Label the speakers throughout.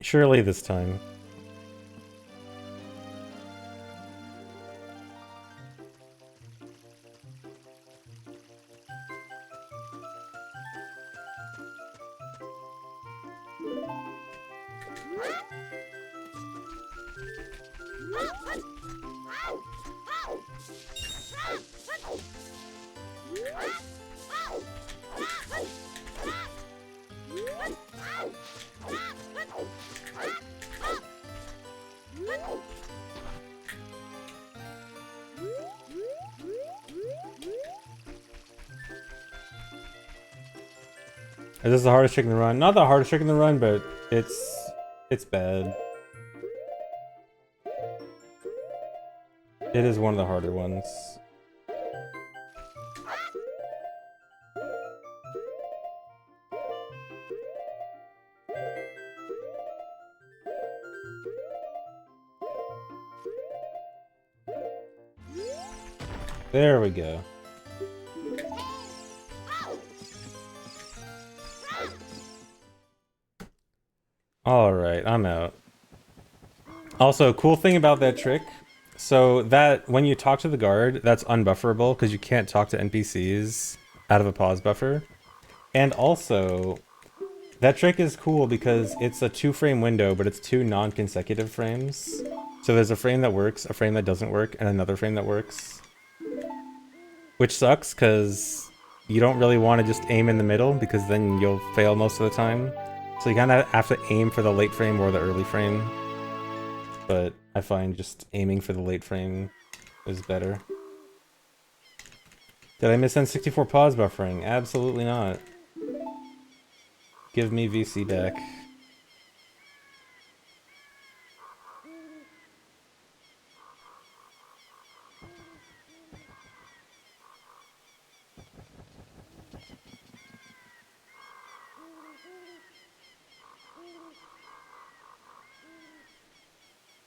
Speaker 1: Surely this time. Is this the hardest trick in the run? Not the hardest trick in the run, but it's bad. It is one of the harder ones. There we go. Alright, I'm out. Also, cool thing about that trick, so that when you talk to the guard, that's unbufferable because you can't talk to NPCs out of a pause buffer. And also, that trick is cool because it's a 2-frame window, but it's 2 non-consecutive frames. So there's a frame that works, a frame that doesn't work, and another frame that works. Which sucks because you don't really want to just aim in the middle because then you'll fail most of the time. So you kind of have to aim for the late frame or the early frame. But I find just aiming for the late frame is better. Did I miss N64 pause buffering? Absolutely not. Give me VC back.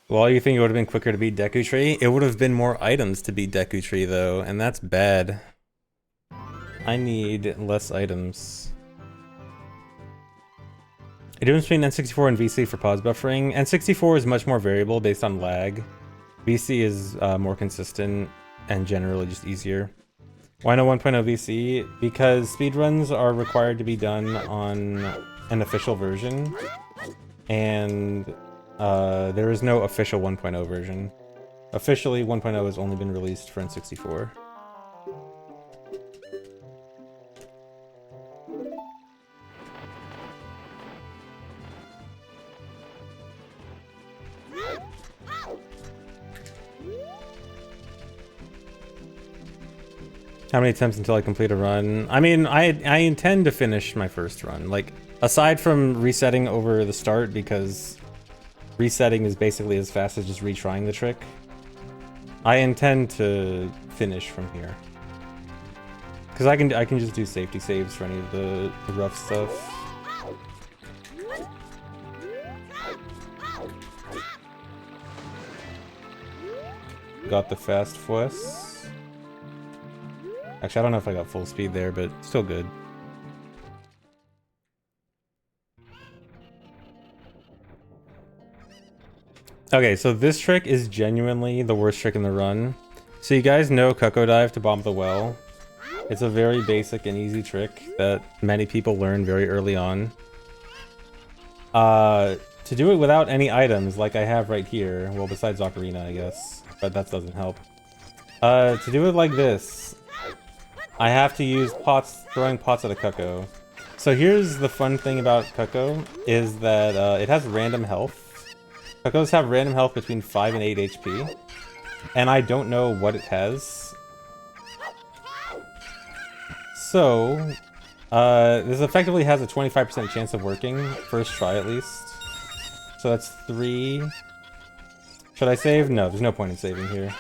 Speaker 1: Well, you think it would have been quicker to beat Deku Tree? It would have been more items to beat Deku Tree, though, and that's bad. I need less items. The difference between N64 and VC for pause buffering. N64 is much more variable based on lag. VC is more consistent and generally just easier. Why no 1.0 VC? Because speedruns are required to be done on an official version, and there is no official 1.0 version. Officially, 1.0 has only been released for N64. How many attempts until I complete a run? I mean, I intend to finish my first run. Like, aside from resetting over the start, because resetting is basically as fast as just retrying the trick, I intend to finish from here. Because I can just do safety saves for any of the rough stuff. Got the fast fuss. Actually, I don't know if I got full speed there, but still good. Okay, so this trick is genuinely the worst trick in the run. So you guys know Cucco Dive to bomb the well. It's a very basic and easy trick that many people learn very early on. To do it without any items, like I have right here, well, besides Ocarina, I guess, but that doesn't help. To do it like this, I have to use pots, throwing pots at a Cucco. So here's the fun thing about Cucco, is that it has random health. Cuccos have random health between 5 and 8 HP, and I don't know what it has. So, this effectively has a 25% chance of working, first try at least. So that's 3. Should I save? No, there's no point in saving here.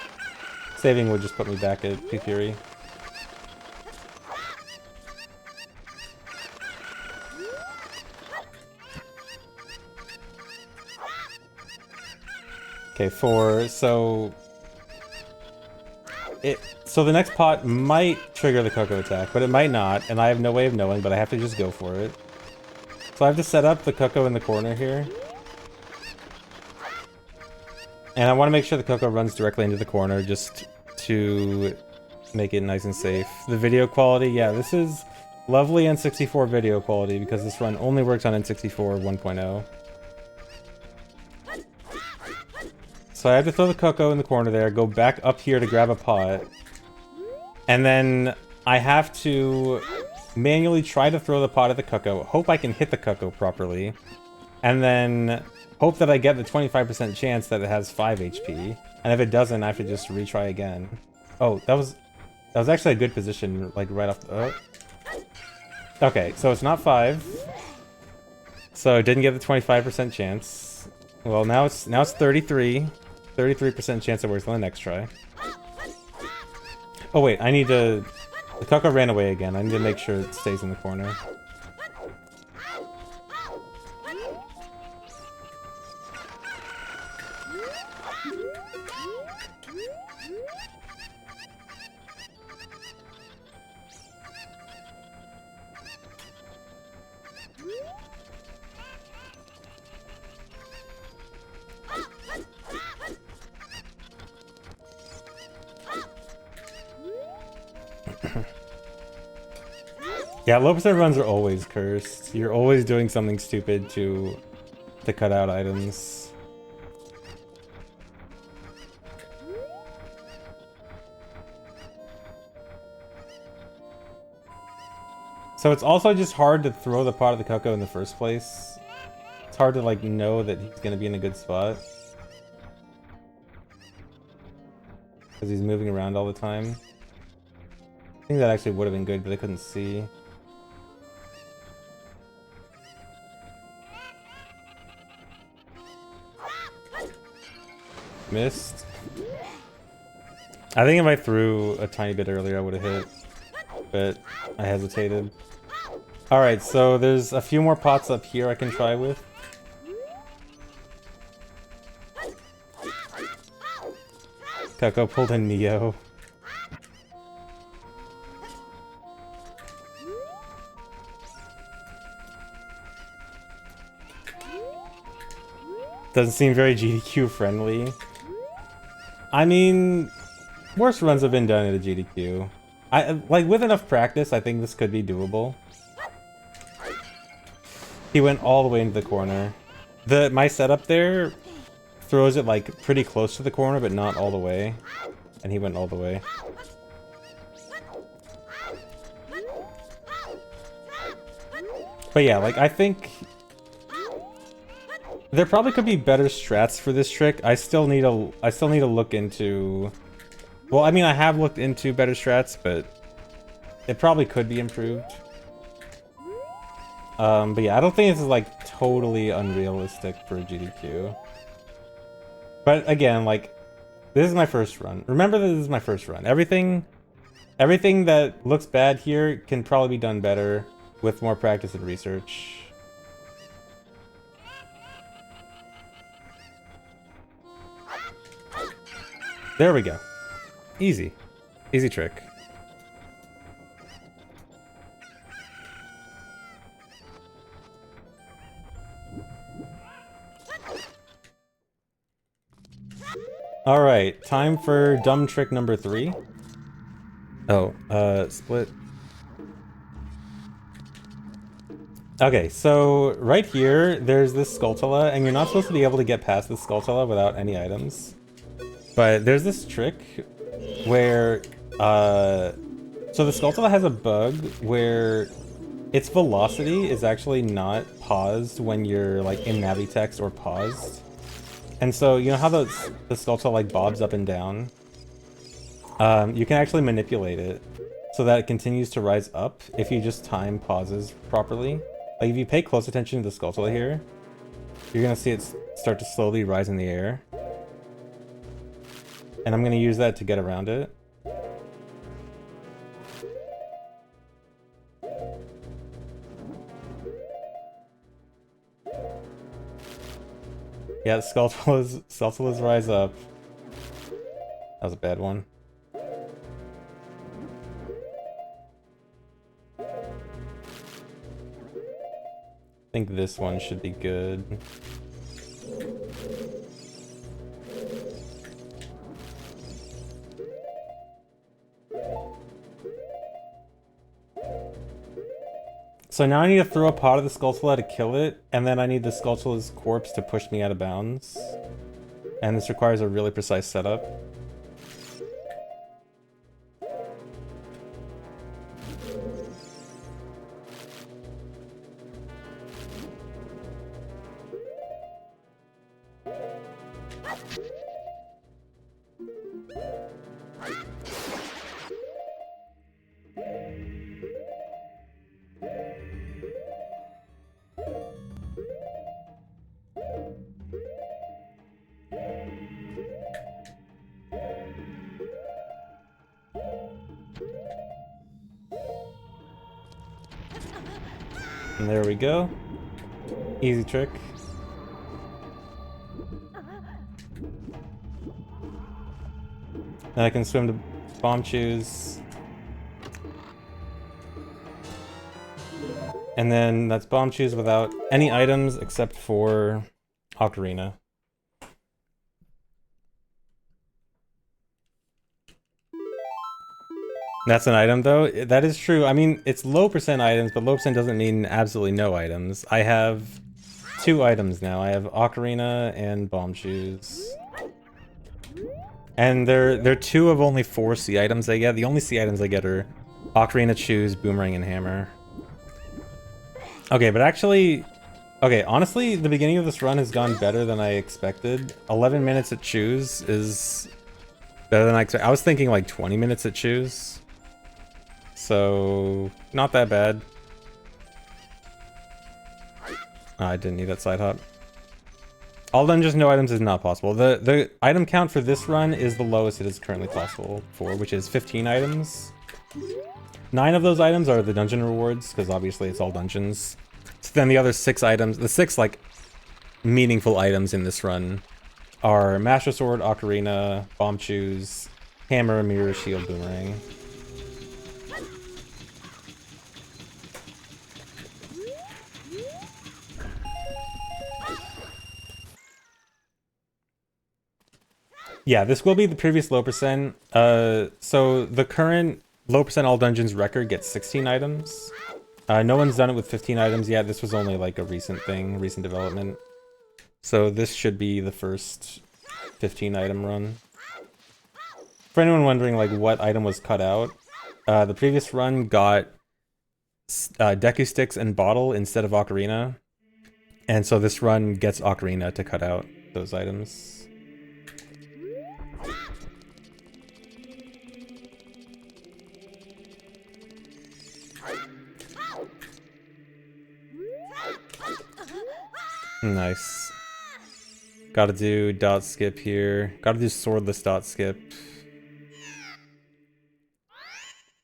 Speaker 1: Saving would just put me back at Kokiri. Okay, 4, so the next pot might trigger the Cucco attack, but it might not, and I have no way of knowing, but I have to just go for it. So I have to set up the Cucco in the corner here. And I want to make sure the Cucco runs directly into the corner just to make it nice and safe. The video quality, yeah, this is lovely N64 video quality because this run only works on N64 1.0. So I have to throw the Cucco in the corner there, go back up here to grab a pot, and then I have to manually try to throw the pot at the Cucco, hope I can hit the Cucco properly, and then hope that I get the 25% chance that it has 5 HP, and if it doesn't, I have to just retry again. Oh, that was actually a good position, like right off the... Okay, so it's not 5. So it didn't get the 25% chance. Well, now it's 33. 33% chance it works on the next try. Oh wait, I need to... The Cucco ran away again. I need to make sure it stays in the corner. Yeah, low percent runs are always cursed. You're always doing something stupid to cut out items. So it's also just hard to throw the pot at the Cucco in the first place. It's hard to like know that he's gonna be in a good spot. Because he's moving around all the time. I think that actually would have been good, but I couldn't see. Missed. I think if I threw a tiny bit earlier, I would have hit, but I hesitated. Alright, so there's a few more pots up here I can try with. Cucco pulled a Neo. Doesn't seem very GDQ friendly. I mean, worse runs have been done at a GDQ. Like, with enough practice, I think this could be doable. He went all the way into the corner. My setup there throws it, like, pretty close to the corner, but not all the way. And he went all the way. But yeah, like, I think... There probably could be better strats for this trick. I still need to look into... Well, I mean, I have looked into better strats, but it probably could be improved. But yeah, I don't think this is like totally unrealistic for a GDQ. But again, like, this is my first run. Remember that this is my first run. Everything that looks bad here can probably be done better with more practice and research. There we go. Easy. Easy trick. Alright, time for dumb trick number 3. Oh, split. Okay, so right here, there's this Skulltula, and you're not supposed to be able to get past this Skulltula without any items. But there's this trick where, so the Skulltula has a bug where its velocity is actually not paused when you're like in Navitex or paused. And so, you know how the Skulltula like bobs up and down? You can actually manipulate it so that it continues to rise up if you just time pauses properly. Like if you pay close attention to the Skulltula here, you're gonna see it start to slowly rise in the air. And I'm going to use that to get around it. Yeah, the Skulltulas rise up. That was a bad one. think this one should be good. So now I need to throw a pot of the Skulltula to kill it, and then I need the Skulltula's corpse to push me out of bounds. And this requires a really precise setup. And there we go. Easy trick. Then I can swim to Bombchus. And then that's Bombchus without any items except for Ocarina. That's an item though? That is true. I mean, it's low percent items, but low percent doesn't mean absolutely no items. I have 2 items now. I have Ocarina and Bombchus. And they're 2 of only 4 C items I get. The only C items I get are Ocarina, Choose, Boomerang, and Hammer. Okay, but actually... Okay, honestly, the beginning of this run has gone better than I expected. 11 minutes at Choose is better than I expected. I was thinking like 20 minutes at Choose. So, not that bad. Oh, I didn't need that side hop. All dungeons, no items is not possible. The item count for this run is the lowest it is currently possible for, which is 15 items. 9 of those items are the dungeon rewards, because obviously it's all dungeons. So then the other 6 items, the 6 like meaningful items in this run are Master Sword, Ocarina, Bombchus, Hammer, Mirror, Shield, Boomerang. Yeah, this will be the previous low percent. So the current low percent all dungeons record gets 16 items. No one's done it with 15 items yet. This was only like a recent thing, recent development. So this should be the first 15 item run. For anyone wondering like what item was cut out, the previous run got Deku Sticks and Bottle instead of Ocarina. And so this run gets Ocarina to cut out those items. Nice. Gotta do dot skip here. Gotta do swordless dot skip.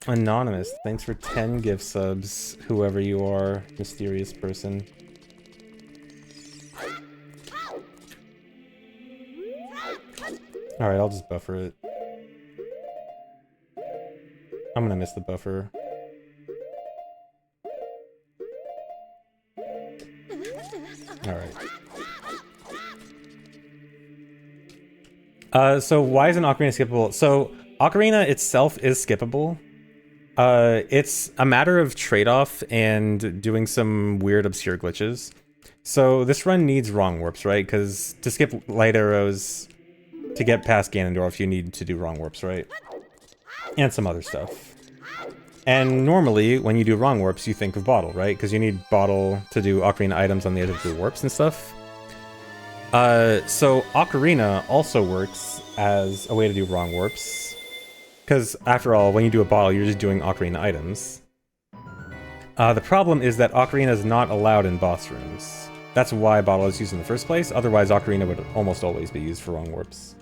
Speaker 1: Anonymous, thanks for 10 gift subs, whoever you are, mysterious person. Alright, I'll just buffer it. I'm gonna miss the buffer. Alright. So why isn't Ocarina skippable? So, Ocarina itself is skippable. It's a matter of trade-off and doing some weird, obscure glitches. So this run needs wrong warps, right? Because to skip light arrows, to get past Ganondorf, you need to do wrong warps, right? And some other stuff. And normally, when you do wrong warps, you think of Bottle, right? Because you need Bottle to do Ocarina items on the edge of the warps and stuff. So Ocarina also works as a way to do wrong warps. Because, after all, when you do a Bottle, you're just doing Ocarina items. The problem is that Ocarina is not allowed in boss rooms. That's why Bottle is used in the first place, otherwise Ocarina would almost always be used for wrong warps.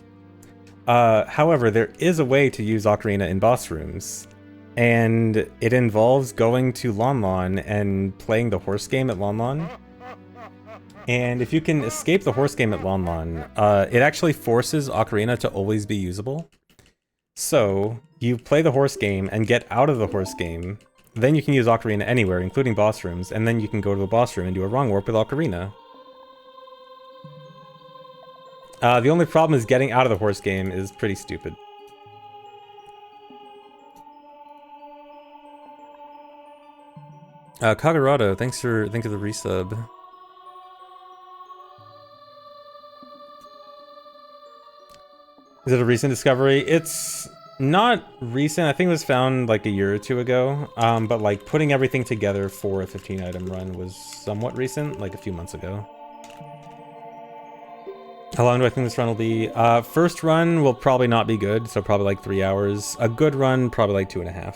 Speaker 1: However, there is a way to use Ocarina in boss rooms. And it involves going to Lon Lon and playing the horse game at Lon Lon. And if you can escape the horse game at Lon Lon, it actually forces Ocarina to always be usable. So, you play the horse game and get out of the horse game then you can use Ocarina anywhere, including boss rooms, and then you can go to the boss room and do a wrong warp with Ocarina. The only problem is getting out of the horse game is pretty stupid. Kagurado, thanks for the resub. Is it a recent discovery? It's not recent. I think it was found like a year or two ago. But like putting everything together for a 15 item run was somewhat recent, like a few months ago. How long do I think this run will be? First run will probably not be good, so probably like 3 hours. A good run, probably like 2.5.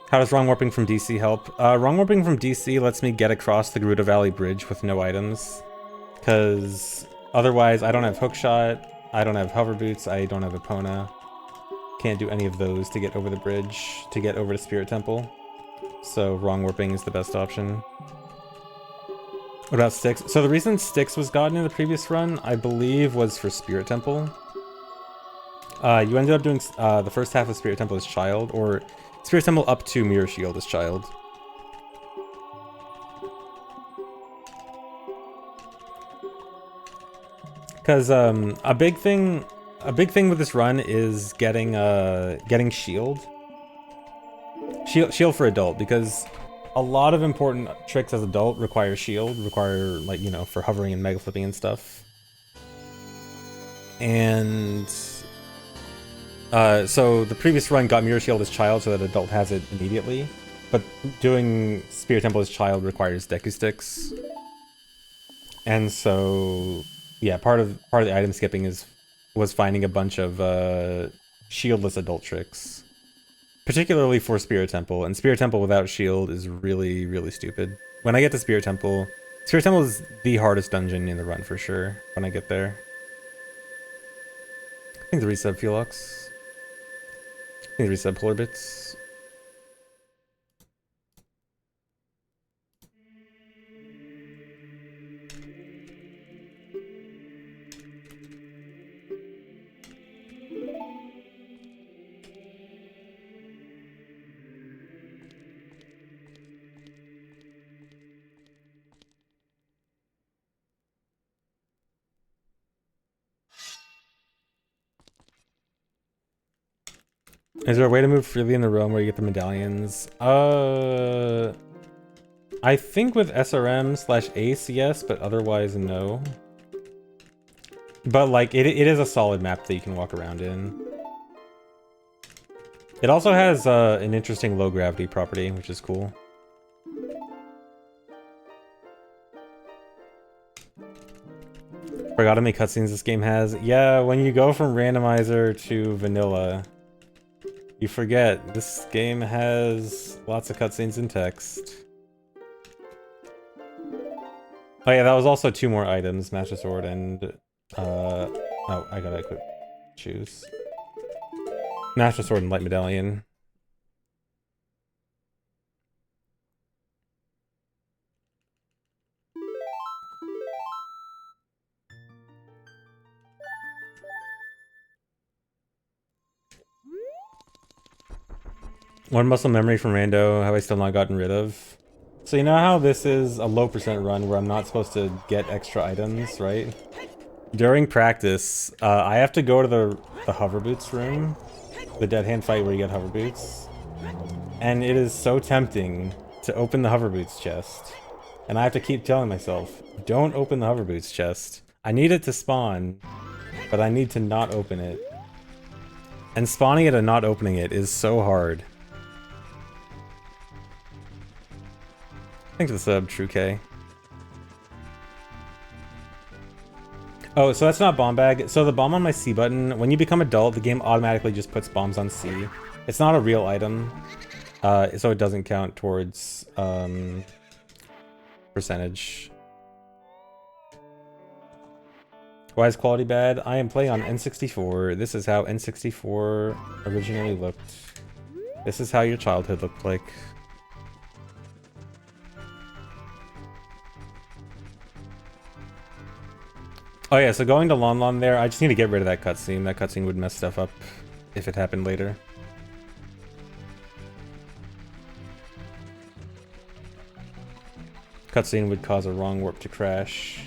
Speaker 1: How does wrong warping from DC help? Wrong warping from DC lets me get across the Gerudo Valley Bridge with no items. Because otherwise, I don't have hookshot, I don't have hover boots, I don't have Epona. Can't do any of those to get over the bridge, to get over to Spirit Temple. So wrong warping is the best option. What about Styx? So the reason Styx was gotten in the previous run, I believe, was for Spirit Temple. You ended up doing the first half of Spirit Temple as Child, or Spirit Temple up to Mirror Shield as Child. Because a big thing with this run is getting shield for adult, because a lot of important tricks as adult require shield, like, you know, for hovering and mega flipping and stuff. And so the previous run got Mirror Shield as Child so that adult has it immediately, but doing Spirit Temple as Child requires Deku Sticks. And so yeah, part of the item skipping was finding a bunch of shieldless adult tricks, particularly for Spirit Temple. And Spirit Temple without shield is really, really stupid. When I get to Spirit Temple is the hardest dungeon in the run for sure. When I get there, I think the resub Felix. I think the resub Polar Bits. Is there a way to move freely in the realm where you get the medallions? I think with SRM/Ace, yes, but otherwise, no. But like, it is a solid map that you can walk around in. It also has an interesting low gravity property, which is cool. Forgot how many cutscenes this game has. Yeah, when you go from randomizer to vanilla, you forget this game has lots of cutscenes and text. Oh yeah, that was also 2 more items, Master Sword and oh, I gotta equip choose. Master Sword and Light Medallion. One muscle memory from Rando, have I still not gotten rid of? So you know how this is a low percent run where I'm not supposed to get extra items, right? During practice, I have to go to the hover boots room, the dead hand fight where you get hover boots, and it is so tempting to open the hover boots chest. And I have to keep telling myself, don't open the hover boots chest. I need it to spawn, but I need to not open it. And spawning it and not opening it is so hard. Thanks for the sub, True K. Oh, so that's not bomb bag. So the bomb on my C button, when you become adult, the game automatically just puts bombs on C. It's not a real item, so it doesn't count towards percentage. Why is quality bad? I am playing on N64. This is how N64 originally looked. This is how your childhood looked like. Oh yeah, so going to Lon Lon there, I just need to get rid of that cutscene. That cutscene would mess stuff up if it happened later. cutscene would cause a wrong warp to crash.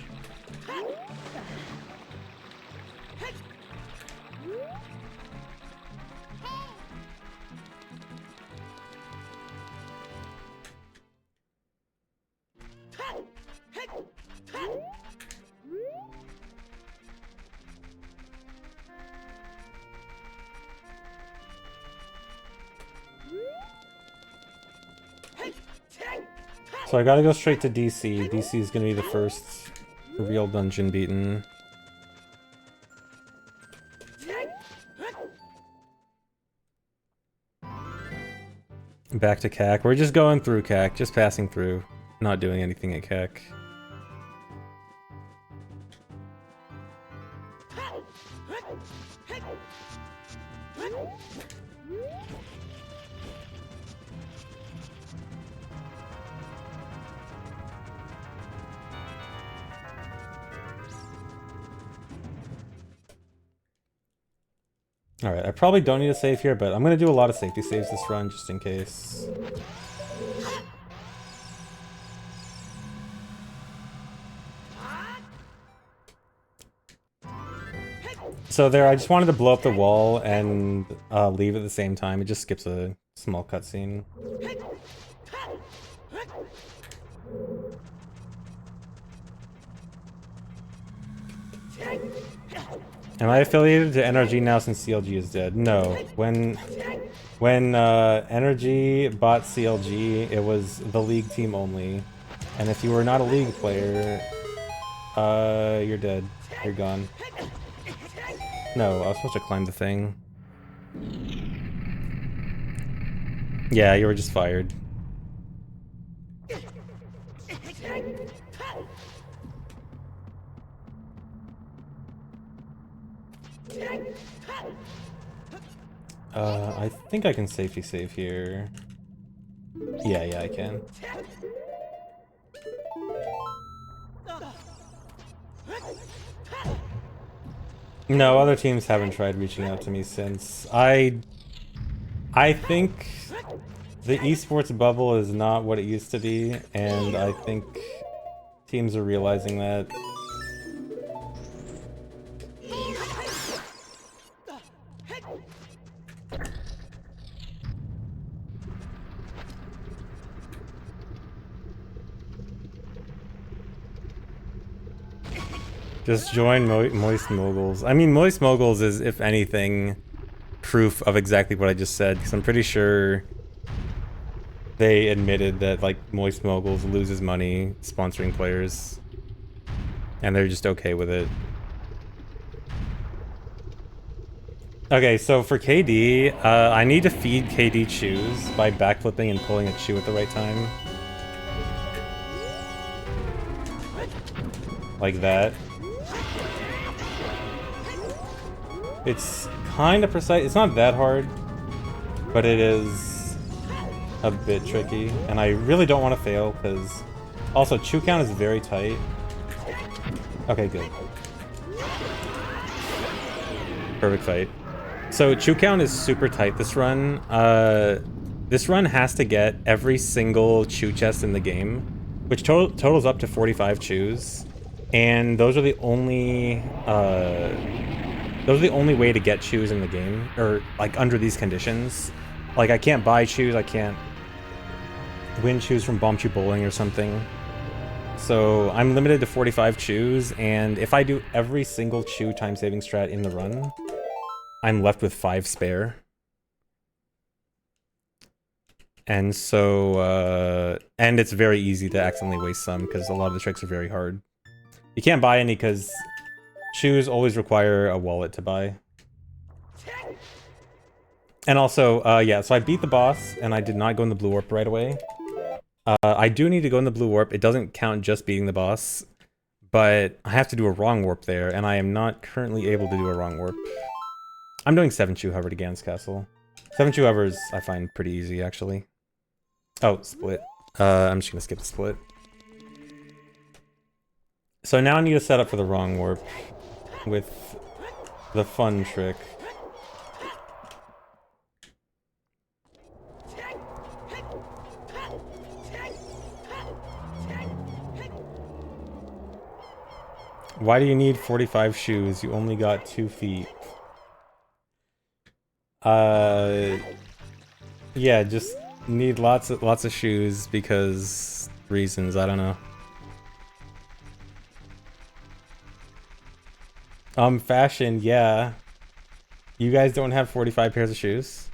Speaker 1: So I gotta go straight to DC. DC is gonna be the first real dungeon beaten. Back to CAC. We're just going through CAC, just passing through, not doing anything at CAC. Alright, I probably don't need a save here, but I'm gonna do a lot of safety saves this run, just in case. So there, I just wanted to blow up the wall and leave at the same time. It just skips a small cutscene. Am I affiliated to NRG now since CLG is dead? No. When NRG bought CLG, it was the League team only. And if you were not a League player, you're dead. You're gone. No, I was supposed to climb the thing. Yeah, you were just fired. I think I can safety save here. Yeah, I can. No, other teams haven't tried reaching out to me since. I think the esports bubble is not what it used to be, and I think teams are realizing that. Just join Moist Moguls. I mean, Moist Moguls is, if anything, proof of exactly what I just said, because I'm pretty sure they admitted that, like, Moist Moguls loses money sponsoring players, and they're just okay with it. Okay, so for KD, I need to feed KD chews by backflipping and pulling a chew at the right time. Like that. It's kind of precise. It's not that hard, but it is a bit tricky, and I really don't want to fail because also chew count is very tight. Okay, good. Perfect fight. So chew count is super tight this run. This run has to get every single chew chest in the game, which totals up to 45 chews, and those are the only way to get chews in the game, or like under these conditions. Like I can't buy chews, I can't win chews from Bombchus bowling or something. So I'm limited to 45 chews, and if I do every single chew time saving strat in the run, I'm left with 5 spare. And so, and it's very easy to accidentally waste some because a lot of the tricks are very hard. You can't buy any because chews always require a wallet to buy. And also, yeah, so I beat the boss, and I did not go in the blue warp right away. I do need to go in the blue warp. It doesn't count just beating the boss, but I have to do a wrong warp there, and I am not currently able to do a wrong warp. I'm doing 7 chew hover to Gan's Castle. 7 chew hovers I find pretty easy, actually. Oh, split. I'm just gonna skip the split. So now I need to set up for the wrong warp with the fun trick. Why do you need 45 shoes? You only got 2 feet. Yeah, just need lots of shoes because reasons, I don't know. Fashion, yeah. You guys don't have 45 pairs of shoes?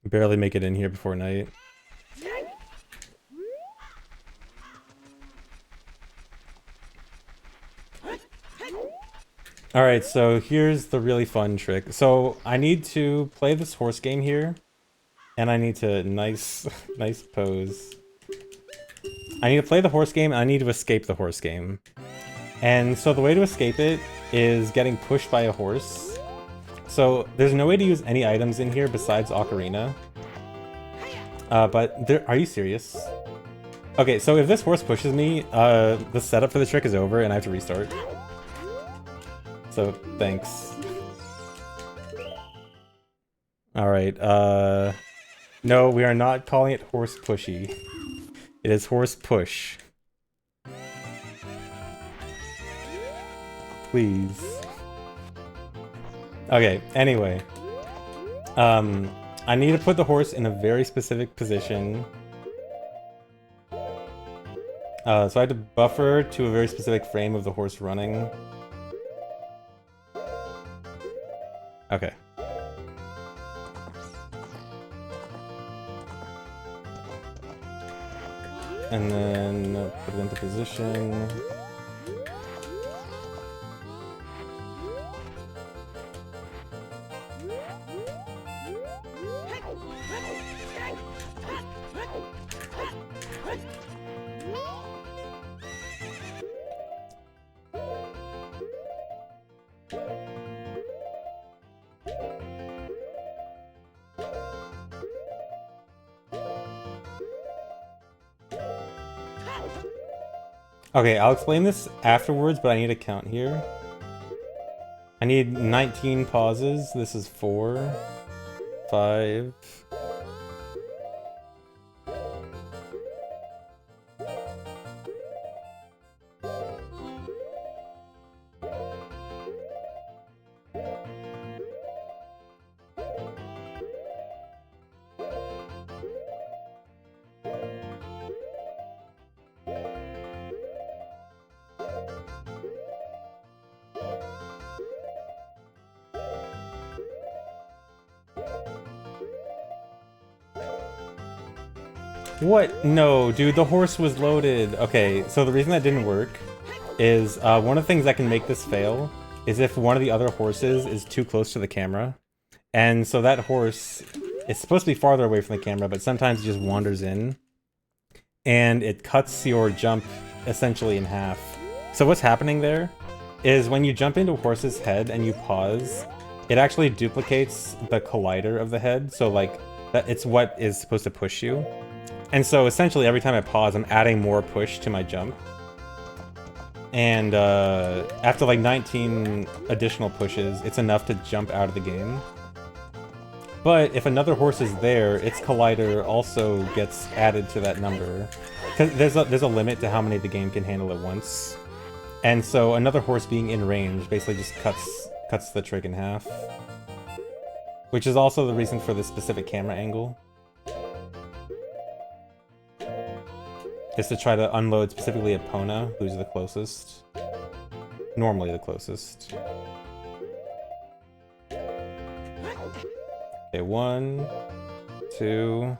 Speaker 1: Barely make it in here before night. Alright, so here's the really fun trick. So I need to play this horse game here. And I need to nice pose. I need to play the horse game and I need to escape the horse game. And so the way to escape it is getting pushed by a horse. So there's no way to use any items in here besides Ocarina. But there, are you serious? Okay, so if this horse pushes me, the setup for the trick is over and I have to restart. So, thanks. Alright, no, we are not calling it horse pushy. It is horse push. Please. Okay, anyway. I need to put the horse in a very specific position. So I had to buffer to a very specific frame of the horse running. Okay. And then put it into position. Okay, I'll explain this afterwards, but I need a count here. I need 19 pauses. This is 4, 5. What? No, dude, the horse was loaded. Okay, so the reason that didn't work is one of the things that can make this fail is if one of the other horses is too close to the camera. And so that horse is supposed to be farther away from the camera, but sometimes it just wanders in. And it cuts your jump essentially in half. So what's happening there is when you jump into a horse's head and you pause, it actually duplicates the collider of the head. So like, that it's what is supposed to push you. And so essentially every time I pause, I'm adding more push to my jump. And after like 19 additional pushes, it's enough to jump out of the game. But if another horse is there, its collider also gets added to that number. Because there's a limit to how many the game can handle at once. And so another horse being in range basically just cuts the trick in half. Which is also the reason for this specific camera angle. Is to try to unload specifically Epona, who's the closest. Normally the closest. Okay, 1, 2...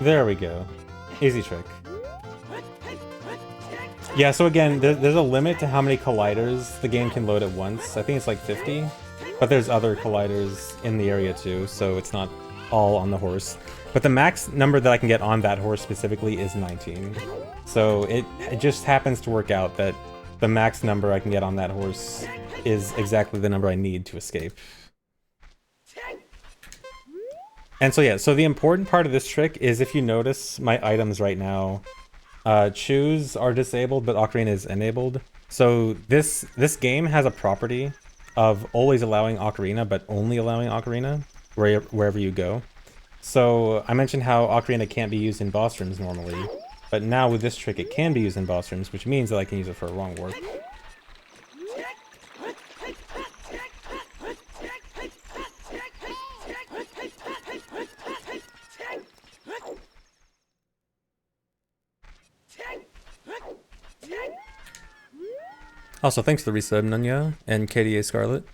Speaker 1: There we go. Easy trick. Yeah, so again, there's a limit to how many colliders the game can load at once. I think it's like 50, but there's other colliders in the area too, so it's not all on the horse. But the max number that I can get on that horse specifically is 19. So it just happens to work out that the max number I can get on that horse is exactly the number I need to escape. And so yeah, so the important part of this trick is if you notice my items right now, choose are disabled, but Ocarina is enabled. So this game has a property of always allowing Ocarina, but only allowing Ocarina wherever you go. So I mentioned how Ocarina can't be used in boss rooms normally, but now with this trick it can be used in boss rooms, which means that I can use it for a wrong warp. Also, thanks for the resub, Nunya, and KDA Scarlet.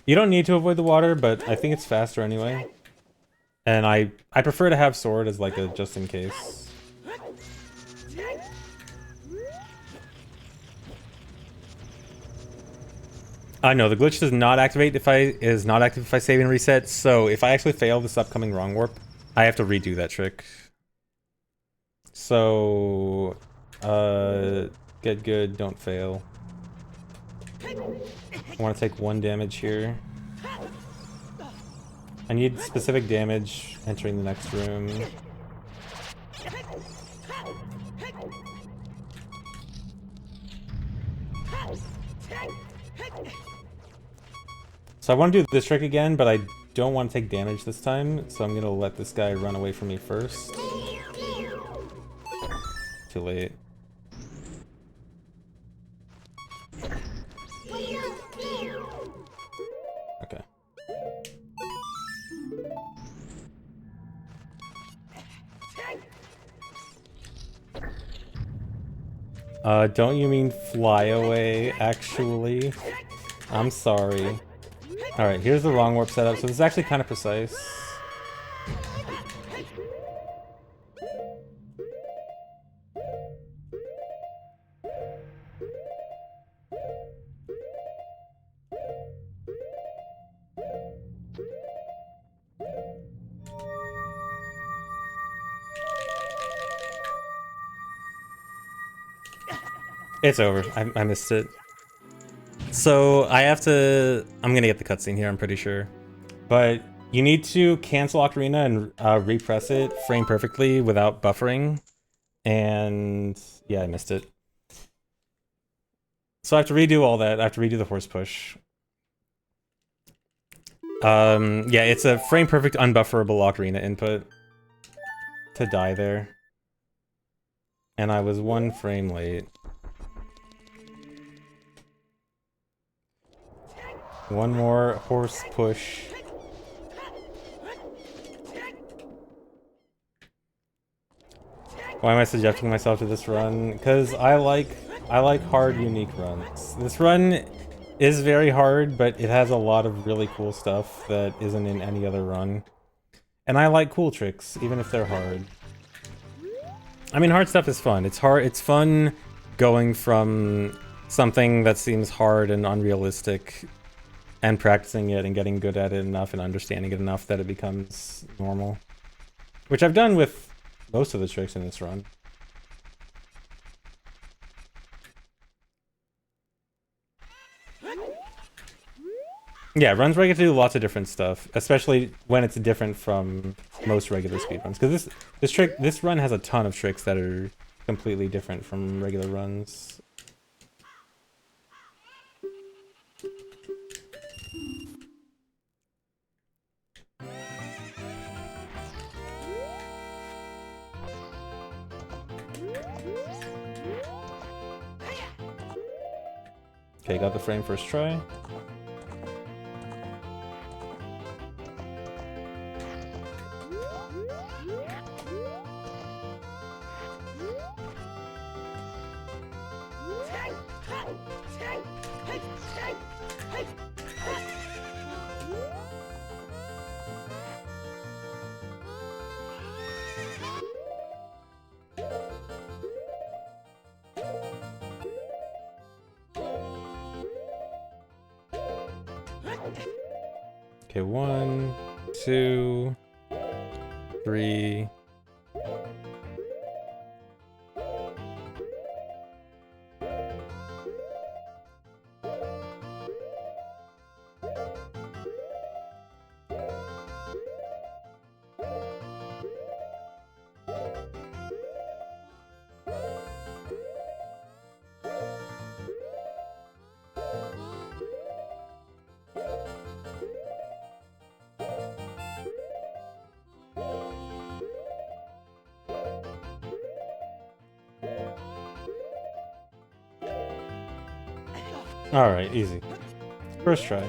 Speaker 1: You don't need to avoid the water, but I think it's faster anyway. And I prefer to have sword as like a just in case. No, the glitch does not activate if is not active if I save and reset. So if I actually fail this upcoming wrong warp, I have to redo that trick. So get good, don't fail. I want to take 1 damage here. I need specific damage entering the next room. So I want to do this trick again, but I don't want to take damage this time, so I'm going to let this guy run away from me first. Too late. Okay. Don't you mean fly away, actually? I'm sorry. Alright, here's the wrong warp setup, so this is actually kind of precise. It's over. I missed it. So I have to... I'm gonna get the cutscene here, I'm pretty sure. But you need to cancel Ocarina and repress it frame perfectly without buffering. And yeah, I missed it. So I have to redo all that. I have to redo the horse push. Yeah, it's a frame perfect unbufferable Ocarina input to die there. And I was 1 frame late. 1 more horse push. Why am I subjecting myself to this run? Because I like hard, unique runs. This run is very hard, but it has a lot of really cool stuff that isn't in any other run. And I like cool tricks, even if they're hard. I mean, hard stuff is fun. It's hard. It's fun going from something that seems hard and unrealistic and practicing it and getting good at it enough and understanding it enough that it becomes normal. Which I've done with most of the tricks in this run. Yeah, runs where I get to do lots of different stuff, especially when it's different from most regular speedruns. Because this run has a ton of tricks that are completely different from regular runs. Okay, got the frame first try. Okay, 1, 2, 3. Alright, easy. First try.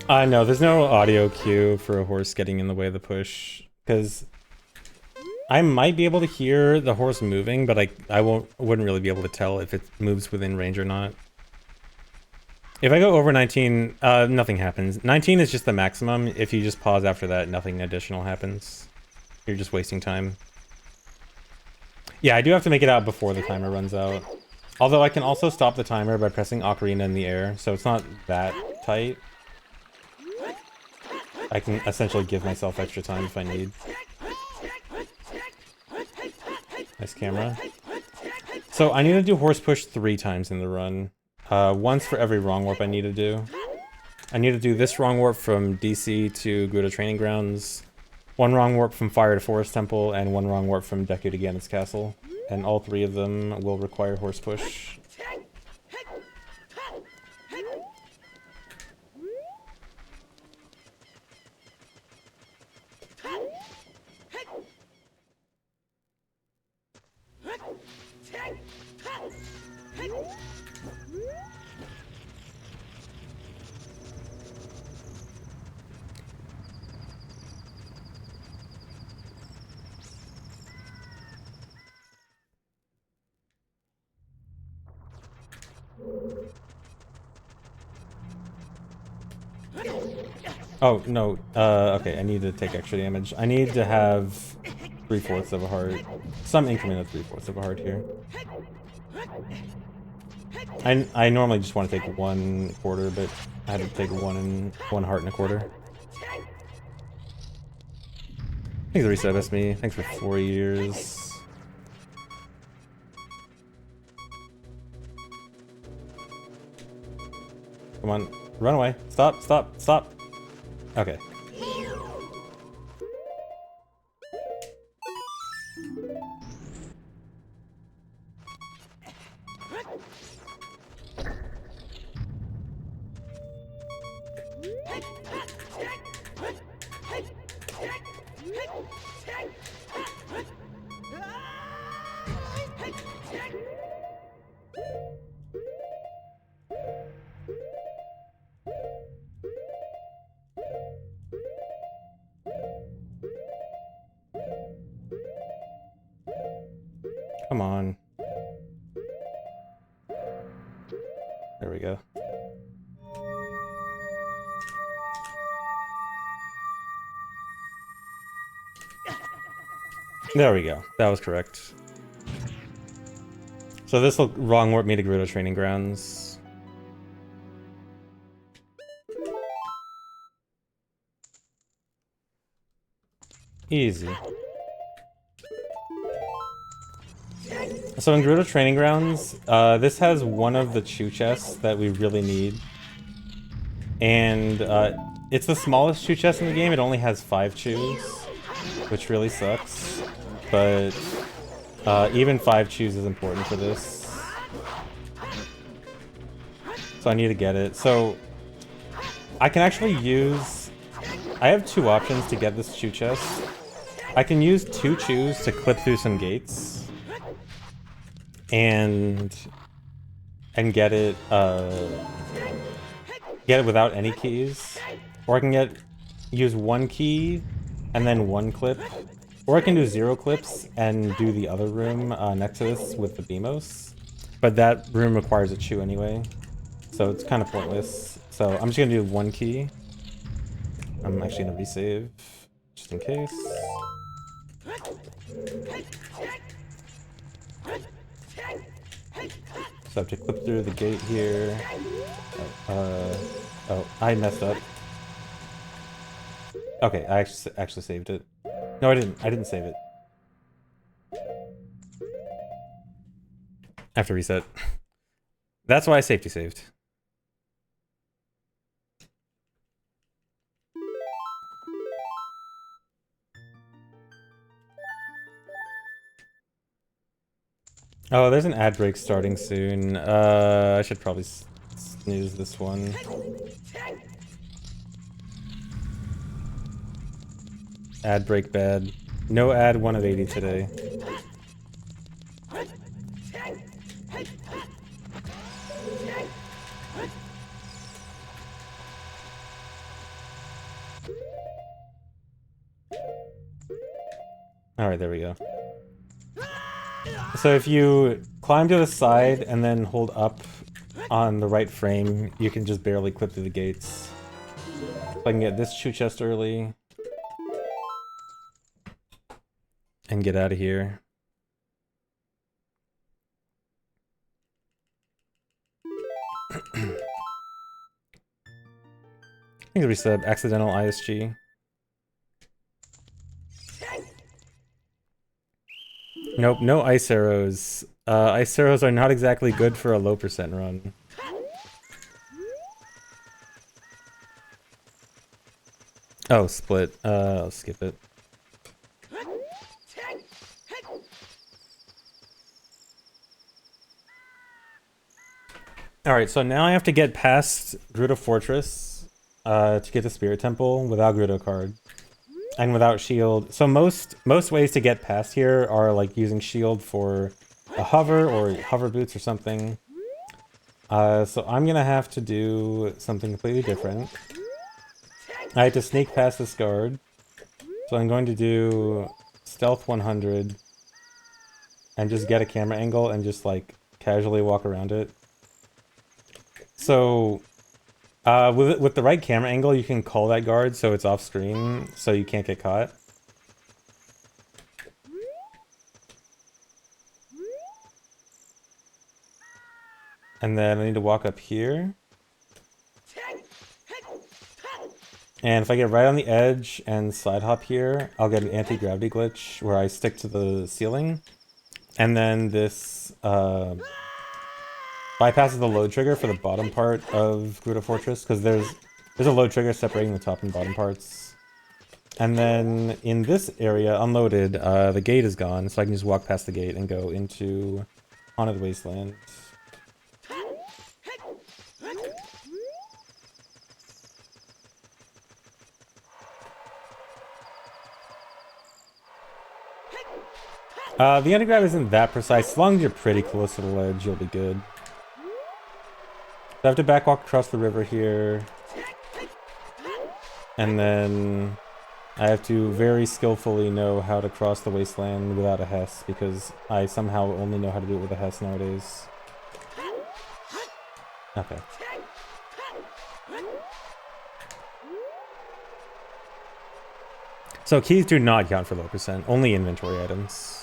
Speaker 1: I know, there's no audio cue for a horse getting in the way of the push, because I might be able to hear the horse moving, but I wouldn't really be able to tell if it moves within range or not. If I go over 19, nothing happens. 19 is just the maximum. If you just pause after that, nothing additional happens. You're just wasting time. Yeah, I do have to make it out before the timer runs out. Although I can also stop the timer by pressing Ocarina in the air, so it's not that tight. I can essentially give myself extra time if I need. Nice camera. So I need to do horse push 3 times in the run. Once for every wrong warp I need to do. I need to do this wrong warp from DC to Gerudo Training Grounds, 1 wrong warp from Fire to Forest Temple, and 1 wrong warp from Deku to Ganon's Castle. And all 3 of them will require horse push. Oh, no. Okay, I need to take extra damage. I need to have 3/4 of a heart. Some increment of 3/4 of a heart here. I normally just want to take 1/4, but I had to take 1 heart and a quarter. Thanks, Reset SB. Thanks for 4 years. Come on, run away. Stop, stop, stop. Okay. Come on. There we go. There we go. That was correct. So this will wrong warp me to Gerudo Training Grounds. Easy. So in Gerudo Training Grounds, this has one of the chew chests that we really need. And it's the smallest chew chest in the game. It only has 5 chews, which really sucks. But even 5 chews is important for this. So I need to get it. So I can actually use... I have 2 options to get this chew chest. I can use 2 chews to clip through some gates. and get it without any keys, or I can use one key and then one clip, or I can do 0 clips and do the other room next to this with the BMOS, but that room requires a chew anyway, so it's kind of pointless. So I'm just gonna do 1 key. I'm actually gonna resave just in case. So I have to clip through the gate here. Oh, I messed up. Okay, I actually saved it. No, I didn't. I didn't save it. I have to reset. That's why I safety saved. Oh, there's an ad break starting soon. I should probably snooze this one. Ad break bad. No ad 1 of 80 today. Alright, there we go. So if you climb to the side and then hold up on the right frame, you can just barely clip through the gates. So I can get this shoe chest early. And get out of here. I think reset accidental ISG. Nope, no ice arrows. Ice arrows are not exactly good for a low percent run. Oh, split. I'll skip it. Alright, so now I have to get past Gerudo Fortress to get to Spirit Temple without Gerudo card. And without shield. So most ways to get past here are like using shield for a hover or hover boots or something. So I'm gonna have to do something completely different. I have to sneak past this guard. So I'm going to do stealth 100 and just get a camera angle and just like casually walk around it. So with the right camera angle, you can call that guard so it's off screen, so you can't get caught. And then I need to walk up here. And if I get right on the edge and side hop here, I'll get an anti-gravity glitch where I stick to the ceiling. And then this bypasses the load trigger for the bottom part of Gerudo Fortress, because there's a load trigger separating the top and bottom parts. And then in this area, unloaded, the gate is gone, so I can just walk past the gate and go into Haunted Wasteland. The undergrab isn't that precise. As long as you're pretty close to the ledge, you'll be good. So I have to backwalk across the river here. And then I have to very skillfully know how to cross the wasteland without a Hess, because I somehow only know how to do it with a Hess nowadays. Okay. So keys do not count for low percent, only inventory items.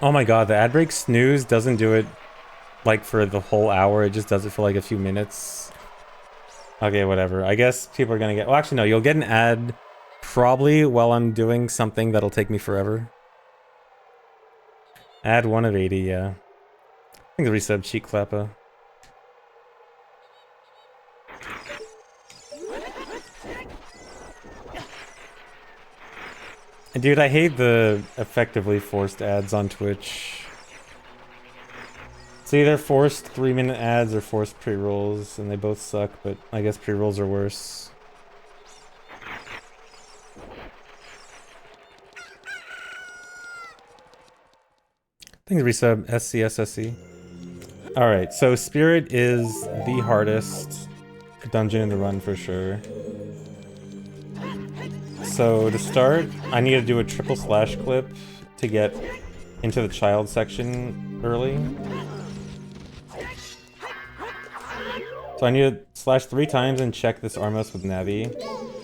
Speaker 1: Oh my god, the ad break snooze doesn't do it like for the whole hour, it just does it for like a few minutes. Okay, whatever. I guess people are gonna get... Well, actually no, you'll get an ad probably while I'm doing something that'll take me forever. Add 1 of 80, yeah. I think the resub cheek clapper. Dude, I hate the effectively forced ads on Twitch. It's either forced 3-minute ads or forced pre-rolls, and they both suck, but I guess pre-rolls are worse. Thanks, resub, SCSSC. Alright, so Spirit is the hardest dungeon in the run for sure. So to start, I need to do a triple slash clip to get into the child section early. So I need to slash 3 times and check this Armos with Navi.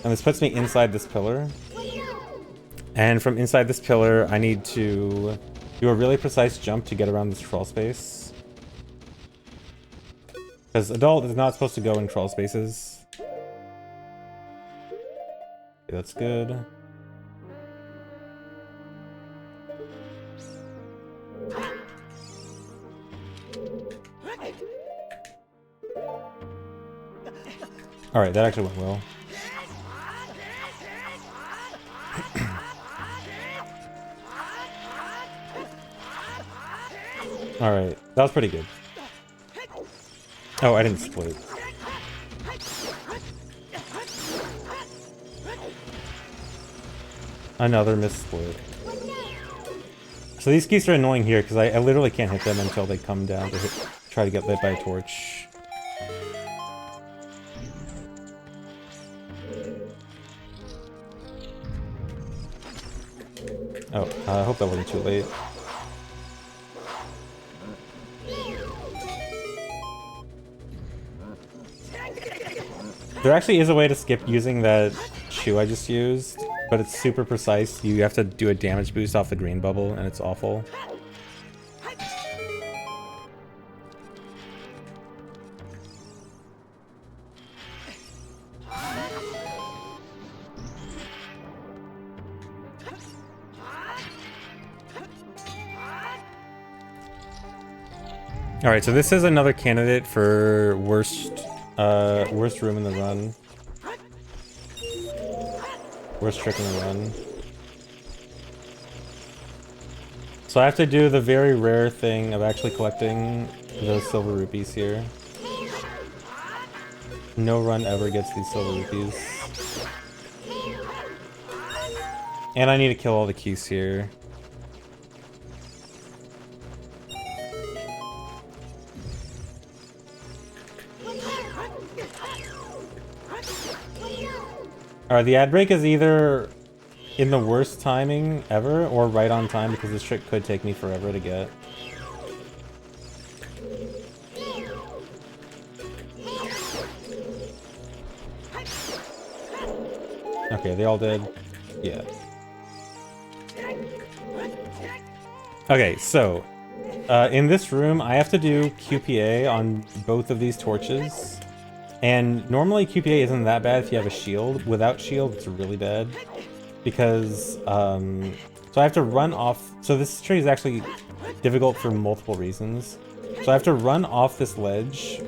Speaker 1: And this puts me inside this pillar. And from inside this pillar, I need to do a really precise jump to get around this crawl space. Because Adult is not supposed to go in crawl spaces. Okay, that's good. Alright, that actually went well. Alright, that was pretty good. Oh, I didn't split. Another missplit. So these geese are annoying here because I literally can't hit them until they come down to try to get lit by a torch. Oh, I hope that wasn't too late. There actually is a way to skip using that shoe I just used, but it's super precise. You have to do a damage boost off the green bubble, and it's awful. Alright, so this is another candidate for worst room in the run. Worst trick in the run. So I have to do the very rare thing of actually collecting those silver rupees here. No run ever gets these silver rupees. And I need to kill all the keys here. Alright, the ad break is either in the worst timing ever or right on time because this trick could take me forever to get. Okay, they all did? Yeah. Okay, so in this room I have to do QPA on both of these torches. And normally QPA isn't that bad if you have a shield. Without shield, it's really bad. Because, so I have to run off... So this tree is actually difficult for multiple reasons. So I have to run off this ledge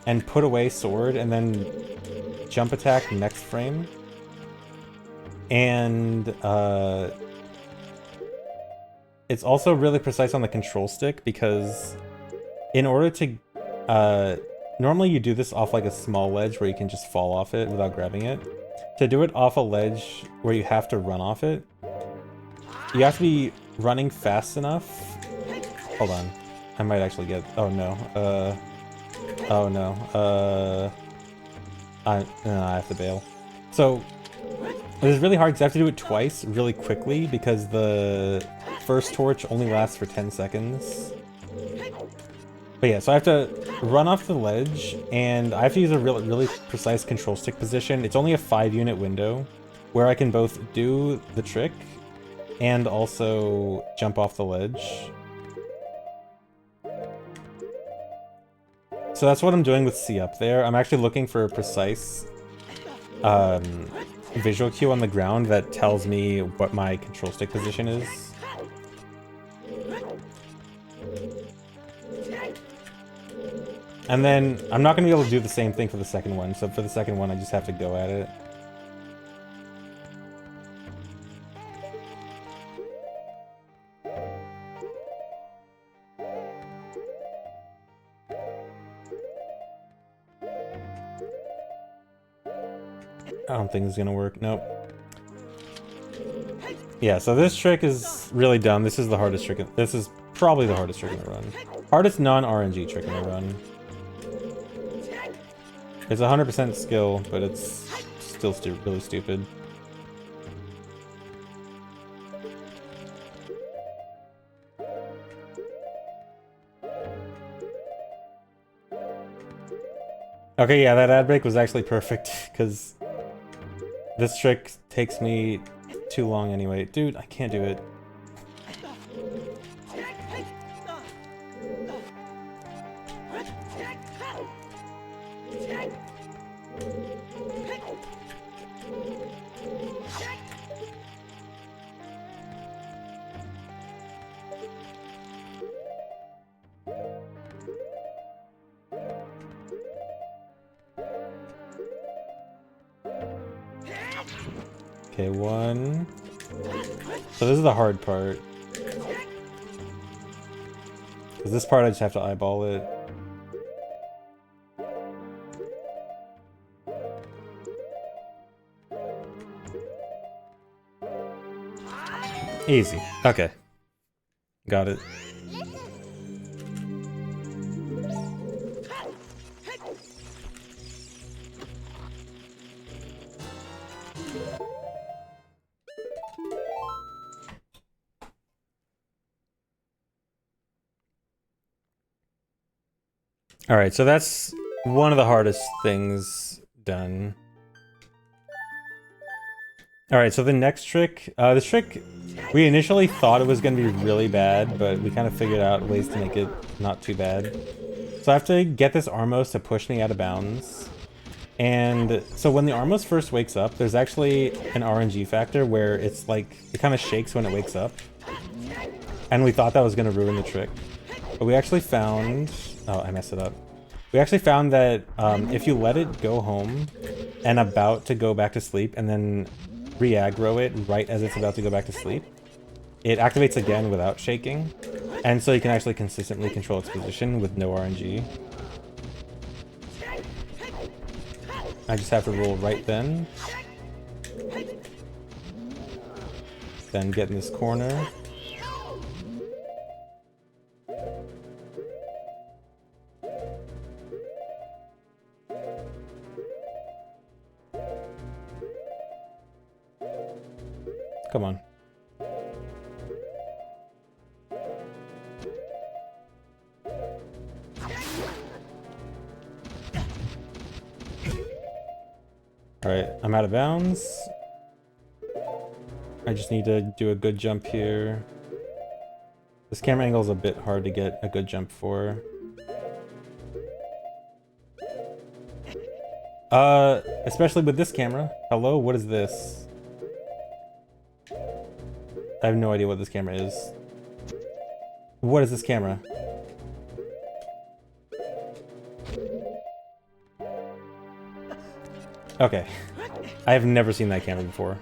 Speaker 1: and put away sword and then jump attack next frame. And, it's also really precise on the control stick because in order to, normally you do this off like a small ledge where you can just fall off it without grabbing it. To do it off a ledge where you have to run off it, you have to be running fast enough. Hold on. I might actually get... Oh no. Oh no. I have to bail. So, it is really hard because I have to do it twice really quickly because the first torch only lasts for 10 seconds. But yeah, so I have to run off the ledge, and I have to use a really precise control stick position. It's only a 5-unit window where I can both do the trick and also jump off the ledge. So that's what I'm doing with C up there. I'm actually looking for a precise visual cue on the ground that tells me what my control stick position is. And then I'm not going to be able to do the same thing for the second one, so for the second one I just have to go at it. I don't think it's gonna work. Nope. Yeah, so this trick is really dumb. This is the hardest trick. This is probably the hardest trick in the run. Hardest non-RNG trick in the run. It's 100% skill, but it's still really stupid. Okay, yeah, that ad break was actually perfect, because this trick takes me too long anyway. Dude, I can't do it. Okay, one. So this is the hard part. Because this part I just have to eyeball it. Easy. Okay. Got it. Alright, so that's one of the hardest things done. Alright, so the next trick, this trick, we initially thought it was going to be really bad, but we kind of figured out ways to make it not too bad. So I have to get this Armos to push me out of bounds. And so when the Armos first wakes up, there's actually an RNG factor where it's like, it kind of shakes when it wakes up. And we thought that was going to ruin the trick. But we actually found... Oh, I messed it up. We actually found that if you let it go home and about to go back to sleep and then re-aggro it right as it's about to go back to sleep, it activates again without shaking. And so you can actually consistently control its position with no RNG. I just have to roll right then. Then get in this corner. Come on. Alright, I'm out of bounds. I just need to do a good jump here. This camera angle is a bit hard to get a good jump for. Especially with this camera. Hello, what is this? I have no idea what this camera is. What is this camera? Okay. I have never seen that camera before.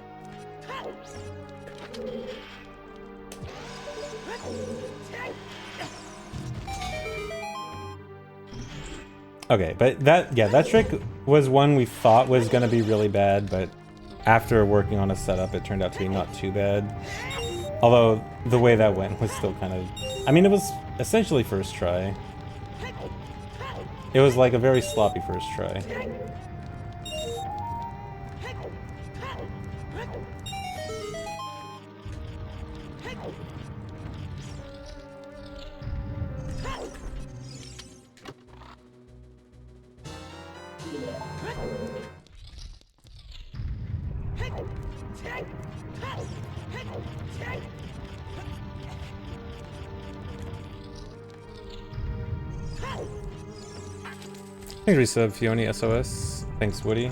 Speaker 1: Okay, but that trick was one we thought was gonna be really bad, but after working on a setup, it turned out to be not too bad. Although, the way that went was still kind of... I mean, it was essentially first try. It was like a very sloppy first try. Thanks, resub, Fioni SOS. Thanks, Woody.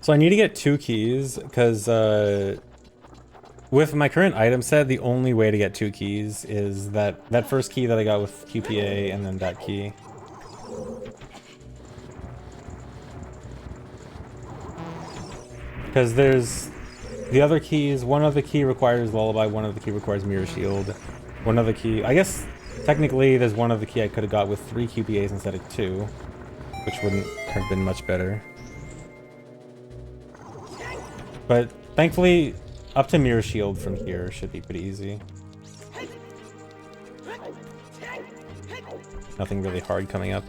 Speaker 1: So I need to get 2 keys, because With my current item set, the only way to get 2 keys is that first key that I got with QPA and then that key. Because there's the other keys, one of the key requires Lullaby, one of the key requires Mirror Shield. One of the key, I guess technically there's one of the key I could have got with 3 QPAs instead of 2, which wouldn't have been much better. But thankfully, up to Mirror Shield from here should be pretty easy. Nothing really hard coming up.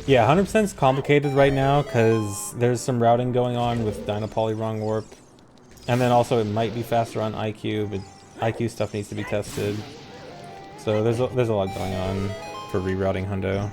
Speaker 1: Yeah, 100% is complicated right now because there's some routing going on with Dynapoly Wrong Warp. And then also it might be faster on IQ, but IQ stuff needs to be tested. So there's a lot going on for rerouting Hundo.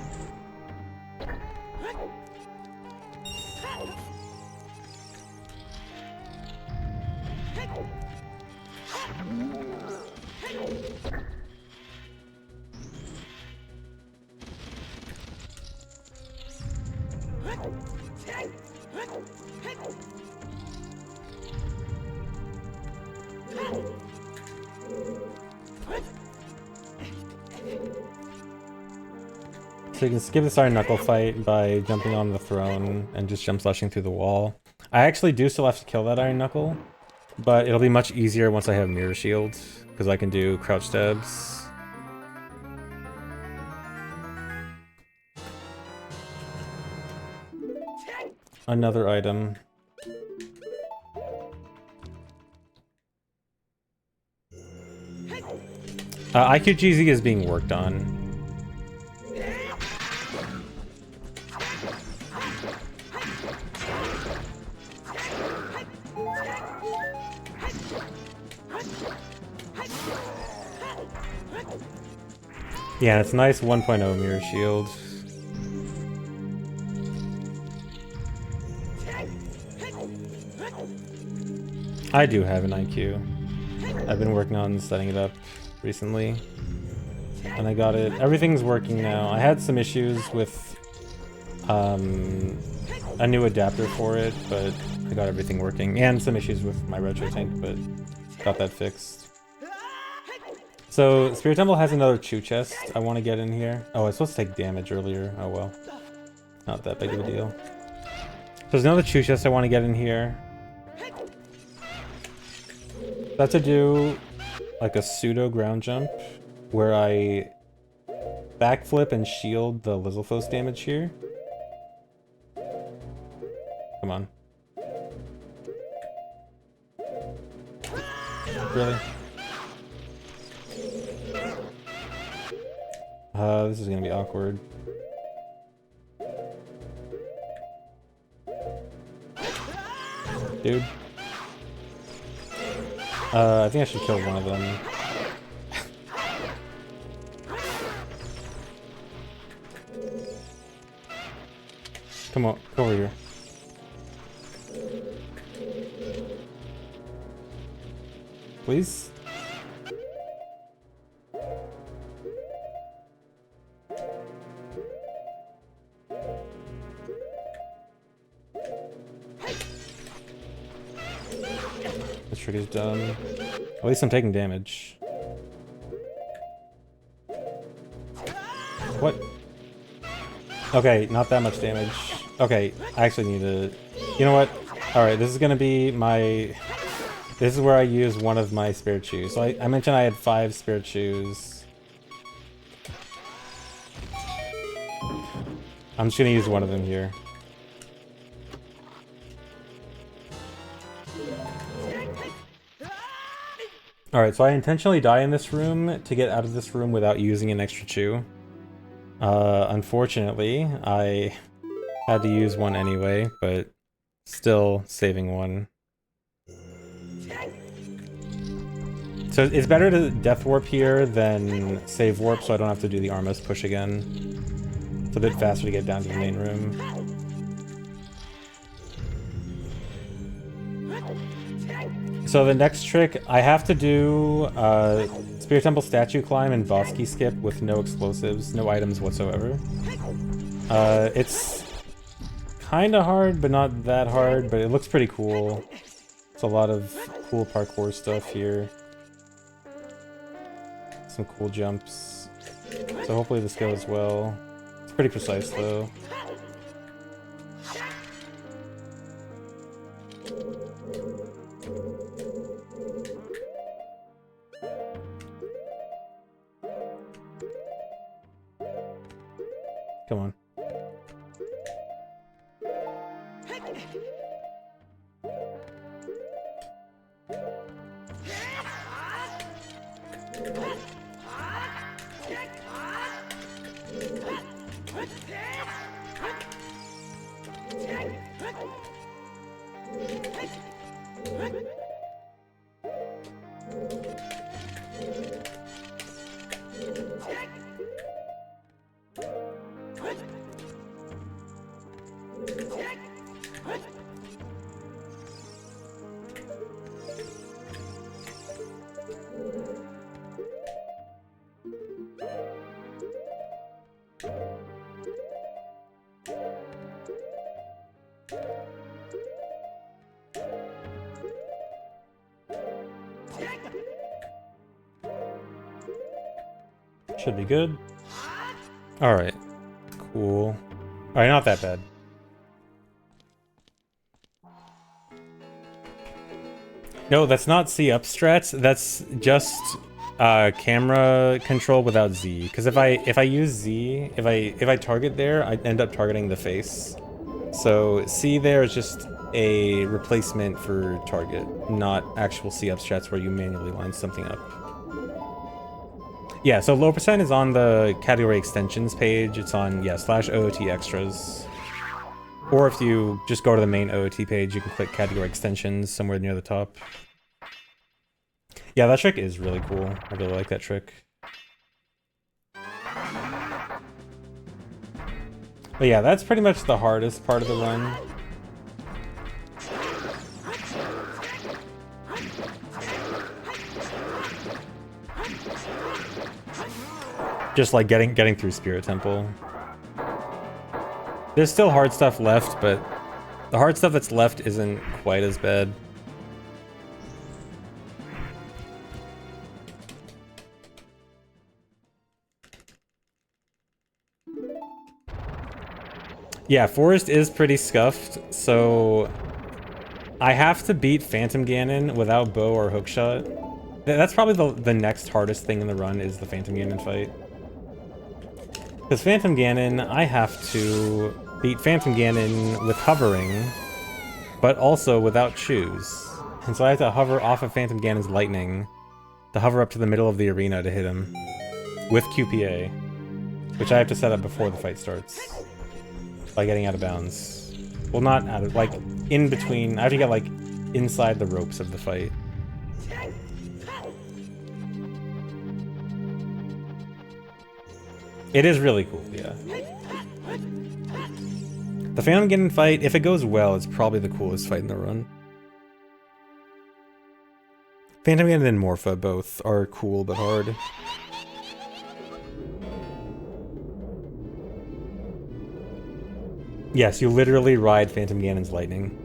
Speaker 1: So you can skip this Iron Knuckle fight by jumping on the throne and just jump slashing through the wall. I actually do still have to kill that Iron Knuckle, but it'll be much easier once I have Mirror Shield, because I can do crouch stabs. Another item. IQGZ is being worked on. Yeah, it's nice 1.0 Mirror Shield. I do have an IQ. I've been working on setting it up recently. And I got it. Everything's working now. I had some issues with a new adapter for it, but I got everything working. And some issues with my retro tank, but got that fixed. So, Spirit Temple has another Chew chest I want to get in here. Oh, I was supposed to take damage earlier. Oh well. Not that big of a deal. So there's another Chew chest I want to get in here. That's to do like a pseudo ground jump where I backflip and shield the Lizalfos damage here. Come on. Really? This is gonna be awkward. Dude. I think I should kill one of them. Come on, come over here. Please? This trick is done. At least I'm taking damage. What? Okay, not that much damage. Okay, I actually need to... You know what? Alright, this is gonna be my... This is where I use one of my Spirit Shoes. So I mentioned I had 5 Spirit Shoes. I'm just gonna use one of them here. Alright, so I intentionally die in this room to get out of this room without using an extra chew. Unfortunately, I had to use one anyway, but still saving one. So it's better to death warp here than save warp so I don't have to do the Armos push again. It's a bit faster to get down to the main room. So the next trick, I have to do Spirit Spirit Temple statue climb and boss key skip with no explosives, no items whatsoever. It's kind of hard, but not that hard, but it looks pretty cool. It's a lot of cool parkour stuff here. Some cool jumps. So hopefully this goes well. It's pretty precise though. Come on. Should be good. Alright. Cool. Alright, not that bad. No, that's not C up strats. That's just camera control without Z. Because if I use Z, if I target there, I end up targeting the face. So C there is just a replacement for target, not actual C up strats where you manually line something up. Yeah, so low percent is on the category extensions page. It's on, yeah, /OOT extras. Or if you just go to the main OOT page, you can click category extensions somewhere near the top. Yeah, that trick is really cool. I really like that trick. But yeah, that's pretty much the hardest part of the run. Just like getting through Spirit Temple. There's still hard stuff left, but the hard stuff that's left isn't quite as bad. Yeah, Forest is pretty scuffed, so I have to beat Phantom Ganon without bow or hookshot. That's probably the next hardest thing in the run is the Phantom Ganon fight. Because Phantom Ganon, I have to beat Phantom Ganon with hovering, but also without shoes. And so I have to hover off of Phantom Ganon's lightning to hover up to the middle of the arena to hit him with QPA, which I have to set up before the fight starts by getting out of bounds. Well, not out of, like, in between. I have to get, like, inside the ropes of the fight. It is really cool, yeah. The Phantom Ganon fight, if it goes well, it's probably the coolest fight in the run. Phantom Ganon and Morpha both are cool but hard. Yes, you literally ride Phantom Ganon's lightning.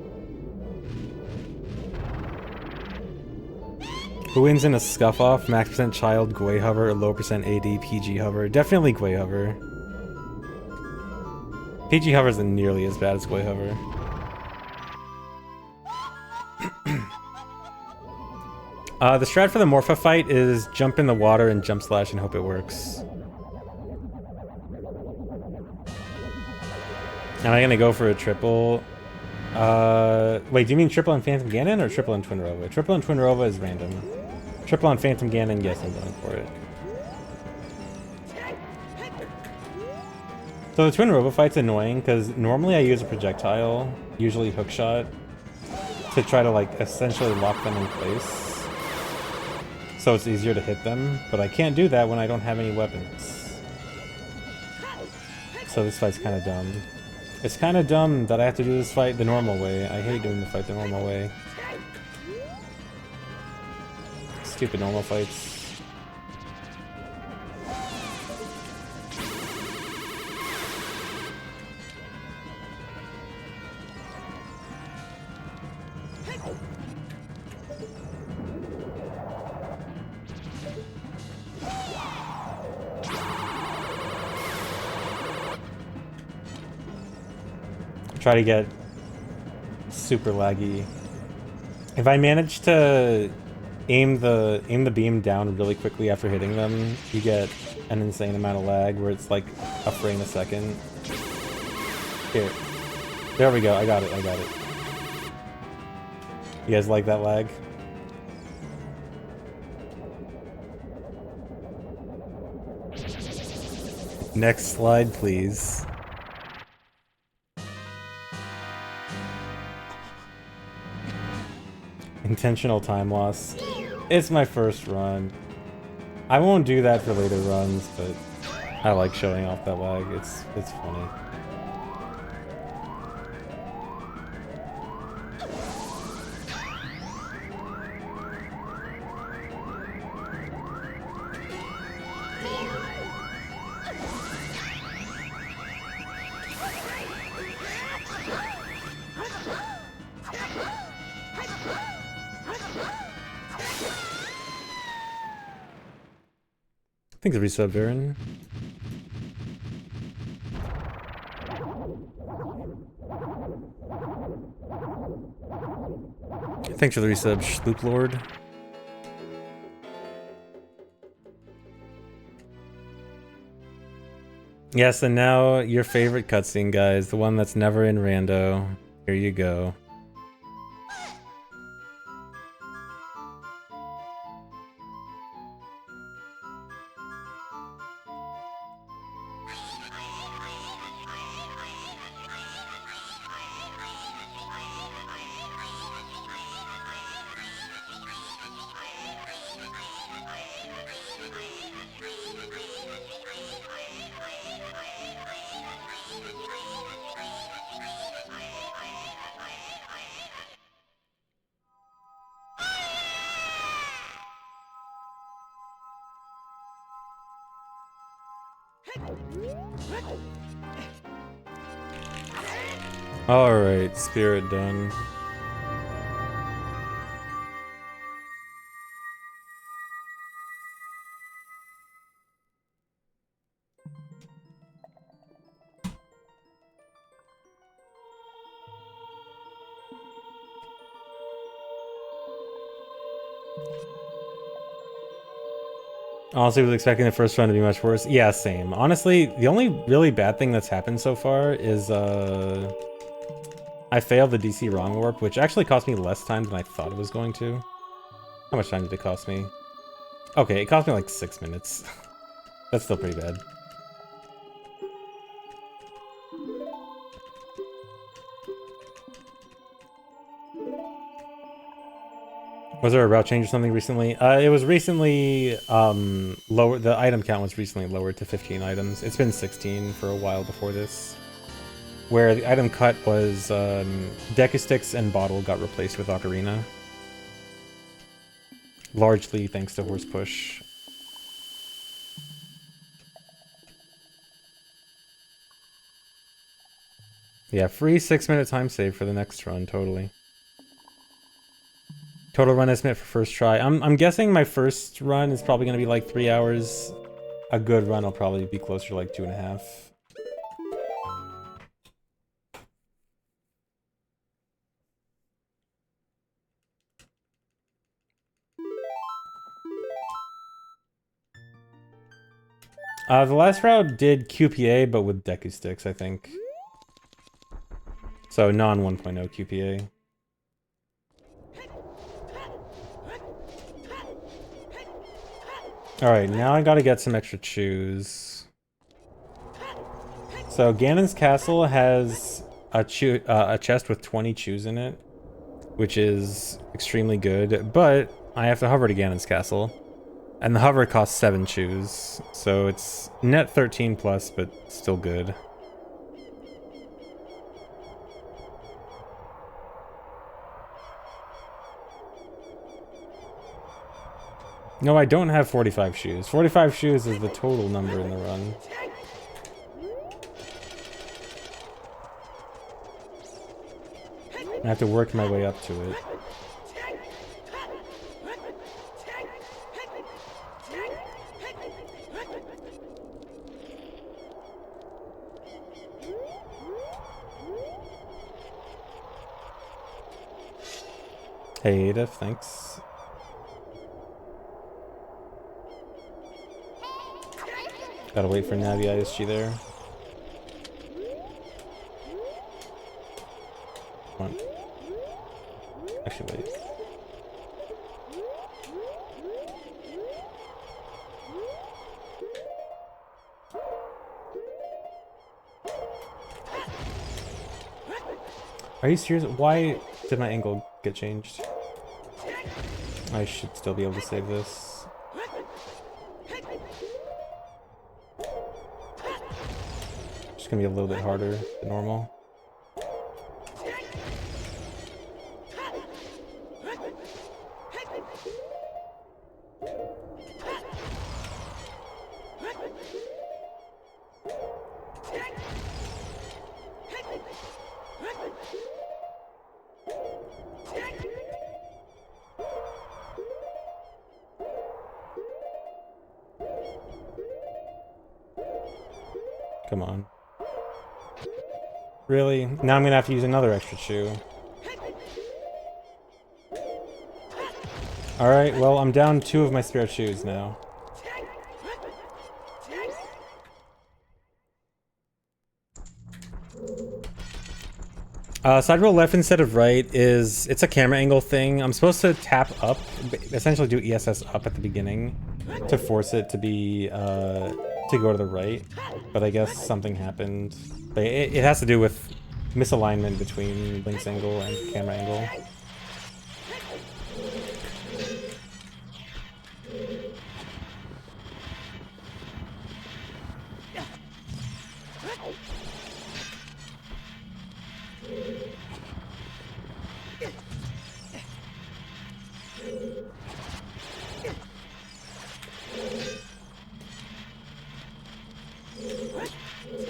Speaker 1: Who wins in a scuff-off? Max percent child, Gwei hover, or low percent AD, PG hover? Definitely Gwei hover. PG hover isn't nearly as bad as Gwei hover. The strat for the Morpha fight is jump in the water and jump slash and hope it works. Am I gonna go for a triple? Wait, do you mean triple on Phantom Ganon or triple on Twin Rova? Triple on Twin Rova is random. Triple on Phantom Ganon, yes, I'm going for it. So the Twin Rova fight's annoying because normally I use a projectile, usually hookshot, to try to like essentially lock them in place. So it's easier to hit them, but I can't do that when I don't have any weapons. So this fight's kind of dumb. It's kind of dumb that I have to do this fight the normal way. I hate doing the fight the normal way. Stupid normal fights. try to get super laggy. If I manage to aim the beam down really quickly after hitting them, you get an insane amount of lag where it's like a frame a second. Here. There we go, I got it. You guys like that lag? Next slide, please. Intentional time loss. It's my first run. I won't do that for later runs, but I like showing off that lag. It's funny. Thanks for resub, Aaron. Thanks for the resub, Sloop Lord. Yes, and now your favorite cutscene, guys. The one that's never in rando. Here you go. Alright, spirit done. Honestly, was expecting the first run to be much worse. Yeah, same. Honestly, the only really bad thing that's happened so far is I failed the DC wrong warp, which actually cost me less time than I thought it was going to. How much time did it cost me? Okay, it cost me like 6 minutes. That's still pretty bad. Was there a route change or something recently? It was recently lower. The item count was recently lowered to 15 items. It's been 16 for a while before this. Where the item cut was Deku Sticks and Bottle got replaced with Ocarina. Largely thanks to Horse Push. Yeah, free 6-minute time save for the next run, totally. Total run estimate for first try. I'm guessing my first run is probably going to be like 3 hours. A good run will probably be closer to like 2.5. The last route did QPA, but with Deku Sticks, I think. So non 1.0 QPA. Alright, now I gotta get some extra chews. So Ganon's castle has a chest with 20 chews in it, which is extremely good, but I have to hover to Ganon's castle. And the hover costs 7 chews, so it's net 13 plus, but still good. No, I don't have 45 shoes. 45 shoes is the total number in the run. I have to work my way up to it. Hey, Edith, thanks. Gotta wait for Navi. Is she there? Come on. Actually, wait. Are you serious? Why did my angle get changed? I should still be able to save this. Just gonna be a little bit harder than normal. Come on. Really? Now I'm gonna have to use another extra shoe. Alright, well, I'm down 2 of my spare shoes now. Side roll left instead of right it's a camera angle thing. I'm supposed to tap up, essentially do ESS up at the beginning to force it to be, to go to the right, but I guess something happened. But it has to do with misalignment between Link's angle and camera angle.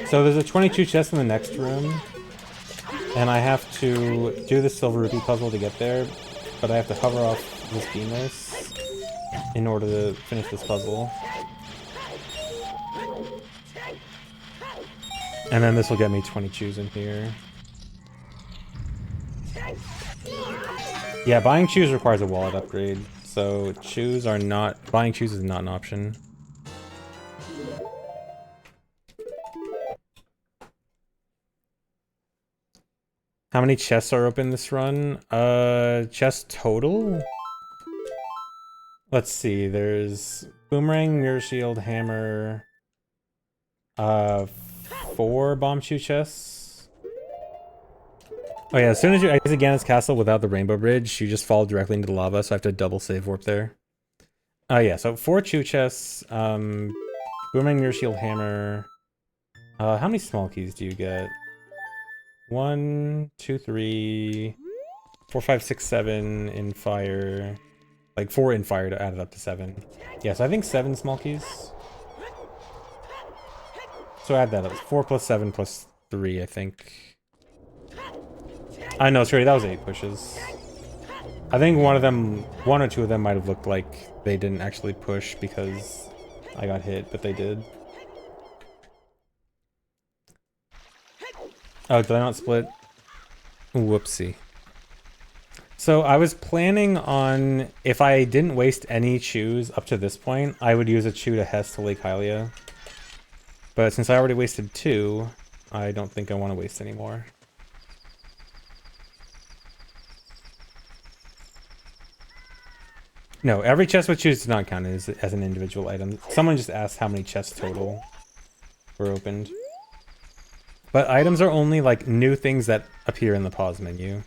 Speaker 1: So there's a 22 chest in the next room, and I have to do the silver rupee puzzle to get there, but I have to hover off this Beamos in order to finish this puzzle. And then this will get me 20 chews in here. Yeah, buying chews requires a wallet upgrade, so buying chews is not an option. How many chests are open this run? Chest total? Let's see, there's Boomerang, Mirror Shield, Hammer, 4 Bombchus chests. Oh yeah, as soon as you exit Ganon's castle without the rainbow bridge, you just fall directly into the lava, so I have to double save warp there. Oh yeah, so 4 Chew chests, Boomerang, Mirror Shield, Hammer. How many small keys do you get? 1, 2, 3, 4, 5, 6, 7 in fire. Like 4 in fire to add it up to 7. Yeah, so I think 7 small keys. So add that up. 4 plus 7 plus 3, I think. I know, sorry, that was 8 pushes. I think one or two of them might have looked like they didn't actually push because I got hit, but they did. Oh, did I not split? Whoopsie. So I was planning on, if I didn't waste any chews up to this point, I would use a chew to Hess to Lake Hylia. But since I already wasted 2, I don't think I want to waste any more. No, every chest with chews does not count as an individual item. Someone just asked how many chests total were opened. But items are only like new things that appear in the pause menu.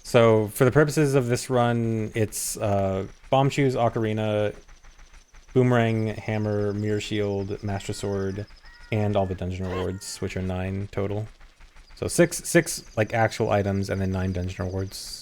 Speaker 1: So for the purposes of this run, it's Bombchus, Ocarina, Boomerang, Hammer, Mirror Shield, Master Sword, and all the dungeon rewards, which are 9 total. So six like actual items and then 9 dungeon rewards.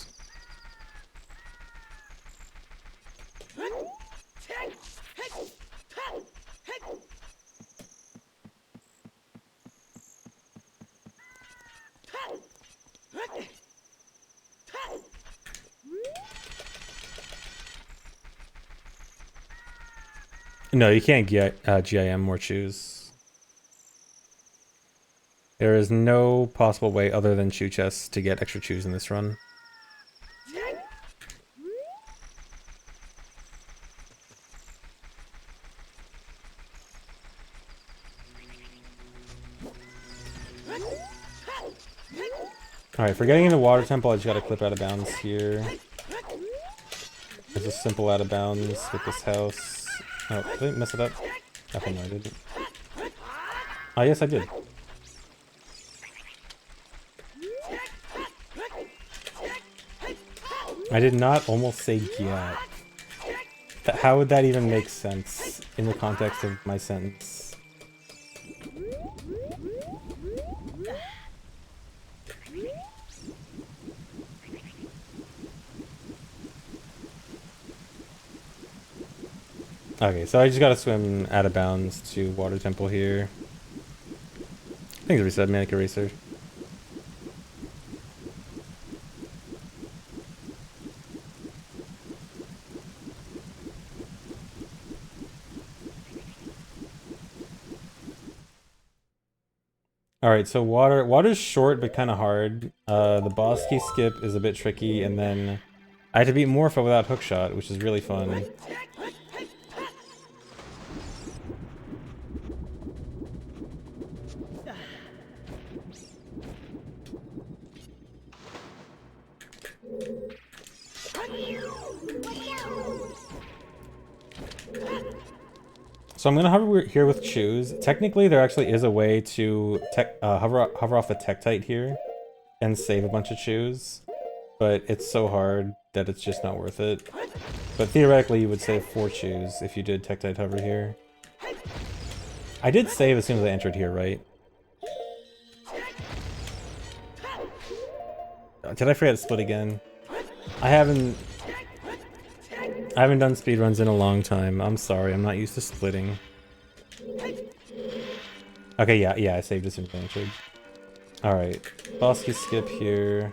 Speaker 1: No, you can't get GIM or choose. There is no possible way other than chew chests to get extra chews in this run. Alright, for getting in the water temple, I just gotta clip out of bounds here. There's a simple out of bounds with this house. Oh, did I mess it up? I think I did. Oh, yes, I did. I did not almost say get. How would that even make sense in the context of my sentence? Okay, so I just gotta swim out of bounds to Water Temple here. Thanks, Reset, Manic Eraser. Alright, so water's short but kind of hard. The boss key skip is a bit tricky, and then I had to beat Morpha without hookshot, which is really fun. So I'm gonna hover here with choose. Technically, there actually is a way to hover off the Tektite here and save a bunch of choose, but it's so hard that it's just not worth it. But theoretically, you would save 4 choose if you did Tektite hover here. I did save as soon as I entered here, right? Did I forget to split again? I haven't done speedruns in a long time. I'm sorry, I'm not used to splitting. Okay, yeah, I saved this advantage. Alright, boss key skip here.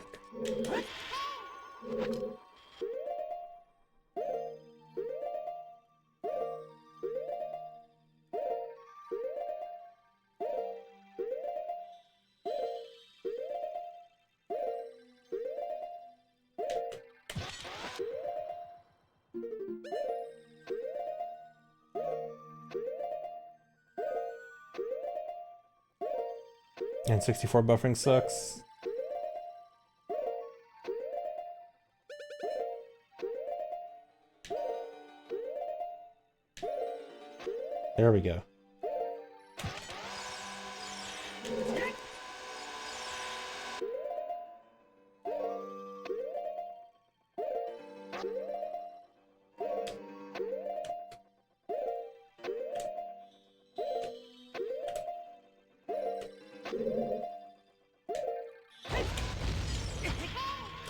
Speaker 1: And 64 buffering sucks. There we go.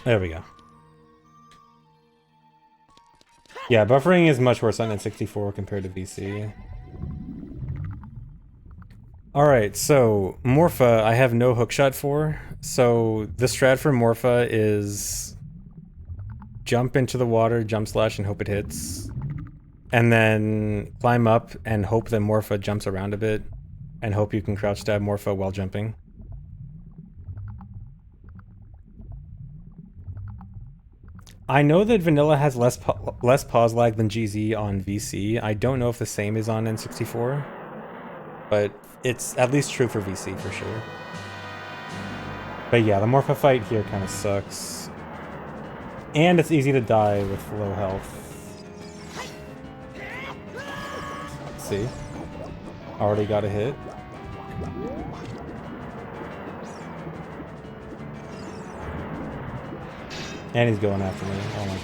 Speaker 1: There we go. Yeah, buffering is much worse on N64 compared to VC. Alright, so Morpha I have no hookshot for. So the strat for Morpha is jump into the water, jump slash, and hope it hits. And then climb up and hope that Morpha jumps around a bit. And hope you can crouch stab Morpha while jumping. I know that Vanilla has less pause lag than GZ on VC. I don't know if the same is on N64, but it's at least true for VC for sure. But yeah, the Morpha fight here kind of sucks. And it's easy to die with low health. See? Already got a hit. And he's going after me. Oh my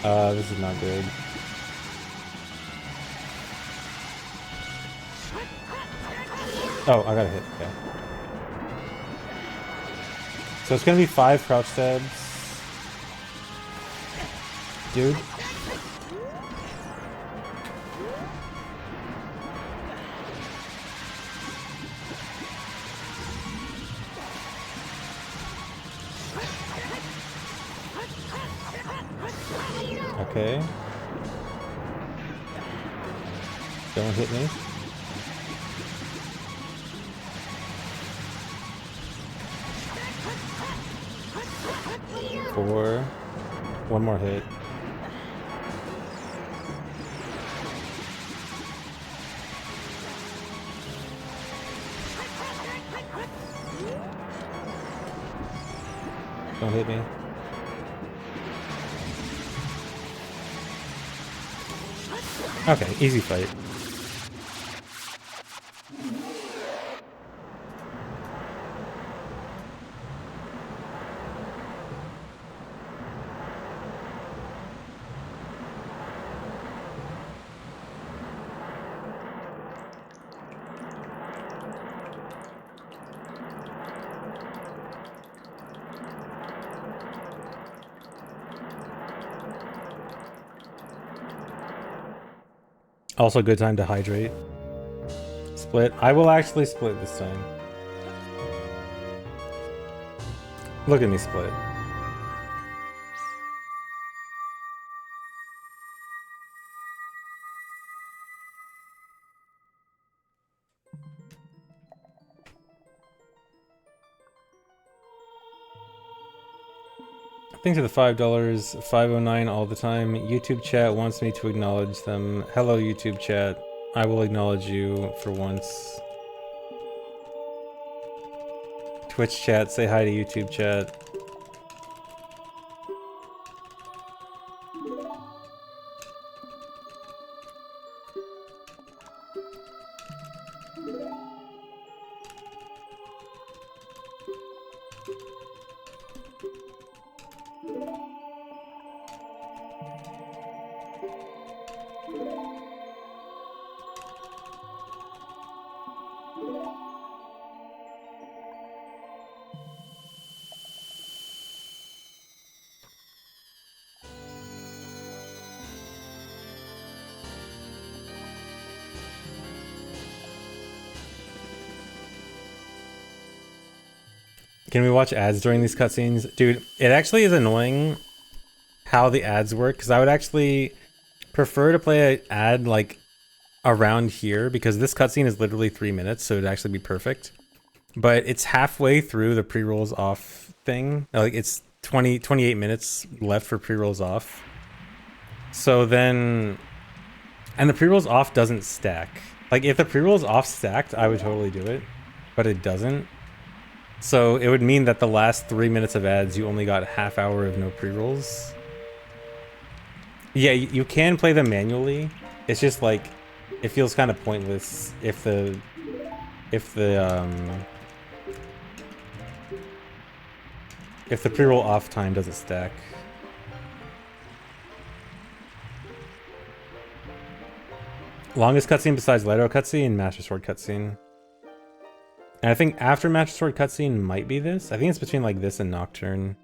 Speaker 1: god. This is not good. Oh, I got a hit. Okay. So it's gonna be 5 crouch stabs. Dude. Okay. Don't hit me. Four. One more hit. Don't hit me. Okay, easy fight. Also, good time to hydrate. Split. I will actually split this time. Look at me split. Thanks for the $5, 509 all the time. YouTube chat wants me to acknowledge them. Hello, YouTube chat. I will acknowledge you for once. Twitch chat, say hi to YouTube chat. Can we watch ads during these cutscenes? Dude, it actually is annoying how the ads work, because I would actually prefer to play an ad like around here, because this cutscene is literally 3 minutes, so it'd actually be perfect. But it's halfway through the pre-rolls off thing. Like it's 28 minutes left for pre-rolls off. So then, and the pre-rolls off doesn't stack. Like if the pre-rolls off stacked, I would totally do it, but it doesn't. So it would mean that the last 3 minutes of ads, you only got half hour of no pre-rolls. Yeah, you can play them manually. It's just like, it feels kind of pointless if the pre-roll off time doesn't stack. Longest cutscene besides Lido cutscene, Master Sword cutscene. And I think after Master Sword cutscene might be this. I think it's between like this and Nocturne.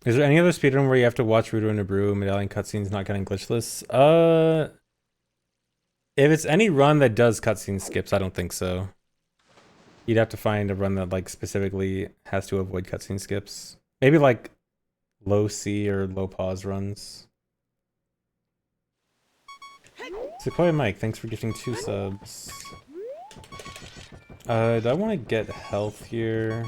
Speaker 1: Is there any other speedrun where you have to watch Gerudo and Nabru Medallion cutscenes not getting glitchless? If it's any run that does cutscene skips, I don't think so. You'd have to find a run that like specifically has to avoid cutscene skips. Maybe like low C or low pause runs. Sequoia Mike, thanks for gifting 2 subs. Do I want to get health here?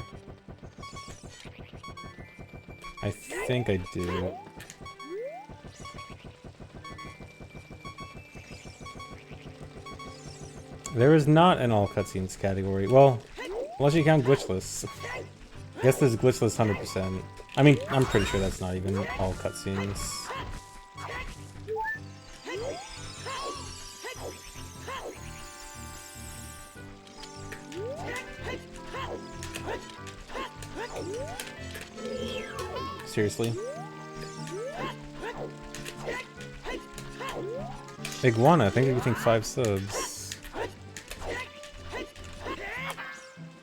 Speaker 1: I think I do. There is not an all cutscenes category. Well, unless you count glitchless. I guess there's glitchless 100%. I mean, I'm pretty sure that's not even all cutscenes. Seriously? Iguana, thank you for giving 5 subs.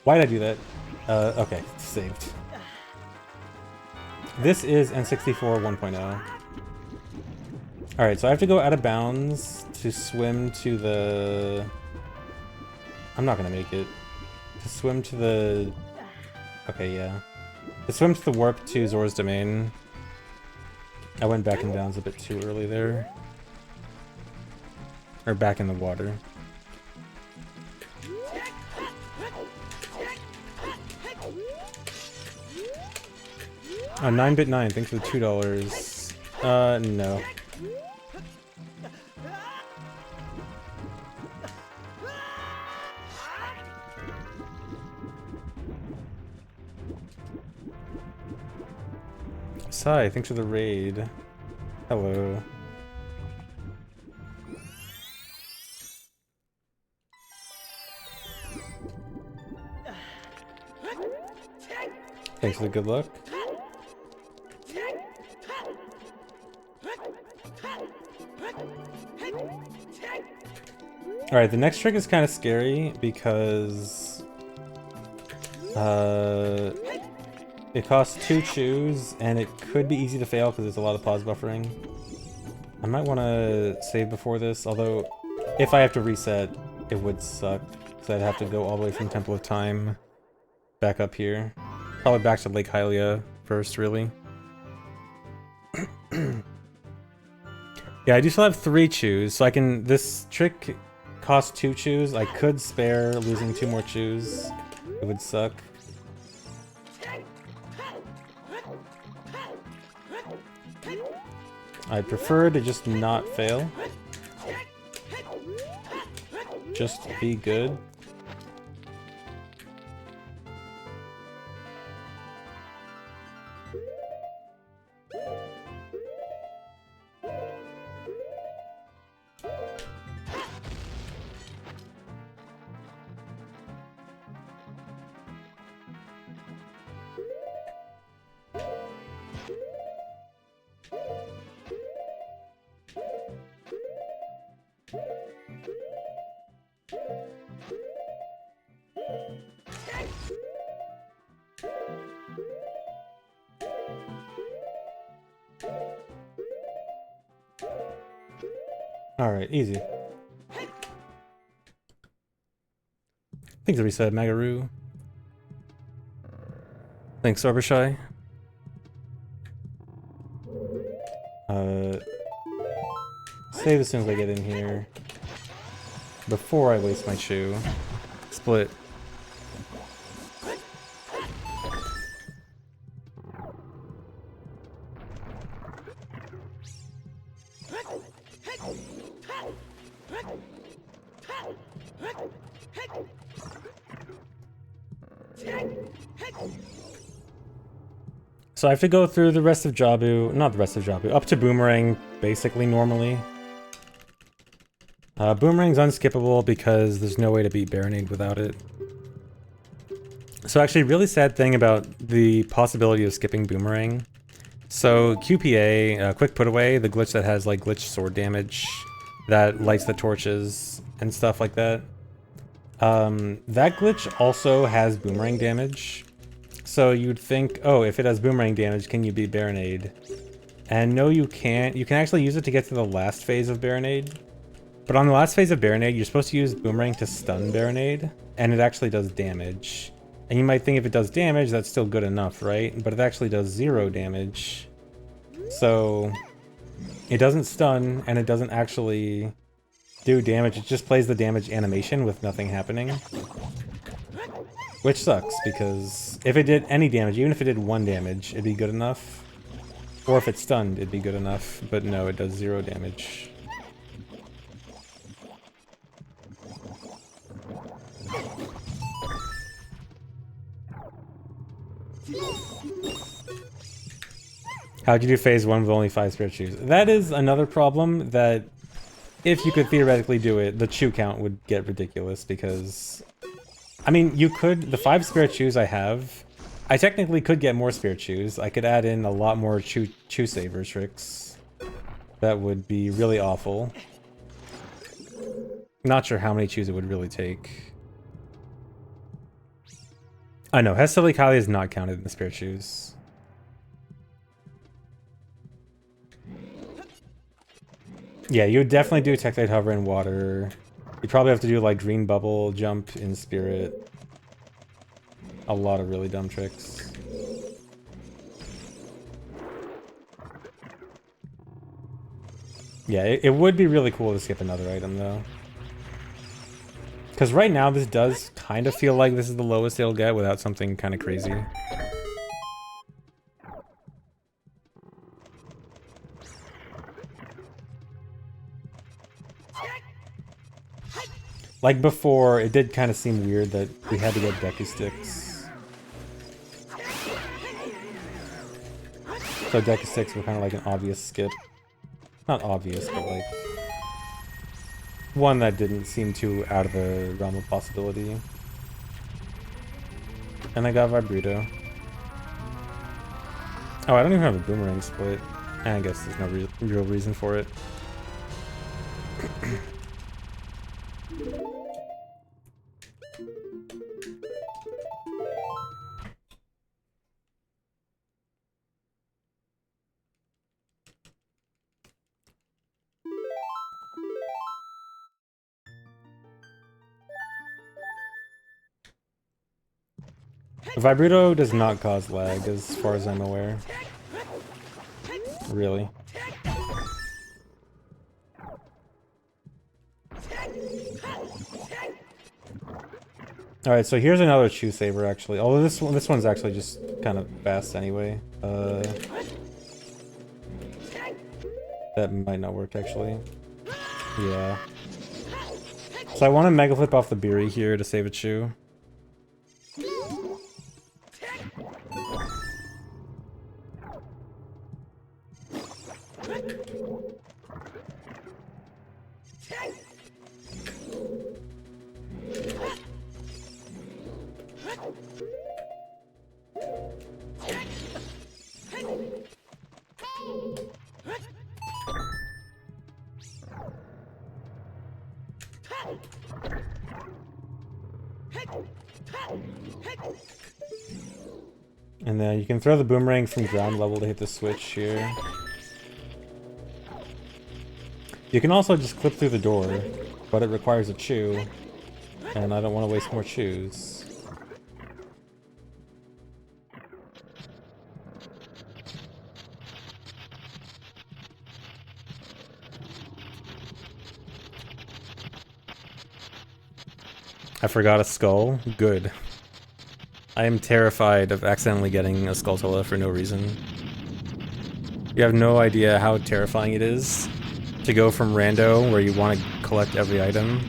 Speaker 1: Why did I do that? Okay, saved. This is N64 1.0. Alright, so I have to go out of bounds to swim to the... I'm not gonna make it. To swim to the... Okay, yeah. To swim to the warp to Zora's Domain. I went back in bounds a bit too early there. Or back in the water. 9bit9, thanks for the $2. No. hi. Thanks for the raid. Hello. Thanks for the good luck. Alright, the next trick is kind of scary because it costs 2 chews and it could be easy to fail because there's a lot of pause buffering. I might want to save before this, although if I have to reset, it would suck because I'd have to go all the way from Temple of Time back up here. Probably back to Lake Hylia first, really. Yeah, I do still have 3 chews, so I can... This trick costs 2 chews. I could spare losing 2 more chews. It would suck. I'd prefer to just not fail. Just be good. Alright, easy. Thanks, reset, Magaru. Thanks, Arborshai. Save as soon as I get in here. Before I waste my chew. Split. So I have to go through the rest of Jabu, not the rest of Jabu, up to Boomerang basically normally. Boomerang's unskippable because there's no way to beat Baronade without it. So actually, really sad thing about the possibility of skipping Boomerang. So QPA, quick put away, the glitch that has like glitch sword damage that lights the torches and stuff like that. That glitch also has Boomerang damage. So you'd think, oh, if it has Boomerang damage, can you beat Baronade? And no, you can't. You can actually use it to get to the last phase of Baronade. But on the last phase of Baronade, you're supposed to use Boomerang to stun Baronade, and it actually does damage. And you might think if it does damage, that's still good enough, right? But it actually does 0 damage. So it doesn't stun, and it doesn't actually do damage. It just plays the damage animation with nothing happening. Which sucks, because if it did any damage, even if it did 1 damage, it'd be good enough. Or if it stunned, it'd be good enough. But no, it does 0 damage. How'd you do phase 1 with only 5 spirit chews? That is another problem that, if you could theoretically do it, the chew count would get ridiculous because... I mean, you could... The 5 spirit chews I have, I technically could get more spirit chews. I could add in a lot more chew saver tricks. That would be really awful. Not sure how many chews it would really take. I know, Hestively Kali is not counted in the spirit chews. Yeah, you would definitely do Tectite Hover in water. You probably have to do like Green Bubble Jump in Spirit. A lot of really dumb tricks. Yeah, it would be really cool to skip another item though. Because right now this does kind of feel like this is the lowest it'll get without something kind of crazy. Like before, it did kind of seem weird that we had to get Deku Sticks. So So deck of 6 were kind of like an obvious skip. Not obvious, but like one that didn't seem too out of the realm of possibility. And I got Vibruto. Oh, I don't even have a Boomerang split. I guess there's no real reason for it. Vibruto does not cause lag, as far as I'm aware. Really. Alright, so here's another Chew Saber, actually. Although this one's actually just kind of fast anyway. That might not work, actually. Yeah. So I want to Mega Flip off the Beery here to save a Chew. And then you can throw the Boomerang from ground level to hit the switch here. You can also just clip through the door, but it requires a Chew, and I don't want to waste more Chews. I forgot a skull? Good. I am terrified of accidentally getting a Skulltula for no reason. You have no idea how terrifying it is to go from rando, where you want to collect every item,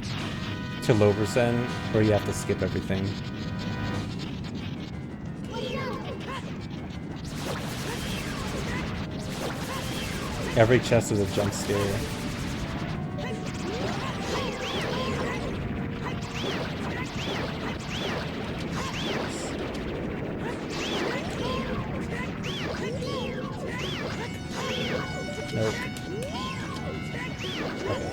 Speaker 1: to low percent, where you have to skip everything. Every chest is a jump scare. Nope. Okay.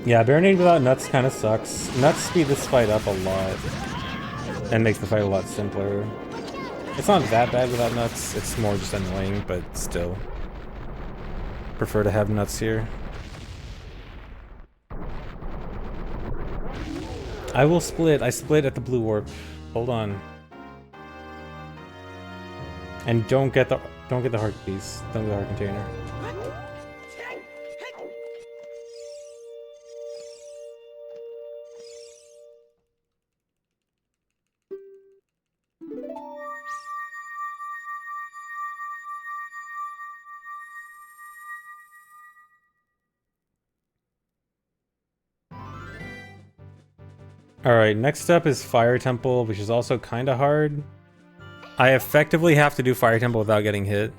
Speaker 1: Yeah, Baronade without Nuts kind of sucks. Nuts speed this fight up a lot and makes the fight a lot simpler. It's not that bad without Nuts, it's more just annoying, but still. Prefer to have Nuts here. I will split. I split at the blue warp. Hold on. And don't get the heart piece. Don't get the heart container. Alright, next up is Fire Temple, which is also kind of hard. I effectively have to do Fire Temple without getting hit.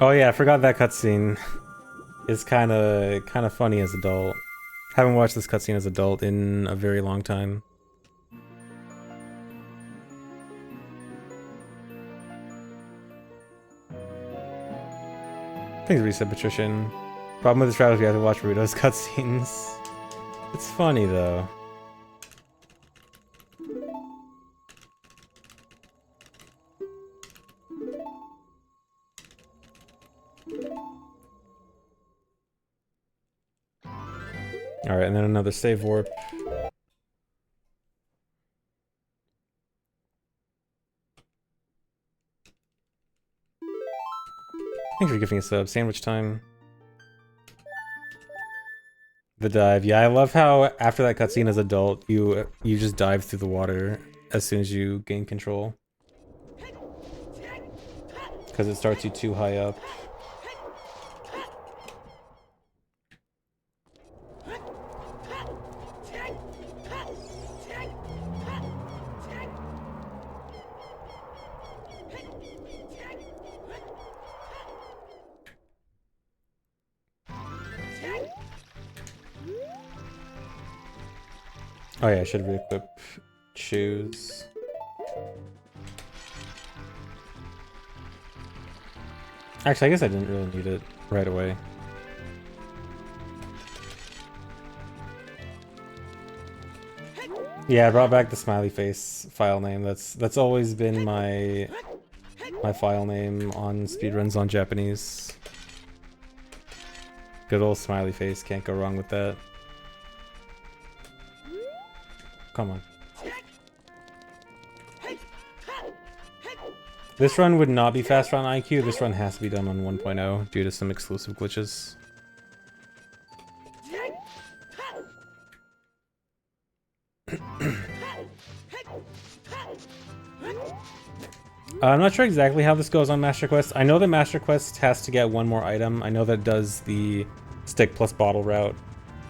Speaker 1: Oh yeah, I forgot that cutscene is kind of funny as adult. Haven't watched this cutscene as adult in a very long time. Thanks, Reset Patrician. Problem with this route is you have to watch Gerudo's cutscenes. It's funny though. Alright, and then another save warp. Thanks for giving us a sandwich time. The dive. Yeah, I love how after that cutscene as adult, you just dive through the water as soon as you gain control. Because it starts you too high up. Oh yeah, I should re-equip shoes. Actually, I guess I didn't really need it right away. Yeah, I brought back the smiley face file name. That's always been my file name on speedruns on Japanese. Good old smiley face, can't go wrong with that. Come on. This run would not be faster on IQ, this run has to be done on 1.0 due to some exclusive glitches. I'm not sure exactly how this goes on Master Quest. I know that Master Quest has to get one more item. I know that does the stick plus bottle route.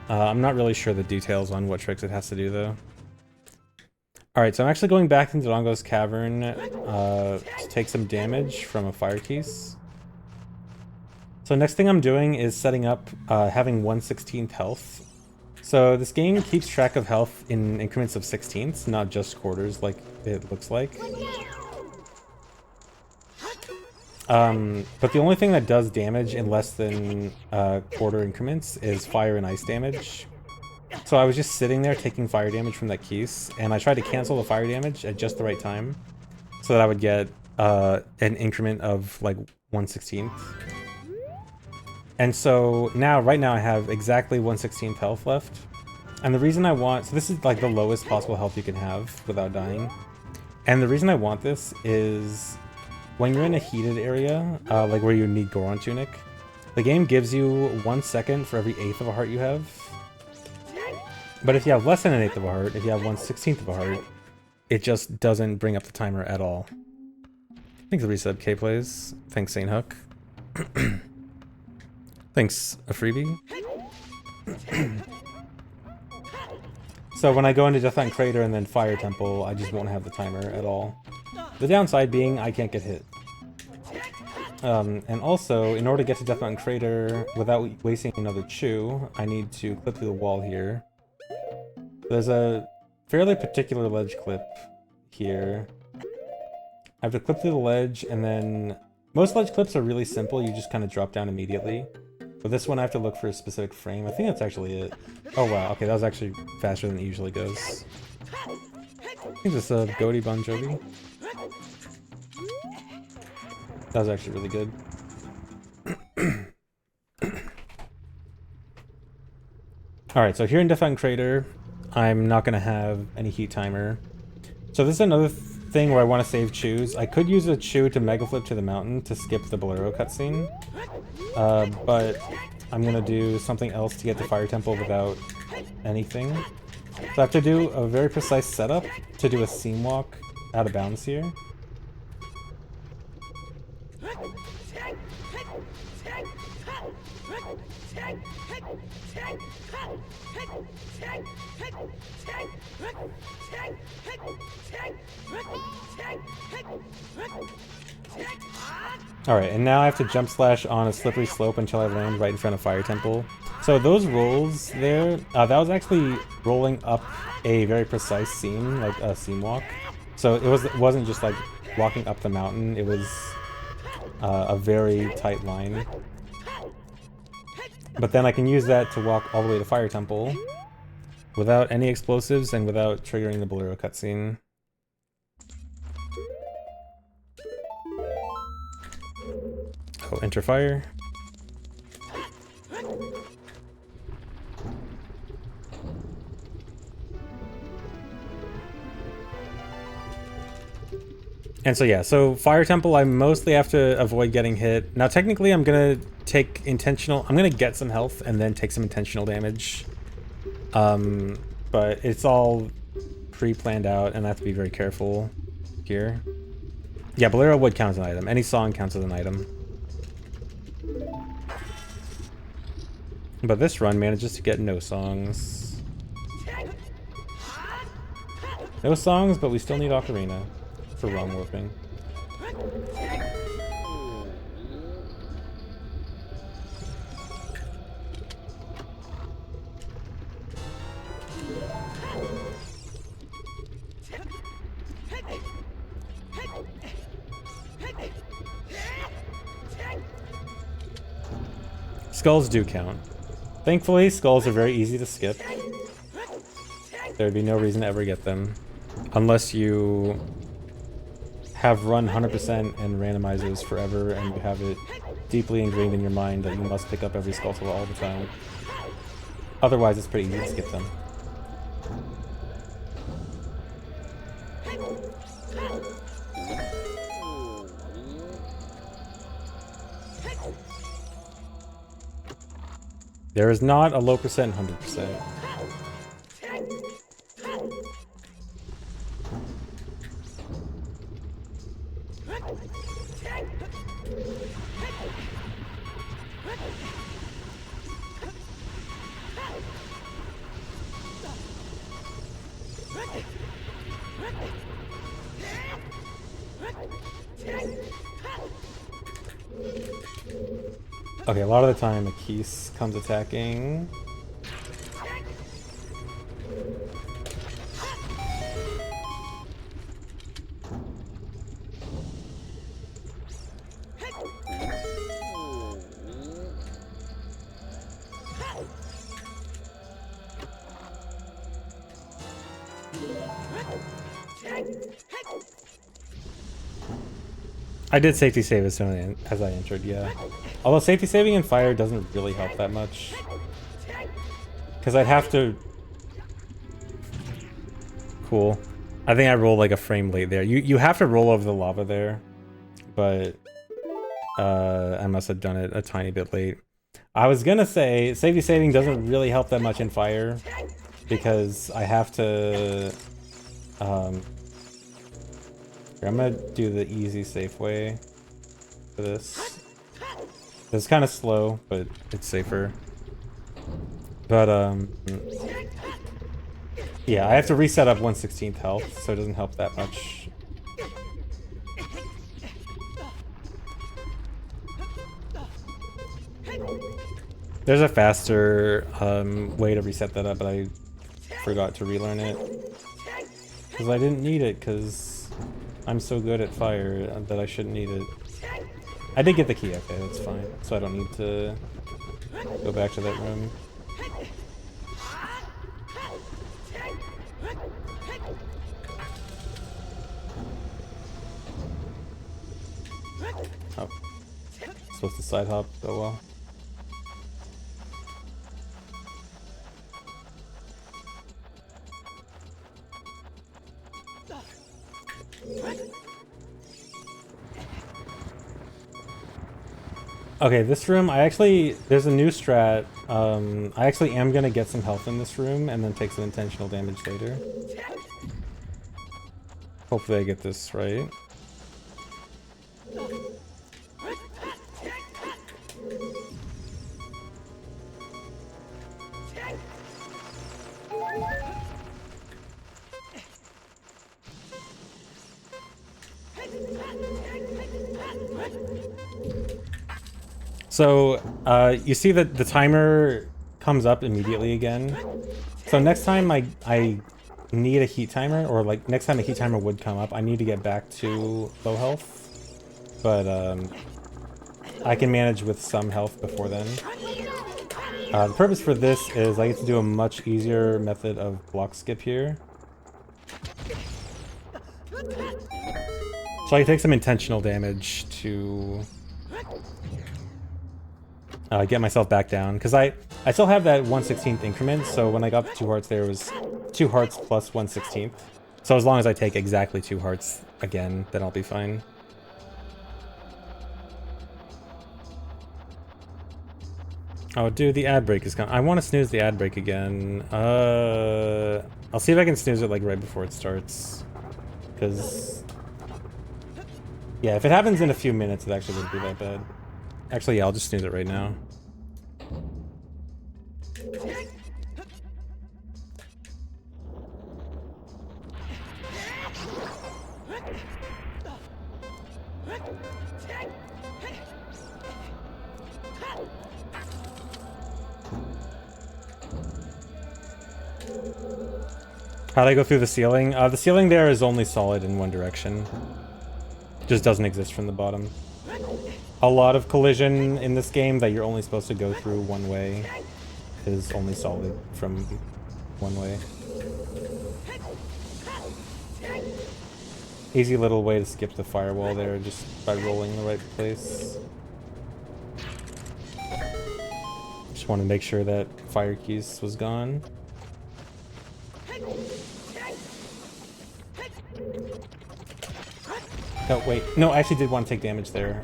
Speaker 1: I'm not really sure the details on what tricks it has to do though. Alright, so I'm actually going back into Dodongo's Cavern to take some damage from a fire keys. So next thing I'm doing is setting up having 1/16th health. So this game keeps track of health in increments of 16ths, not just quarters like it looks like. But the only thing that does damage in less than quarter increments is fire and ice damage. So I was just sitting there taking fire damage from that keys, and I tried to cancel the fire damage at just the right time so that I would get an increment of like 1/16th. And so now, right now I have exactly 1/16th health left. And the reason I want, so this is like the lowest possible health you can have without dying. And the reason I want this is when you're in a heated area, like where you need Goron Tunic, the game gives you 1 second for every 1/8 of a heart you have. But if you have less than an 1/8 of a heart, if you have 1/16th of a heart, it just doesn't bring up the timer at all. Thanks the resub K plays. Thanks Saint Hook. Thanks a freebie. So when I go into Deathline Crater and then Fire Temple, I just won't have the timer at all. The downside being I can't get hit. And also, in order to get to Deathline Crater without wasting another chew, I need to clip through the wall here. There's a fairly particular ledge clip here. I have to clip through the ledge, and then most ledge clips are really simple, you just kind of drop down immediately. But this one I have to look for a specific frame. I think that's actually it. Oh wow, okay, that was actually faster than it usually goes. I think this is a Goaty Bon Jovi. That was actually really good. Alright, so here in Deathline Crater, I'm not going to have any heat timer. So this is another thing where I want to save chews. I could use a chew to mega flip to the mountain to skip the Bolero cutscene. But I'm going to do something else to get to Fire Temple without anything. So I have to do a very precise setup to do a seam walk out of bounds here. Alright, and now I have to jump slash on a slippery slope until I land right in front of Fire Temple. So those rolls there, that was actually rolling up a very precise seam, like a seam walk. So it wasn't just like walking up the mountain, it was a very tight line. But then I can use that to walk all the way to Fire Temple without any explosives and without triggering the Bolero cutscene. Oh, enter fire. And so yeah, so Fire Temple, I mostly have to avoid getting hit. Now technically I'm gonna I'm gonna get some health and then take some intentional damage. But it's all pre-planned out and I have to be very careful here. Yeah, Bolero would count as an item. Any song counts as an item. But this run manages to get no songs. No songs, but we still need Ocarina for wrong warping. Skulls do count. Thankfully, skulls are very easy to skip. There would be no reason to ever get them. Unless you have run 100% and randomizers forever and you have it deeply ingrained in your mind that you must pick up every Skulltula all the time. Otherwise, it's pretty easy to skip them. There is not a low percent 100%. Okay, a lot of the time Akis comes attacking. I did safety save as soon as I entered, yeah. Although safety saving in fire doesn't really help that much. Because I'd have to... Cool. I think I rolled like a frame late there. You have to roll over the lava there. But... I must have done it a tiny bit late. I was gonna say, safety saving doesn't really help that much in fire. Because I have to... Here, I'm gonna do the easy, safe way for this. It's kind of slow, but it's safer. But, yeah, I have to reset up 1/16 health, so it doesn't help that much. There's a faster way to reset that up, but I forgot to relearn it. Because I didn't need it, because I'm so good at fire that I shouldn't need it. I did get the key, okay, that's fine. So I don't need to go back to that room. Oh. Supposed to side hop, oh well. Okay, this room, there's a new strat. I actually am gonna get some health in this room and then take some intentional damage later. Hopefully I get this right. So, you see that the timer comes up immediately again. So next time I need a heat timer, or like next time a heat timer would come up, I need to get back to low health. But I can manage with some health before then. The purpose for this is I get to do a much easier method of block skip here. So I take some intentional damage to get myself back down, because I still have that 1/16th increment, so when I got the 2 hearts there, it was 2 hearts plus 1/16th. So as long as I take exactly 2 hearts again, then I'll be fine. Oh, dude, the ad break is coming. I want to snooze the ad break again. I'll see if I can snooze it like right before it starts. Because... yeah, if it happens in a few minutes, it actually wouldn't be that bad. Actually, yeah, I'll just snooze it right now. How'd I go through the ceiling? The ceiling there is only solid in one direction. Just doesn't exist from the bottom. A lot of collision in this game that you're only supposed to go through one way is only solid from one way. Easy little way to skip the firewall there just by rolling the right place. Just want to make sure that fire keys was gone. Oh, wait. No, I actually did want to take damage there.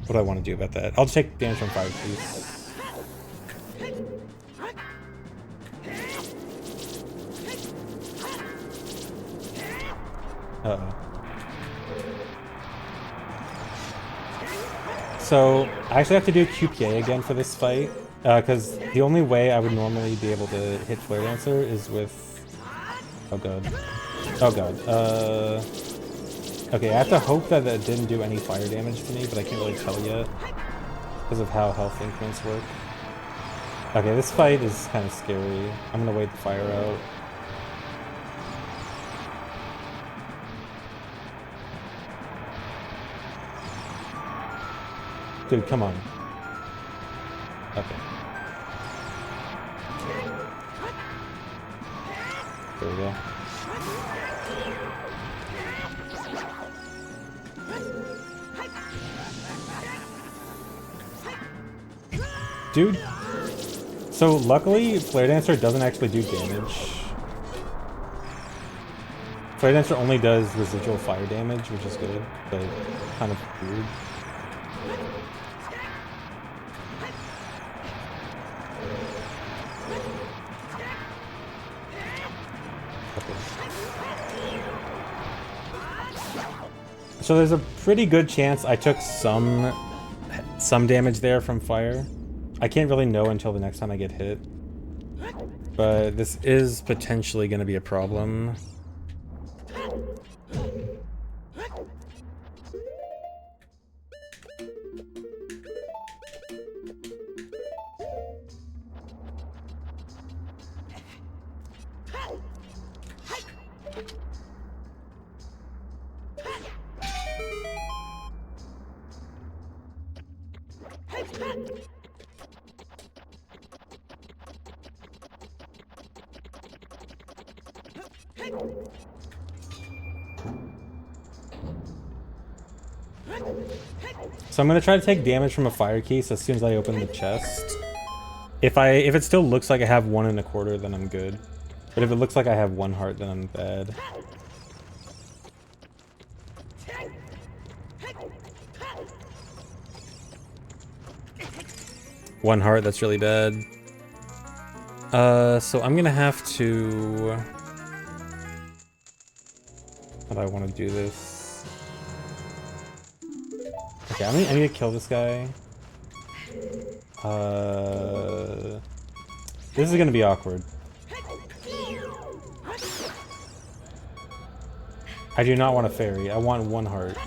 Speaker 1: What do I want to do about that? I'll just take damage from fire keys. Uh-oh. So, I actually have to do QPA again for this fight, because the only way I would normally be able to hit Flare Dancer is with... oh god. Oh god. Okay, I have to hope that that didn't do any fire damage to me, but I can't really tell yet, because of how health increments work. Okay, this fight is kind of scary. I'm gonna wait the fire out. Dude, come on. Okay. There we go. Dude. So luckily, Flare Dancer doesn't actually do damage. Flare Dancer only does residual fire damage, which is good, but kind of weird. So there's a pretty good chance I took some damage there from fire. I can't really know until the next time I get hit. But this is potentially going to be a problem. So I'm gonna try to take damage from a fire case as soon as I open the chest. If it still looks like I have 1 1/4, then I'm good. But if it looks like I have 1 heart, then I'm bad. One heart, that's really bad. So I'm gonna have to... how do I want to do this? Okay, I need to kill this guy. This is gonna be awkward. I do not want a fairy. I want 1 heart.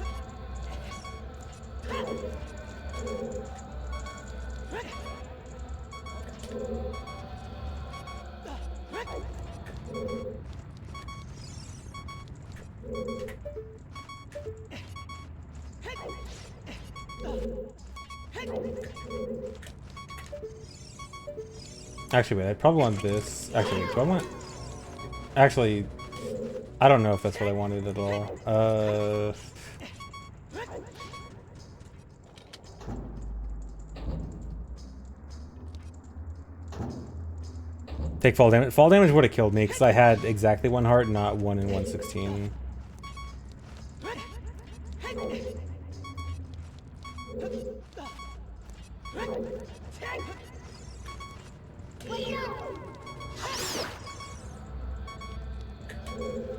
Speaker 1: Actually, wait, I probably want this. Actually, do I want... actually, I don't know if that's what I wanted at all. Take fall damage. Fall damage would have killed me because I had exactly 1 heart, not 1 in 116.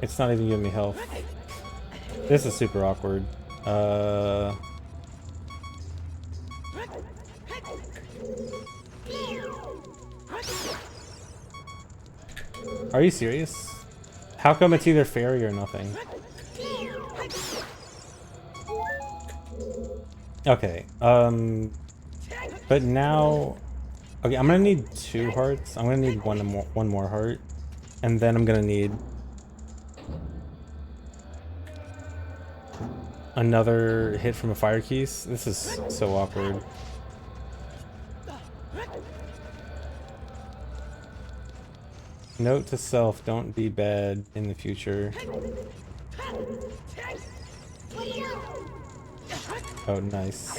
Speaker 1: It's not even giving me health. This is super awkward. Are you serious? How come it's either fairy or nothing? Okay, but now... Okay, I'm gonna need 2 hearts. I'm gonna need one more heart. And then I'm gonna need... another hit from a fire keys. This is so awkward. Note to self, don't be bad in the future. Oh, nice.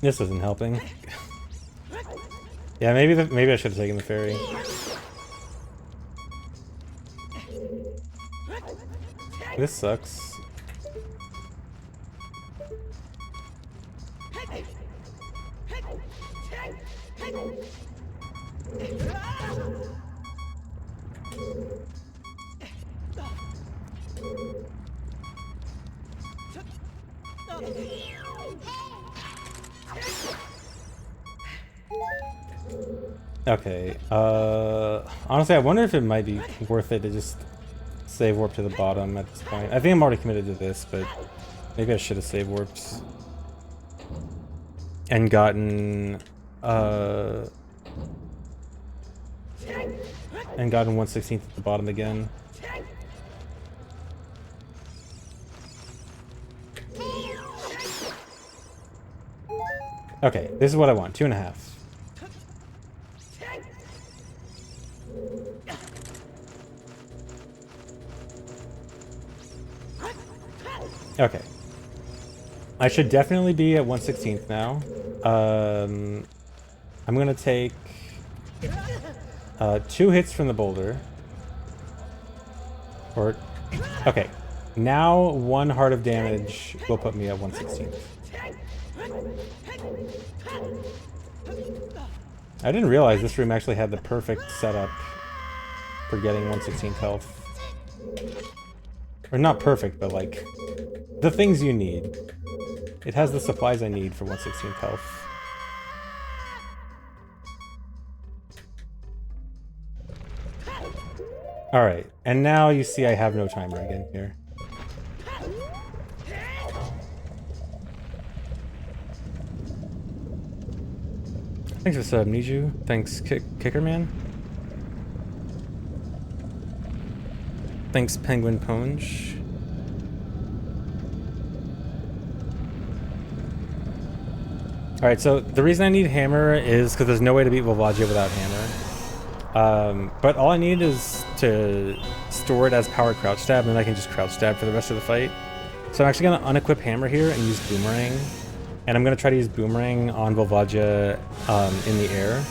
Speaker 1: This isn't helping. Yeah, maybe I should have taken the fairy. This sucks. Okay, honestly, I wonder if it might be worth it to just save warp to the bottom at this point. I think I'm already committed to this, but maybe I should have save warped. And gotten, and gotten 1/16 at the bottom again. Okay, this is what I want, 2.5. Okay. I should definitely be at 1/16 now. I'm gonna take 2 hits from the boulder. Or, okay. Now 1 heart of damage will put me at 1/16. I didn't realize this room actually had the perfect setup for getting 1/16 health. Or not perfect, but like, the things you need. It has the supplies I need for 1/16 health. Alright, and now you see I have no timer again here. Thanks for sub, Niju. Thanks, Kickerman. Thanks, Penguin Ponge. Alright, so the reason I need hammer is because there's no way to beat Volvagia without hammer. But all I need is to store it as power crouch stab, and then I can just crouch stab for the rest of the fight. So I'm actually going to unequip hammer here and use boomerang. And I'm going to try to use boomerang on Volvagia in the air.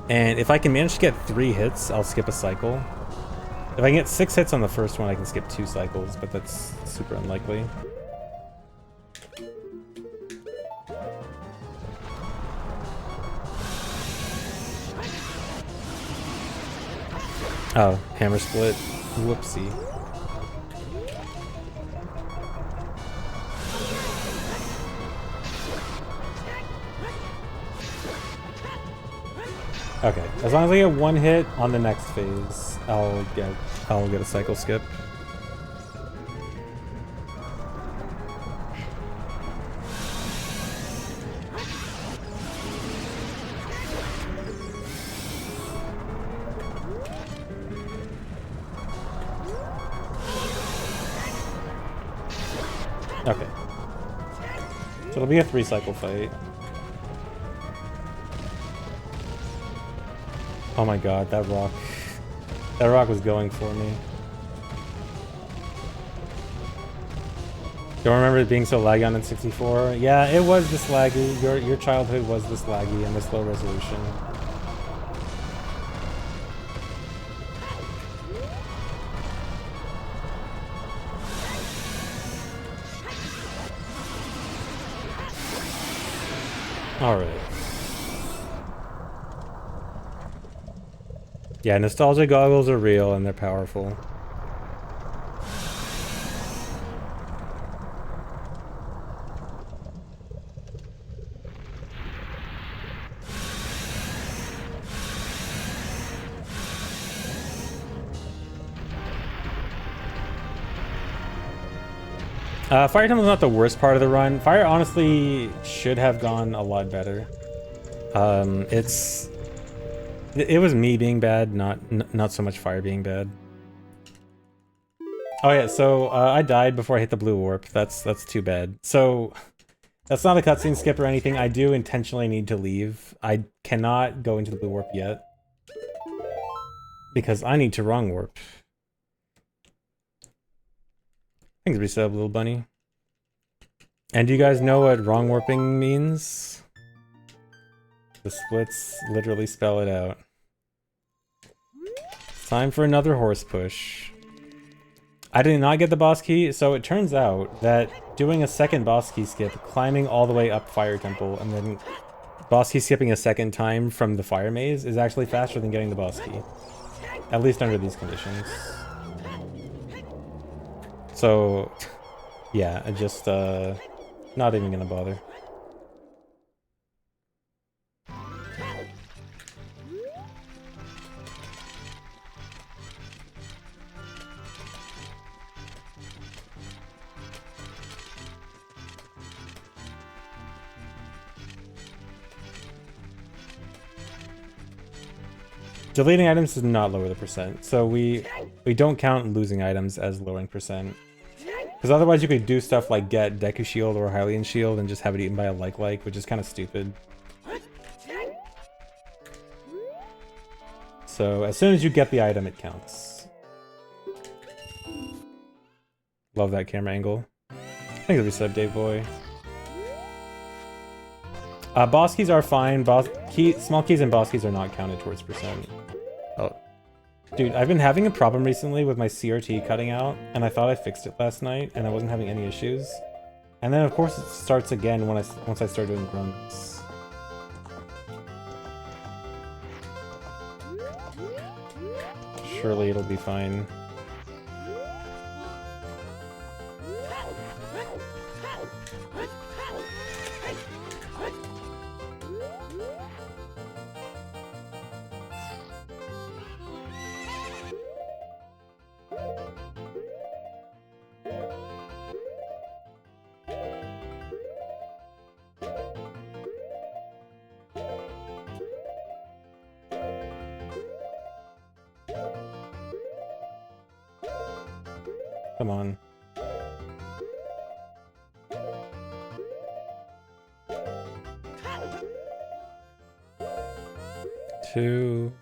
Speaker 1: And if I can manage to get 3 hits, I'll skip a cycle. If I can get 6 hits on the first one, I can skip 2 cycles, but that's super unlikely. Oh, hammer split. Whoopsie. Okay, as long as I get 1 hit on the next phase, I'll get a cycle skip. Okay. So it'll be a 3 cycle fight. Oh my god, that rock. That rock was going for me. Don't remember it being so laggy on N64. Yeah, it was this laggy. Your childhood was this laggy and this low resolution. Alright. Yeah, nostalgia goggles are real and they're powerful. Fire Temple's not the worst part of the run. Fire honestly should have gone a lot better. It was me being bad, not so much Fire being bad. Oh yeah, so I died before I hit the blue warp. That's too bad. So that's not a cutscene skip or anything. I do intentionally need to leave. I cannot go into the blue warp yet because I need to wrong warp. Thanks, resub, little bunny. And do you guys know what wrong warping means? The splits literally spell it out. It's time for another horse push. I did not get the boss key, so it turns out that doing a second boss key skip, climbing all the way up Fire Temple, and then boss key skipping a second time from the fire maze is actually faster than getting the boss key. At least under these conditions. So, yeah, I just, not even gonna bother. Deleting items does not lower the percent, so we don't count losing items as lowering percent. Because otherwise you could do stuff like get Deku Shield or Hylian Shield and just have it eaten by a like, which is kind of stupid. So as soon as you get the item, it counts. Love that camera angle. Thanks for the sub, Dave Boy. Boss keys are fine. Small keys and boss keys are not counted towards percent. Oh. Dude, I've been having a problem recently with my CRT cutting out, and I thought I fixed it last night, and I wasn't having any issues. And then, of course, it starts again once I start doing runs. Surely it'll be fine. Come on. Two,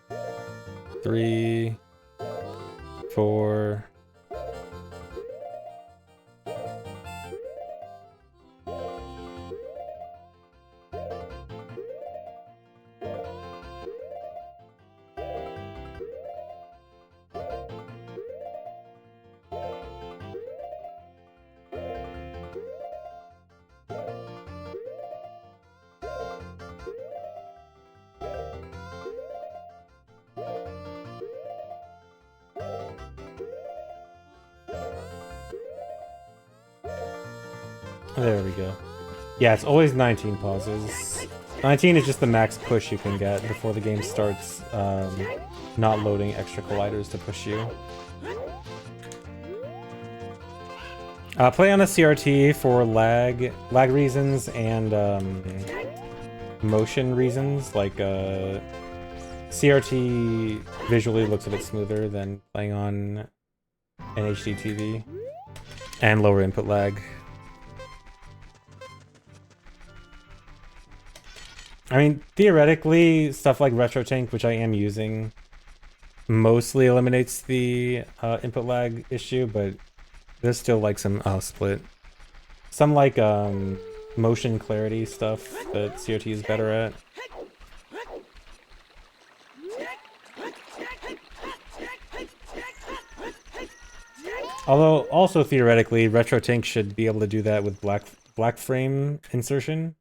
Speaker 1: 3, 4. There we go. Yeah, it's always 19 pauses. 19 is just the max push you can get before the game starts not loading extra colliders to push you. Play on a CRT for lag reasons and motion reasons. Like CRT visually looks a bit smoother than playing on an HD TV, and lower input lag. I mean, theoretically, stuff like RetroTank, which I am using, mostly eliminates the input lag issue, but there's still like some split. some like motion clarity stuff that CRT is better at. Although, also theoretically, RetroTink should be able to do that with black frame insertion.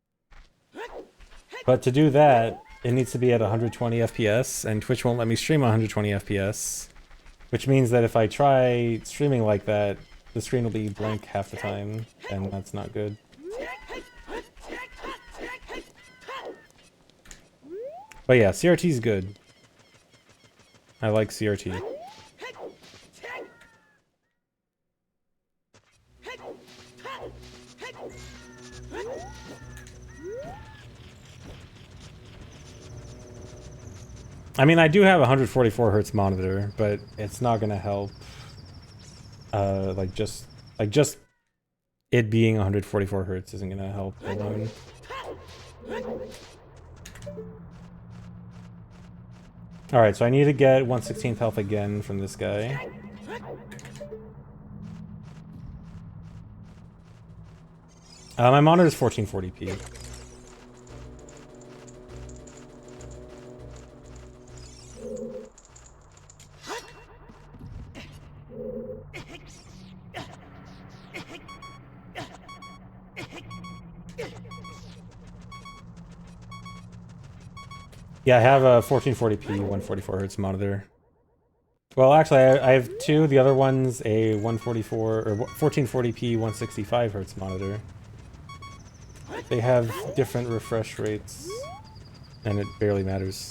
Speaker 1: But to do that, it needs to be at 120 FPS, and Twitch won't let me stream 120 FPS. Which means that if I try streaming like that, the screen will be blank half the time, and that's not good. But yeah, CRT's good. I like CRT. I mean, I do have a 144 hertz monitor, but it's not gonna help. Like just it being 144 hertz isn't gonna help alone. All right, so I need to get 1/16 health again from this guy. My monitor is 1440p. Yeah, I have a 1440p 144 hertz monitor. Well, actually, I have two. The other one's a 144 or 1440p 165 hertz monitor. They have different refresh rates, and it barely matters.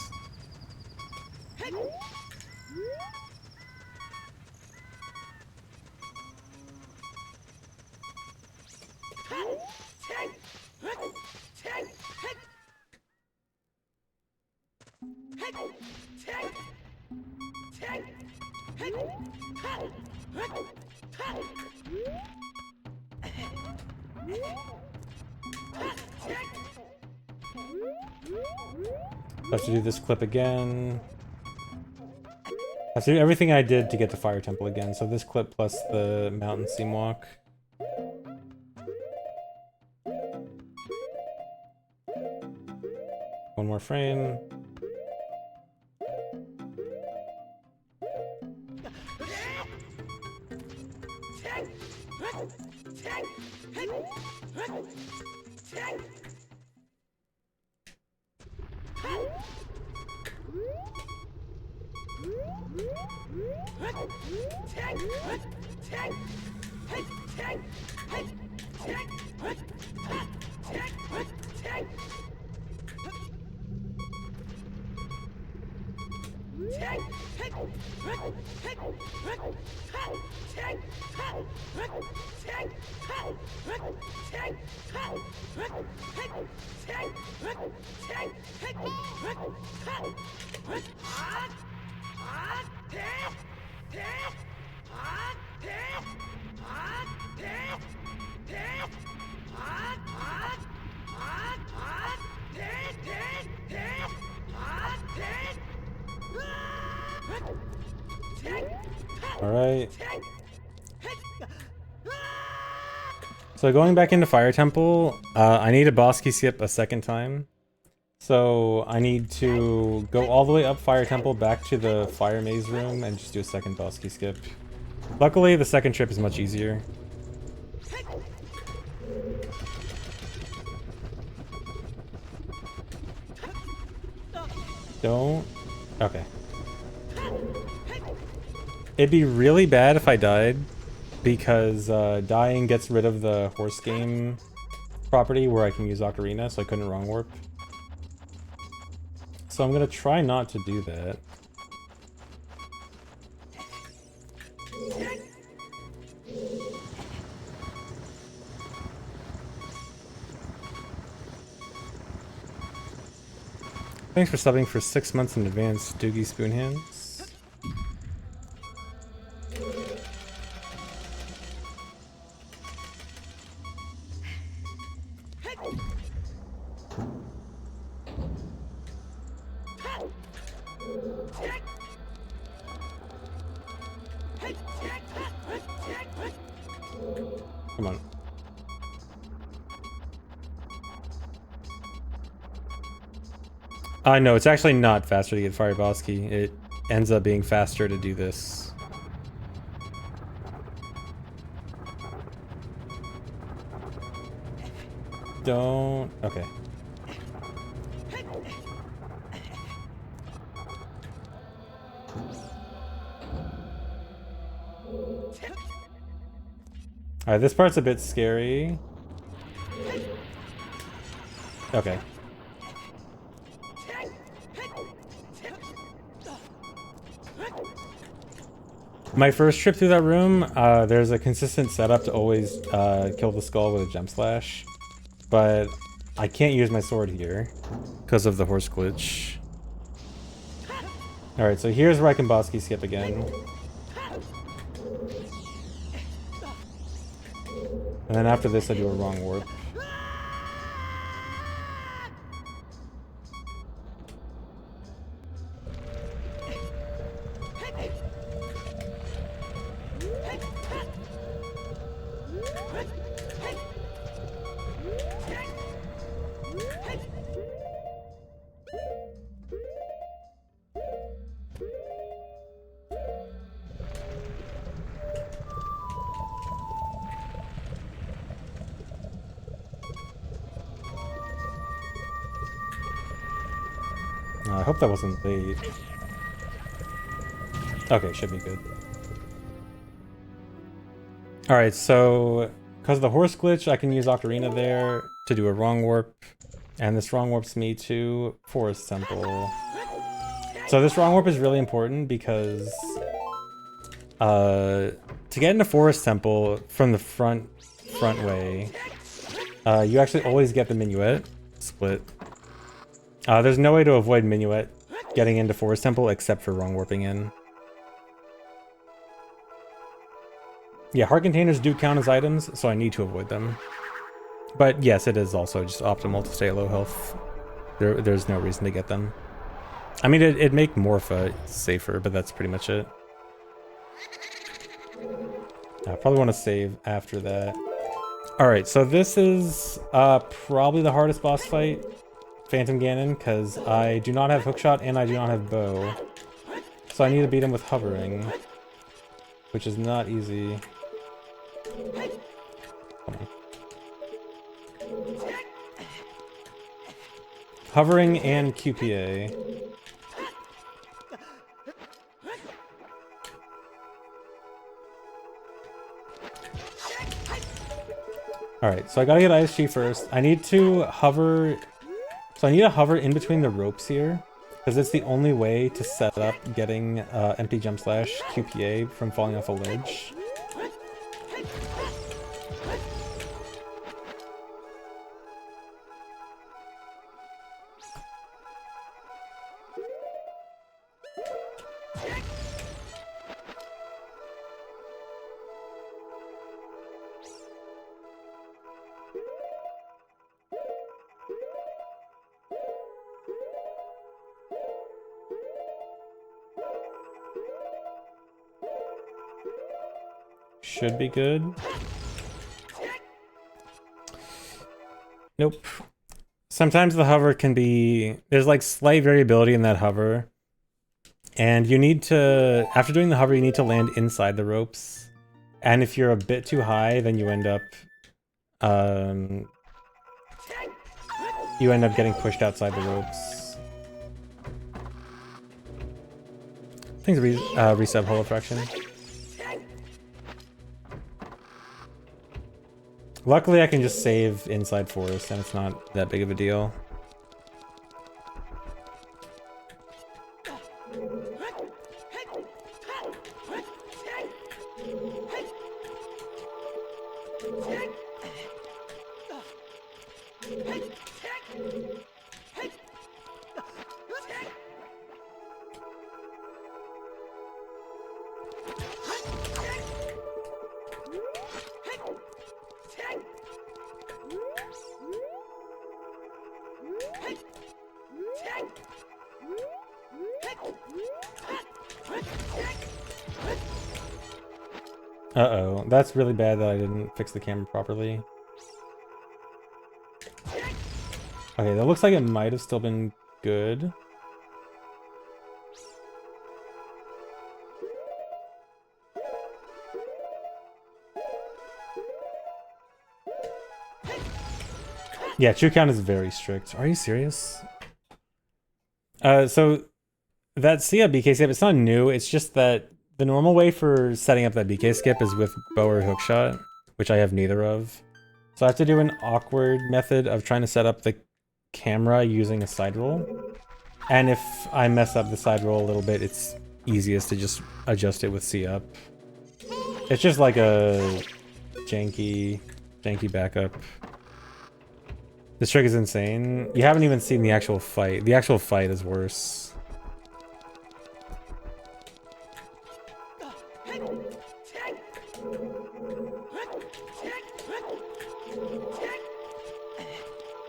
Speaker 1: I have to do this clip again. I have to do everything I did to get the Fire Temple again. So this clip plus the Mountain Seam Walk. One more frame. Alright. So going back into Fire Temple, I need a boss key skip a second time. So I need to go all the way up Fire Temple back to the Fire Maze room and just do a second boss key skip. Luckily, the second trip is much easier. Don't... Okay. It'd be really bad if I died, because dying gets rid of the horse game property where I can use Ocarina, so I couldn't wrong warp. So I'm gonna try not to do that. Thanks for subbing for 6 months in advance, Doogie Spoonhands. Come on. No, it's actually not faster to get Fire Boss Key. It ends up being faster to do this. Don't... Okay. Alright, this part's a bit scary. Okay. My first trip through that room, there's a consistent setup to always kill the skull with a Gem Slash. But I can't use my sword here because of the horse glitch. Alright, so here's where I can boss key skip again. And then after this I do a wrong warp. I hope that wasn't late. Okay, should be good. Alright, so because of the horse glitch, I can use Ocarina there to do a wrong warp. And this wrong warps me to Forest Temple. So this wrong warp is really important because to get into Forest Temple from the front way, you actually always get the minuet split. There's no way to avoid minuet getting into Forest Temple except for wrong warping in. Yeah, heart containers do count as items, so I need to avoid them. But yes, it is also just optimal to stay at low health. There's no reason to get them. I mean, it'd make Morpha safer, but that's pretty much it. I probably want to save after that. Alright, so this is probably the hardest boss fight. Phantom Ganon, because I do not have hookshot and I do not have bow. So I need to beat him with hovering, which is not easy. Come on. Hovering and QPA. Alright, so I gotta get ISG first. I need to hover... So I need to hover in between the ropes here, because it's the only way to set up getting empty jump slash QPA from falling off a ledge. Should be good. Nope. Sometimes the hover can be... There's like slight variability in that hover. And you need to... After doing the hover, you need to land inside the ropes. And if you're a bit too high, then you end up... you end up getting pushed outside the ropes. Things reset Holo Fraction. Luckily, I can just save inside forest, and it's not that big of a deal. Uh-oh, that's really bad that I didn't fix the camera properly. Okay, that looks like it might have still been good. Yeah, chew count is very strict. Are you serious? So that Sia BK skip, it's not new, it's just that the normal way for setting up that BK skip is with bow or hookshot, which I have neither of. So I have to do an awkward method of trying to set up the camera using a side roll. And if I mess up the side roll a little bit, it's easiest to just adjust it with C up. It's just like a janky backup. This trick is insane. You haven't even seen the actual fight. The actual fight is worse.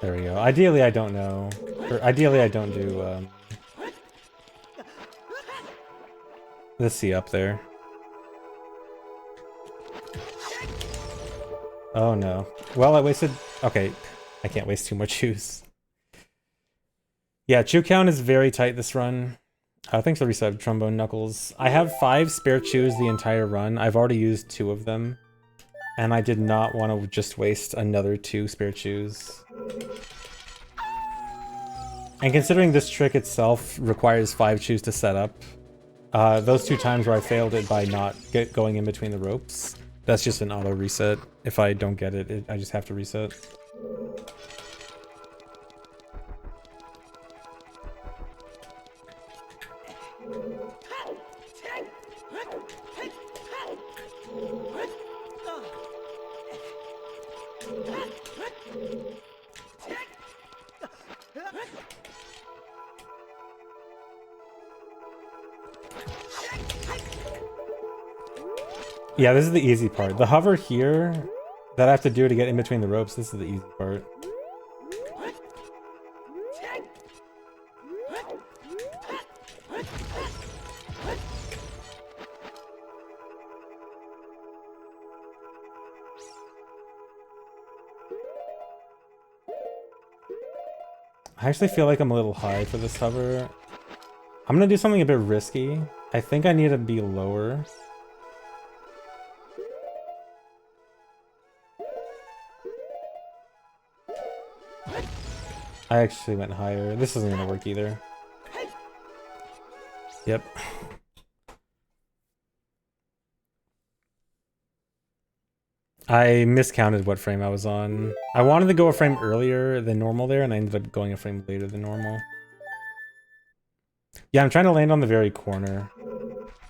Speaker 1: There we go. Ideally, I don't know. Or ideally, I don't do the C up there. Oh no. Well, I wasted... Okay. I can't waste too much chews. Yeah, chew count is very tight this run. Thanks for the reset, Trombone Knuckles. I have 5 spare chews the entire run. I've already used 2 of them. And I did not want to just waste another 2 spare chews. And considering this trick itself requires 5 chews to set up, those 2 times where I failed it by not going in between the ropes, that's just an auto reset. If I don't get it, I just have to reset. Yeah, this is the easy part. The hover here that I have to do to get in between the ropes, this is the easy part. I actually feel like I'm a little high for this hover. I'm gonna do something a bit risky. I think I need to be lower. I actually went higher. This isn't gonna work either. Yep. I miscounted what frame I was on. I wanted to go a frame earlier than normal there, and I ended up going a frame later than normal. Yeah, I'm trying to land on the very corner.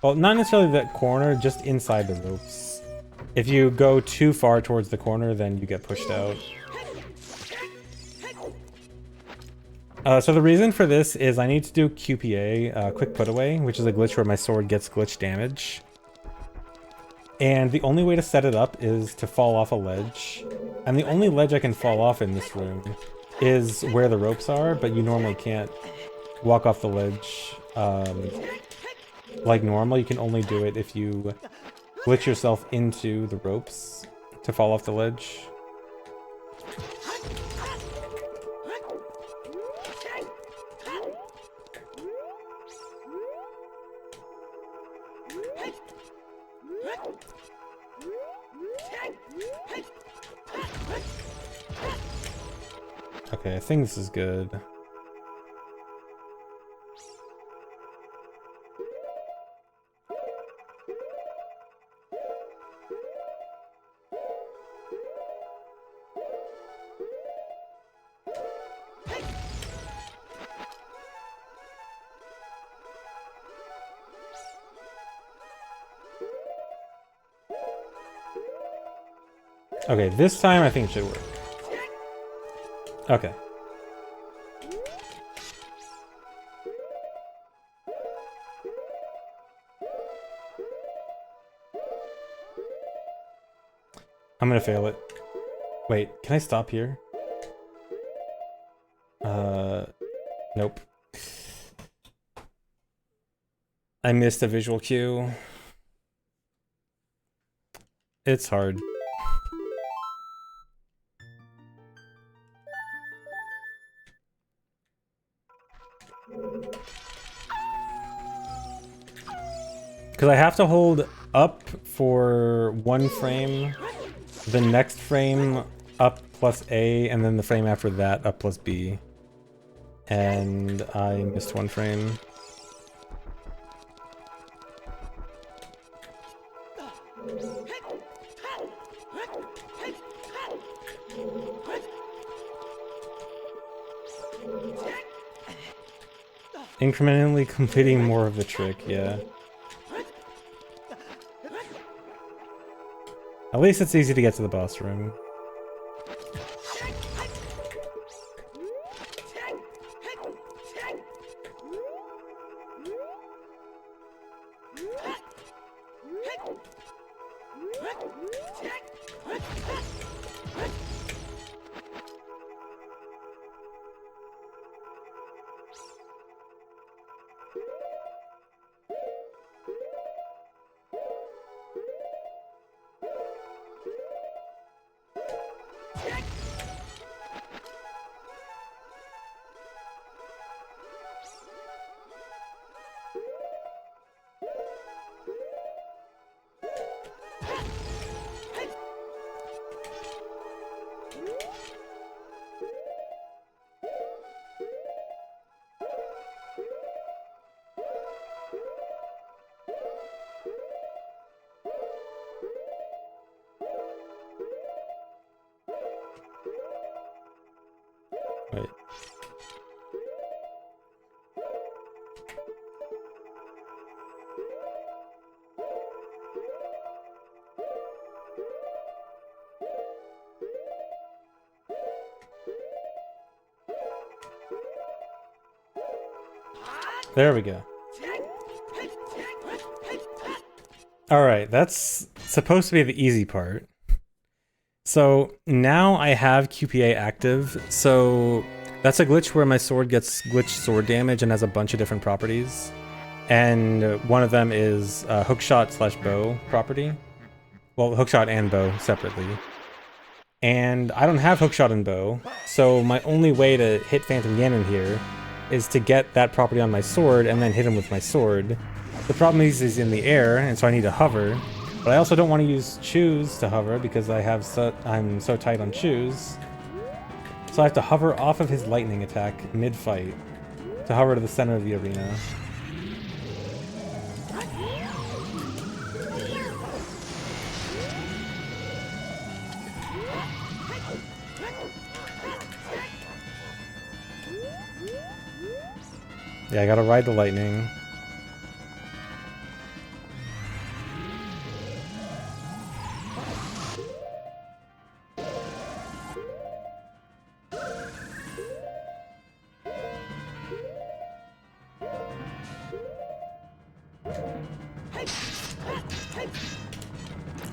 Speaker 1: Well, not necessarily that corner, just inside the ropes. If you go too far towards the corner, then you get pushed out. So the reason for this is I need to do QPA, quick put away, which is a glitch where my sword gets glitch damage. And the only way to set it up is to fall off a ledge. And the only ledge I can fall off in this room is where the ropes are, but you normally can't walk off the ledge like normal. You can only do it if you glitch yourself into the ropes to fall off the ledge. Okay, I think this is good. Okay, this time I think it should work. Okay. I'm gonna fail it. Wait, can I stop here? Nope. I missed a visual cue. It's hard. Because I have to hold up for 1 frame, the next frame up plus A, and then the frame after that up plus B. And I missed 1 frame. Incrementally completing more of the trick, yeah. At least it's easy to get to the boss room. Wait. There we go. Alright, that's supposed to be the easy part. So now I have QPA active, so that's a glitch where my sword gets glitched sword damage and has a bunch of different properties. And one of them is hookshot / bow property. Well, hookshot and bow separately. And I don't have hookshot and bow, so my only way to hit Phantom Ganon here is to get that property on my sword and then hit him with my sword. The problem is he's in the air, and so I need to hover. But I also don't want to use choose to hover because I'm so tight on choose. So I have to hover off of his lightning attack mid-fight to hover to the center of the arena. Yeah, I gotta ride the lightning.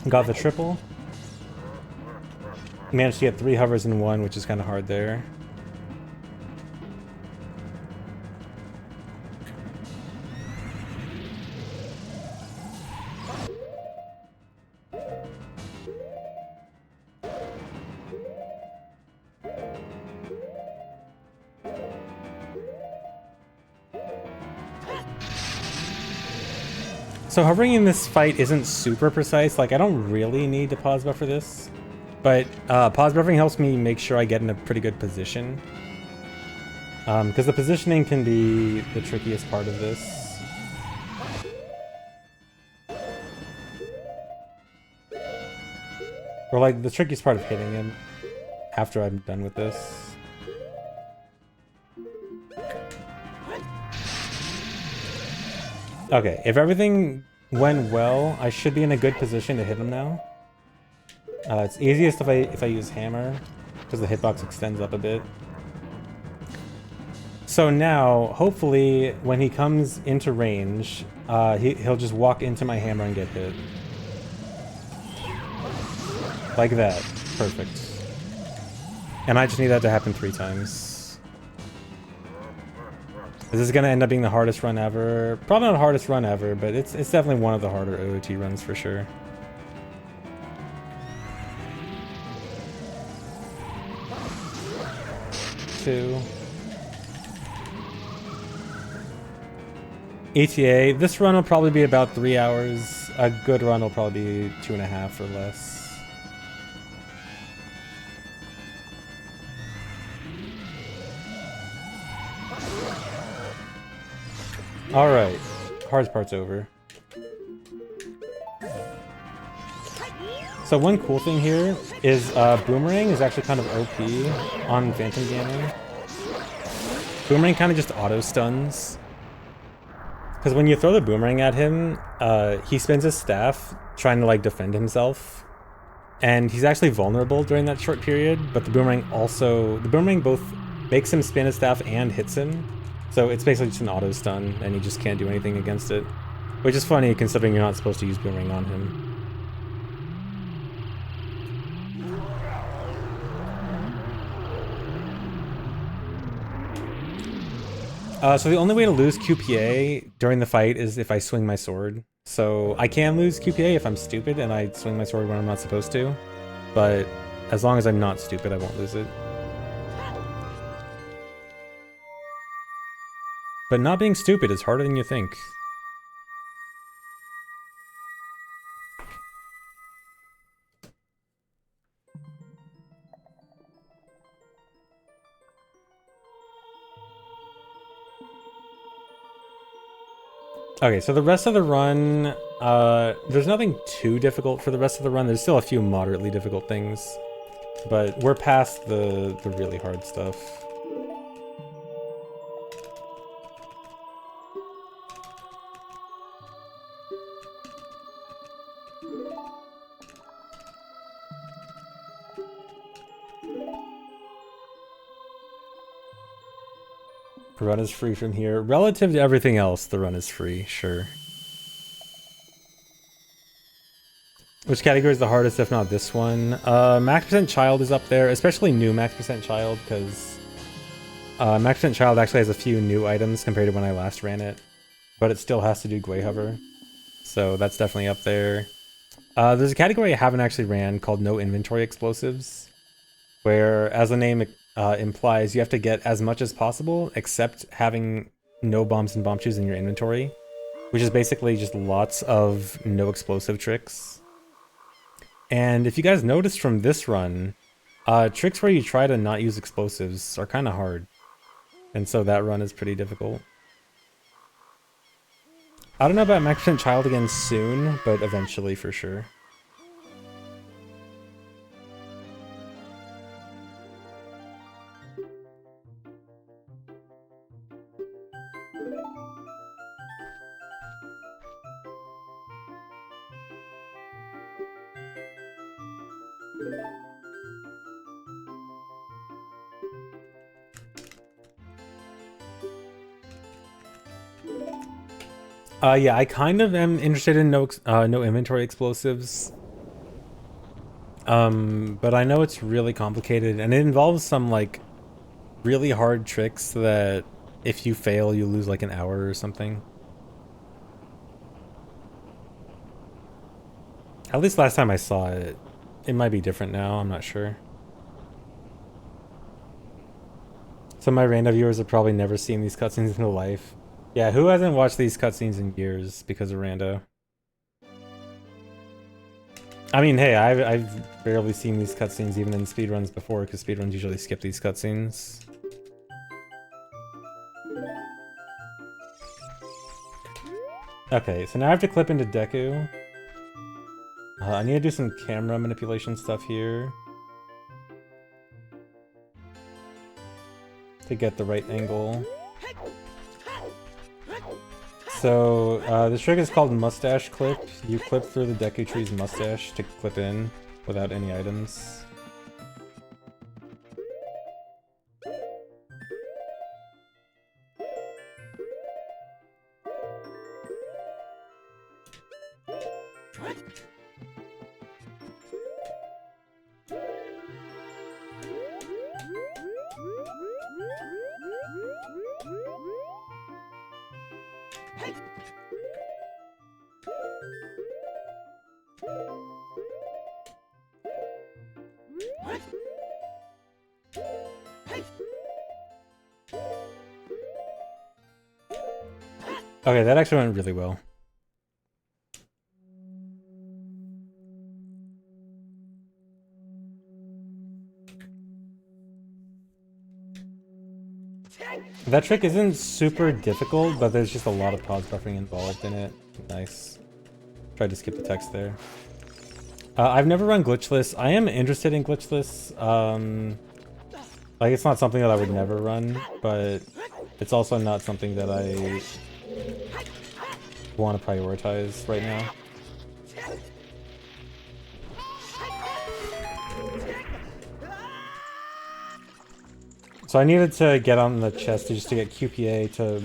Speaker 1: Got the triple. Managed to get 3 hovers in 1, which is kind of hard there. So hovering in this fight isn't super precise, like I don't really need to pause buffer this, but pause buffering helps me make sure I get in a pretty good position. Because the positioning can be the trickiest part of this. Or like the trickiest part of hitting him after I'm done with this. Okay, if everything went well, I should be in a good position to hit him now. It's easiest if I use hammer, because the hitbox extends up a bit. So now, hopefully, when he comes into range, he'll just walk into my hammer and get hit. Like that. Perfect. And I just need that to happen 3 times. This is going to end up being the hardest run ever. Probably not the hardest run ever, but it's definitely one of the harder OOT runs for sure. Two. ETA, this run will probably be about 3 hours. A good run will probably be 2.5 or less. Alright, hard part's over. So one cool thing here is Boomerang is actually kind of OP on Phantom Ganon. Boomerang kind of just auto-stuns. Because when you throw the Boomerang at him, he spins his staff trying to like defend himself. And he's actually vulnerable during that short period, but the Boomerang both makes him spin his staff and hits him. So it's basically just an auto-stun, and he just can't do anything against it. Which is funny, considering you're not supposed to use Boomerang on him. So the only way to lose QPA during the fight is if I swing my sword. So I can lose QPA if I'm stupid and I swing my sword when I'm not supposed to. But as long as I'm not stupid, I won't lose it. But not being stupid is harder than you think. Okay, so the rest of the run, there's nothing too difficult for the rest of the run. There's still a few moderately difficult things, but we're past the really hard stuff. The run is free from here. Relative to everything else, the run is free, sure. Which category is the hardest, if not this one? Max Percent Child is up there, especially new Max Percent Child, because Max Percent Child actually has a few new items compared to when I last ran it, but it still has to do Gwei Hover, so that's definitely up there. There's a category I haven't actually ran called No Inventory Explosives, where, as the name implies, you have to get as much as possible except having no bombs and Bombchus in your inventory, which is basically just lots of no explosive tricks. And if you guys noticed from this run, tricks where you try to not use explosives are kind of hard, and so that run is pretty difficult. I don't know about Max Percent Child again soon, but eventually for sure. Yeah, I kind of am interested in no inventory explosives. But I know it's really complicated, and it involves some, like, really hard tricks that if you fail, you lose, like, an hour or something. At least last time I saw it. It might be different now, I'm not sure. Some of my random viewers have probably never seen these cutscenes in their life. Yeah, who hasn't watched these cutscenes in years because of rando? I mean, hey, I've barely seen these cutscenes even in speedruns before, because speedruns usually skip these cutscenes. Okay, so now I have to clip into Deku. I need to do some camera manipulation stuff here to get the right angle. So, this trick is called Mustache Clip. You clip through the Deku Tree's mustache to clip in without any items. Okay, that actually went really well. That trick isn't super difficult, but there's just a lot of pause buffering involved in it. Nice. Tried to skip the text there. I've never run glitchless. I am interested in glitchless. Like, it's not something that I would never run, but it's also not something that I want to prioritize right now. So I needed to get on the chest just to get QPA to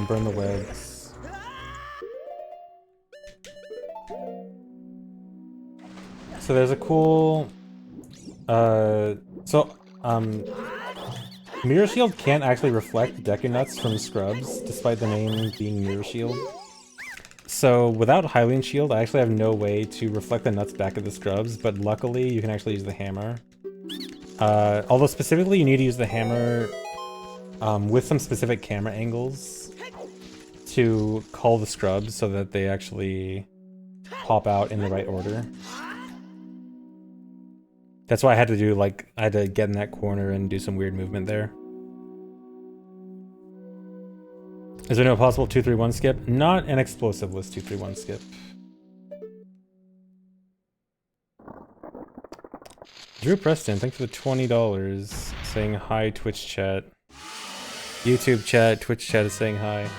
Speaker 1: burn the webs. So there's a cool... Mirror Shield can't actually reflect Deku Nuts from Scrubs, despite the name being Mirror Shield. So without Hylian Shield, I actually have no way to reflect the nuts back at the Scrubs, but luckily you can actually use the hammer. Although specifically you need to use the hammer with some specific camera angles to call the Scrubs so that they actually pop out in the right order. That's why I had to do, like, I had to get in that corner and do some weird movement there. Is there no possible 2-3-1 skip? Not an explosiveless 2-3-1 skip. Drew Preston, thanks for the $20. Saying hi, Twitch chat. YouTube chat, Twitch chat is saying hi.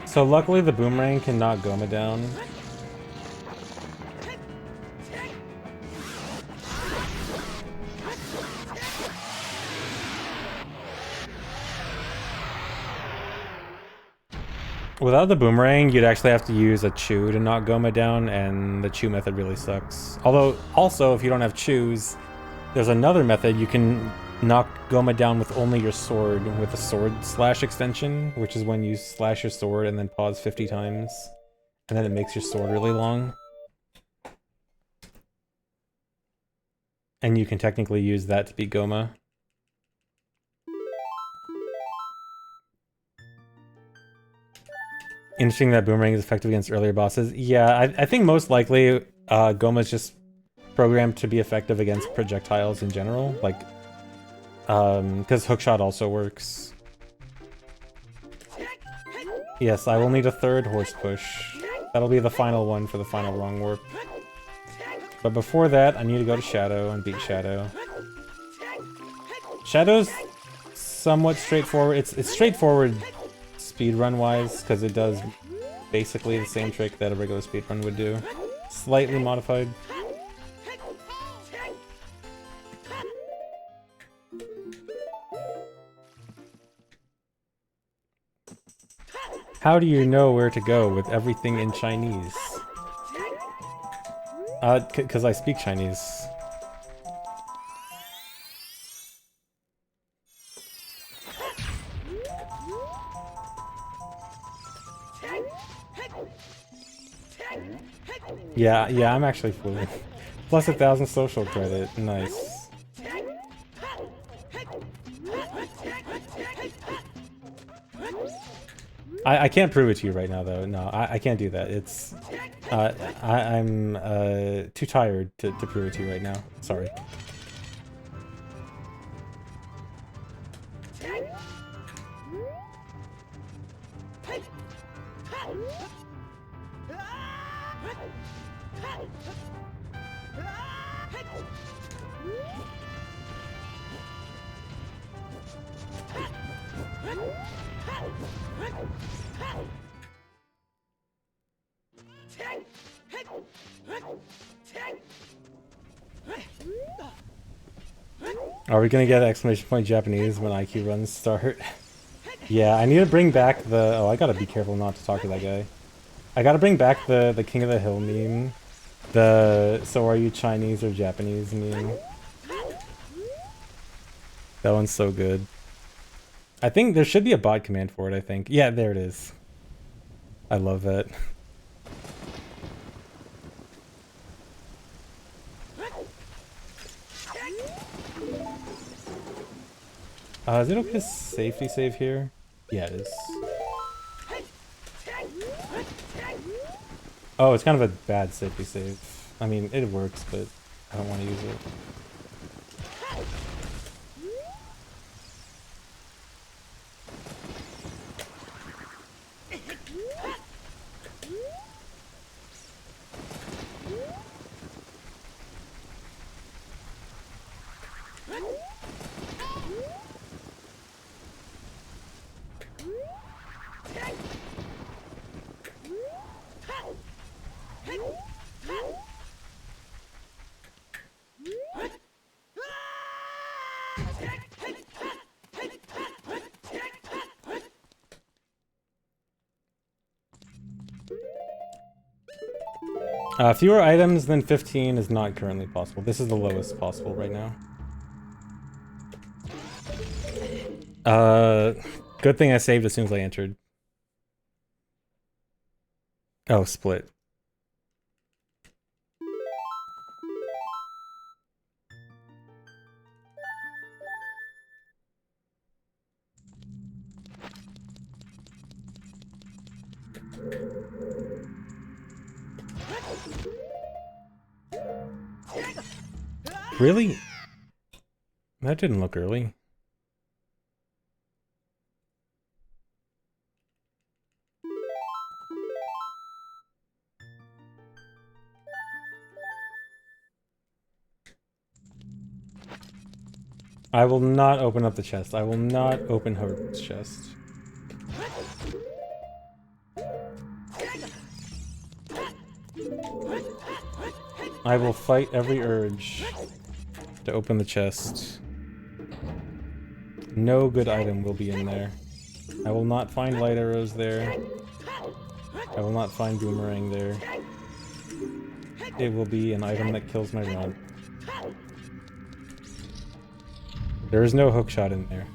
Speaker 1: So luckily the Boomerang can knock Goma down. Without the Boomerang, you'd actually have to use a Chew to knock Goma down, and the Chew method really sucks. Although, also, if you don't have Chews, there's another method. You can knock Goma down with only your sword, with a sword slash extension, which is when you slash your sword and then pause 50 times, and then it makes your sword really long. And you can technically use that to beat Goma. Interesting that Boomerang is effective against earlier bosses. Yeah, I think most likely Goma's just programmed to be effective against projectiles in general. Like, because Hookshot also works. Yes, I will need a third horse push. That'll be the final one for the final wrong warp. But before that, I need to go to Shadow and beat Shadow. Shadow's somewhat straightforward. It's straightforward speedrun-wise, because it does basically the same trick that a regular speedrun would do. Slightly modified. How do you know where to go with everything in Chinese? Because I speak Chinese. Yeah, I'm actually fluent. Plus 1,000 social credit. Nice. I can't prove it to you right now, though. No, I can't do that. It's... I'm too tired to prove it to you right now. Sorry. Are we gonna get exclamation point Japanese when IQ runs start? Yeah, I need to bring back the... Oh, I gotta be careful not to talk to that guy. I gotta bring back the King of the Hill meme. The "so are you Chinese or Japanese" meme. That one's so good. I think there should be a bot command for it, I think. Yeah, there it is. I love that. Is it okay to safety save here? Yeah, it is. Oh, it's kind of a bad safety save. I mean, it works, but I don't want to use it. Fewer items than 15 is not currently possible. This is the lowest possible right now. Good thing I saved as soon as I entered. Oh, split. Really? That didn't look early. I will not open up the chest. I will not open Hope's chest. I will fight every urge to open the chest. No good item will be in there. I will not find light arrows there. I will not find Boomerang there. It will be an item that kills my run. There is no hookshot in there.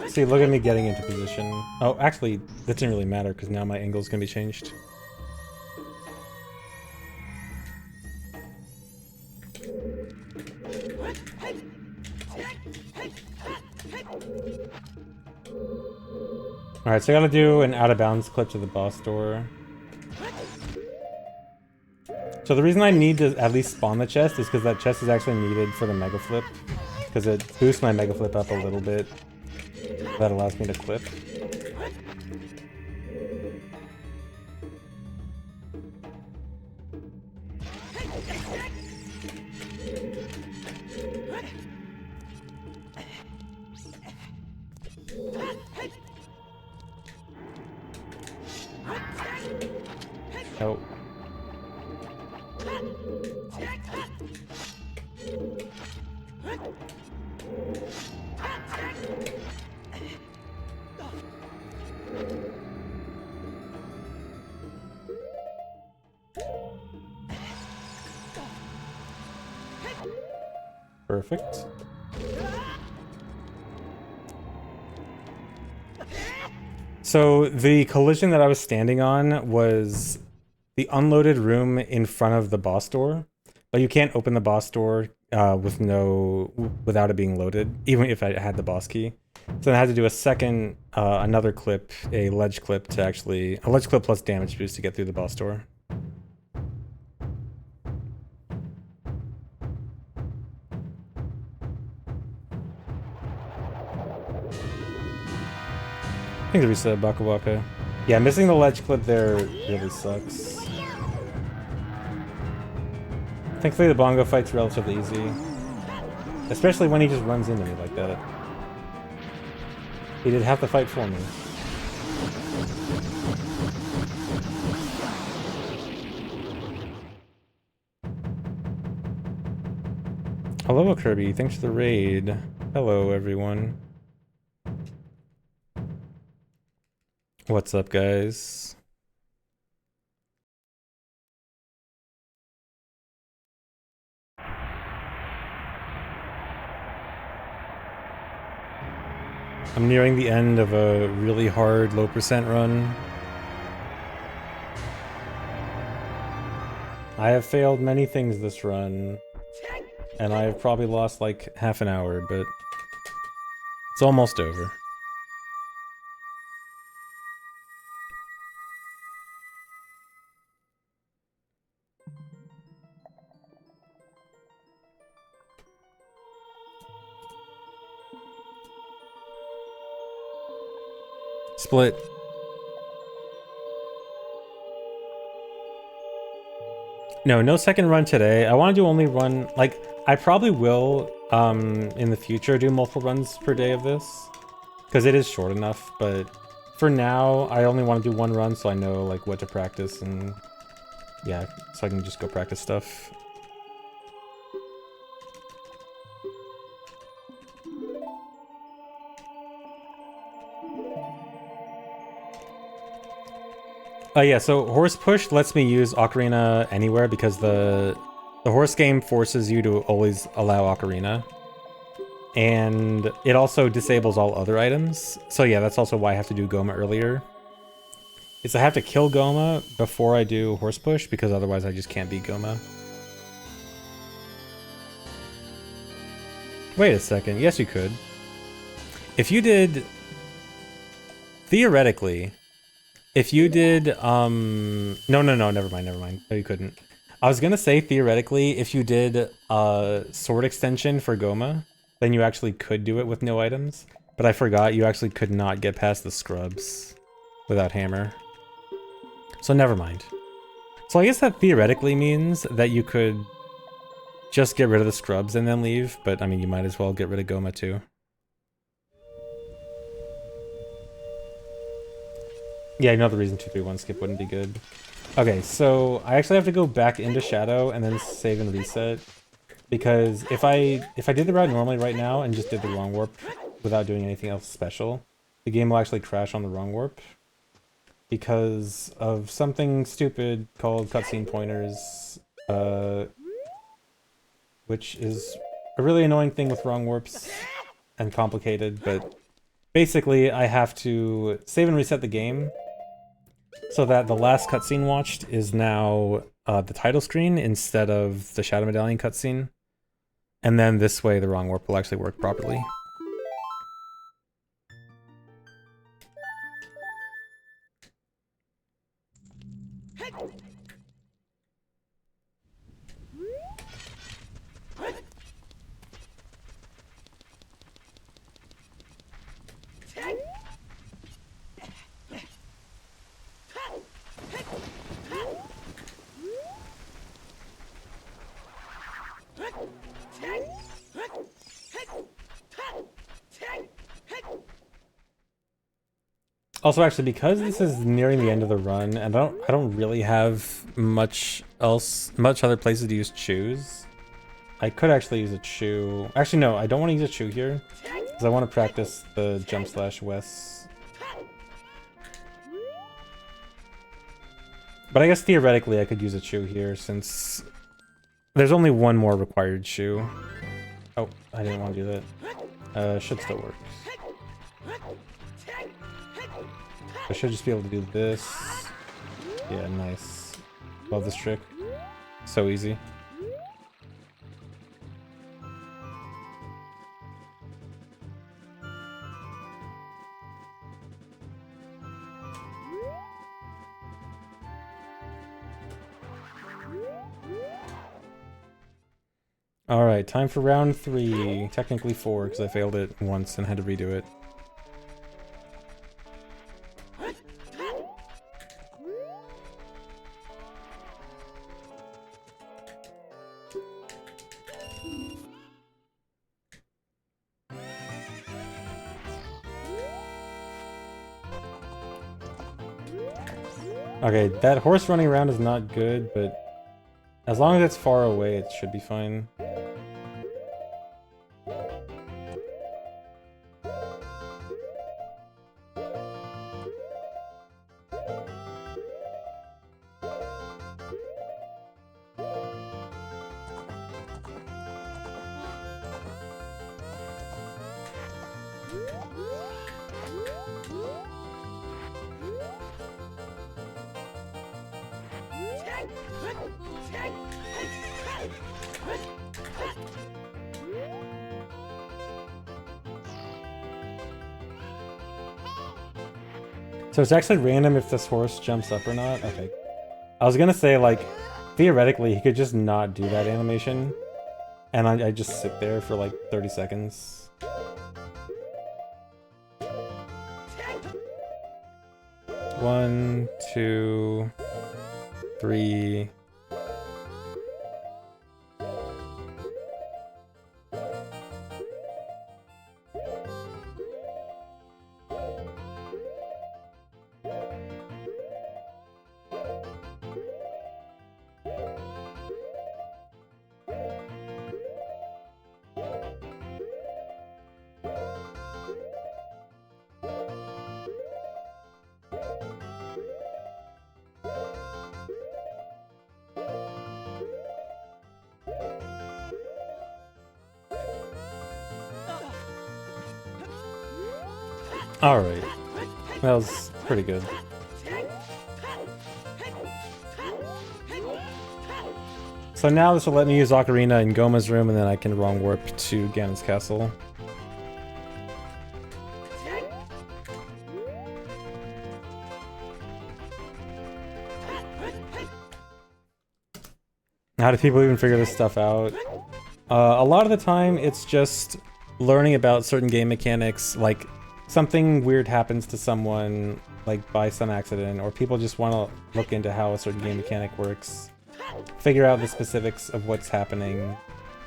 Speaker 1: See, look at me getting into position. Oh, actually, that didn't really matter because now my angle's gonna be changed. Alright, so I gotta do an out-of-bounds clip to the boss door. So the reason I need to at least spawn the chest is because that chest is actually needed for the Mega Flip. Because it boosts my Mega Flip up a little bit. That allows me to clip. Oh. Perfect. So the collision that I was standing on was the unloaded room in front of the boss door, but you can't open the boss door without it being loaded, even if I had the boss key. So I had to do a second, another clip, a ledge clip plus damage boost to get through the boss door. I think the reset Baka Waka. Yeah, missing the ledge clip there really sucks. Thankfully the bongo fight's relatively easy. Especially when he just runs into me like that. He did half the fight for me. Hello Kirby, thanks for the raid. Hello everyone. What's up guys? I'm nearing the end of a really hard low percent run. I have failed many things this run, and I have probably lost like half an hour, but it's almost over. Split. No second run today. I want to do only run, like, I probably will, in the future do multiple runs per day of this, because it is short enough, but for now, I only want to do one run so I know, like, what to practice, and yeah, so I can just go practice stuff. Yeah, so horse push lets me use Ocarina anywhere because the horse game forces you to always allow Ocarina. And it also disables all other items. So yeah, that's also why I have to do Goma earlier. Is I have to kill Goma before I do horse push because otherwise I just can't beat Goma. Wait a second, yes you could. If you did... Theoretically... If you did, no, never mind. No, you couldn't. I was gonna say, theoretically, if you did sword extension for Goma, then you actually could do it with no items. But I forgot you actually could not get past the scrubs without hammer. So never mind. So I guess that theoretically means that you could just get rid of the scrubs and then leave, but I mean, you might as well get rid of Goma too. Yeah, another reason 231 skip wouldn't be good. Okay, so I actually have to go back into Shadow and then save and reset. Because if I did the route normally right now and just did the wrong warp without doing anything else special, the game will actually crash on the wrong warp. Because of something stupid called cutscene pointers, which is a really annoying thing with wrong warps and complicated, but basically I have to save and reset the game so that the last cutscene watched is now the title screen instead of the Shadow Medallion cutscene. And then this way the wrong warp will actually work properly. Also, actually, because this is nearing the end of the run, and I don't really have much other places to use Chews. I could actually use a Chew. Actually, no, I don't want to use a Chew here, because I want to practice the jump slash Wes. But I guess theoretically I could use a Chew here, since there's only one more required Chew. Oh, I didn't want to do that. Should still work. I should just be able to do this. Yeah, nice. Love this trick. So easy. Alright, time for round 3. Technically 4, because I failed it once and had to redo it. Okay, that horse running around is not good, but as long as it's far away, it should be fine. So it's actually random if this horse jumps up or not? Okay. I was gonna say, like, theoretically, he could just not do that animation, and I just sit there for like 30 seconds. One, two, three. Alright. That was pretty good. So now this will let me use Ocarina in Goma's room, and then I can wrong warp to Ganon's castle. How do people even figure this stuff out? A lot of the time, it's just learning about certain game mechanics, like something weird happens to someone, like by some accident, or people just want to look into how a certain game mechanic works, figure out the specifics of what's happening,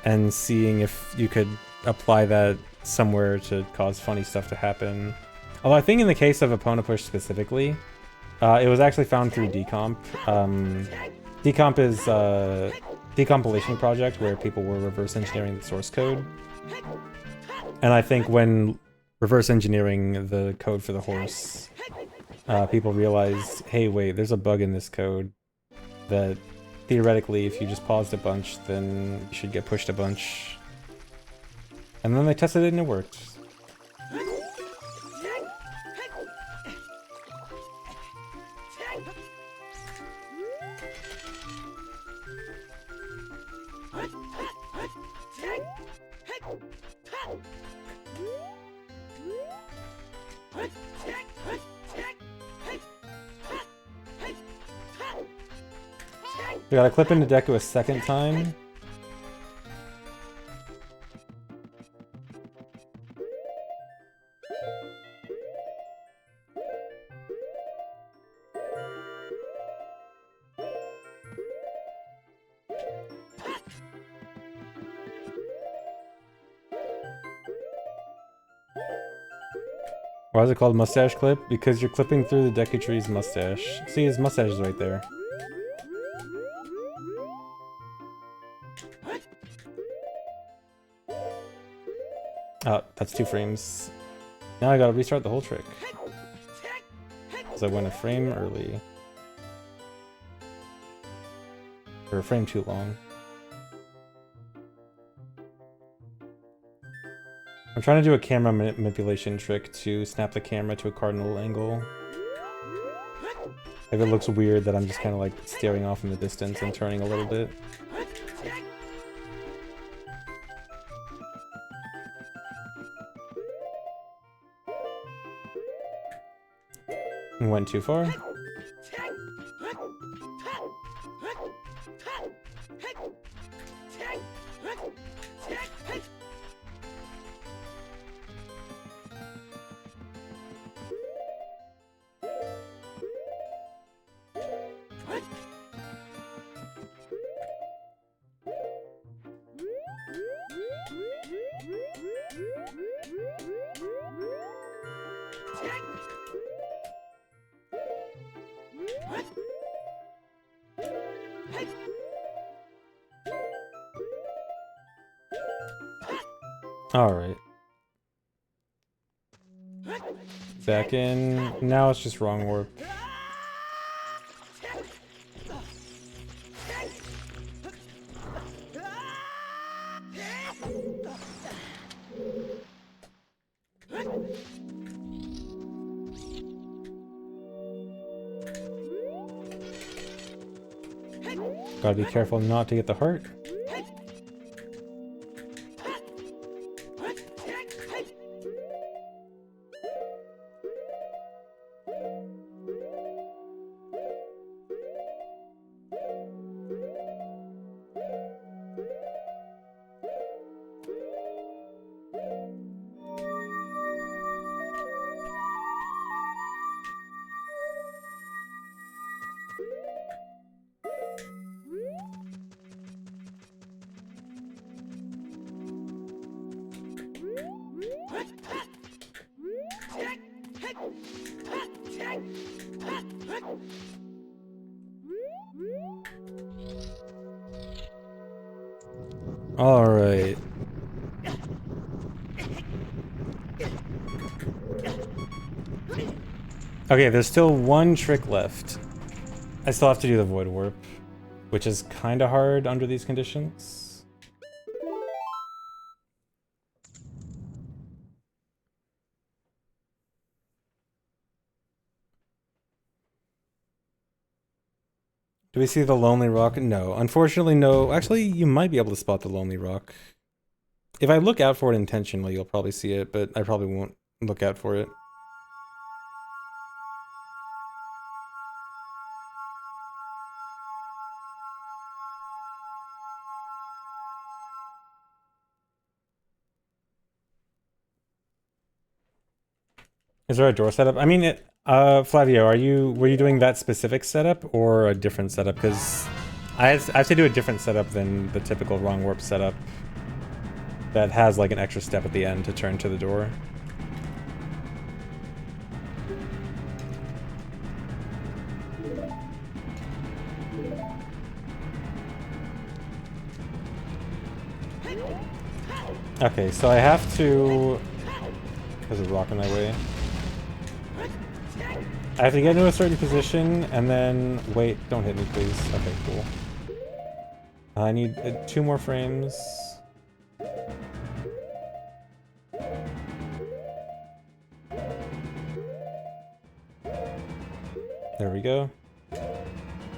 Speaker 1: and seeing if you could apply that somewhere to cause funny stuff to happen. Although I think in the case of Epona specifically, it was actually found through Decomp. Decomp is a decompilation project where people were reverse engineering the source code. And I think when reverse engineering the code for the horse, people realized, hey, wait, there's a bug in this code that theoretically, if you just paused a bunch, then you should get pushed a bunch. And then they tested it and it worked. We gotta clip into Deku a second time. Why is it called mustache clip? Because you're clipping through the Deku Tree's mustache. See, his mustache is right there. Oh, that's 2 frames. Now I gotta restart the whole trick. Because I went a frame early. Or a frame too long. I'm trying to do a camera manipulation trick to snap the camera to a cardinal angle. If it looks weird that I'm just kind of like staring off in the distance and turning a little bit. Went too far. Alright. Back in. Now it's just wrong warp. Gotta be careful not to get the heart. All right. Okay, there's still one trick left. I still have to do the Void Warp, which is kind of hard under these conditions. Do we see the Lonely Rock? No. Unfortunately, no. Actually, you might be able to spot the Lonely Rock. If I look out for it intentionally, you'll probably see it, but I probably won't look out for it. Is there a door setup? I mean, Flavio, were you doing that specific setup or a different setup? Because I have to do a different setup than the typical wrong warp setup that has like an extra step at the end to turn to the door. Okay, so I have to... There's a rock in my way. I have to get into a certain position and then... Wait, don't hit me, please. Okay, cool. I need 2 more frames. There we go.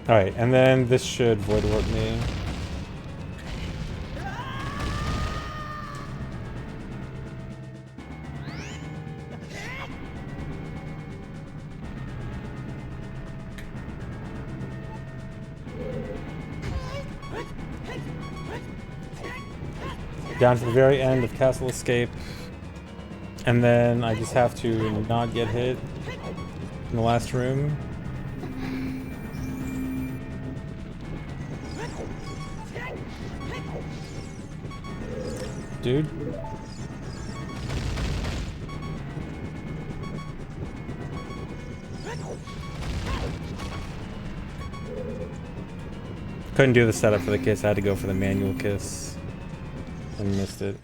Speaker 1: Alright, and then this should void warp me. Down to the very end of Castle Escape. And then I just have to not get hit in the last room. Dude. Couldn't do the setup for the kiss, I had to go for the manual kiss. And missed it.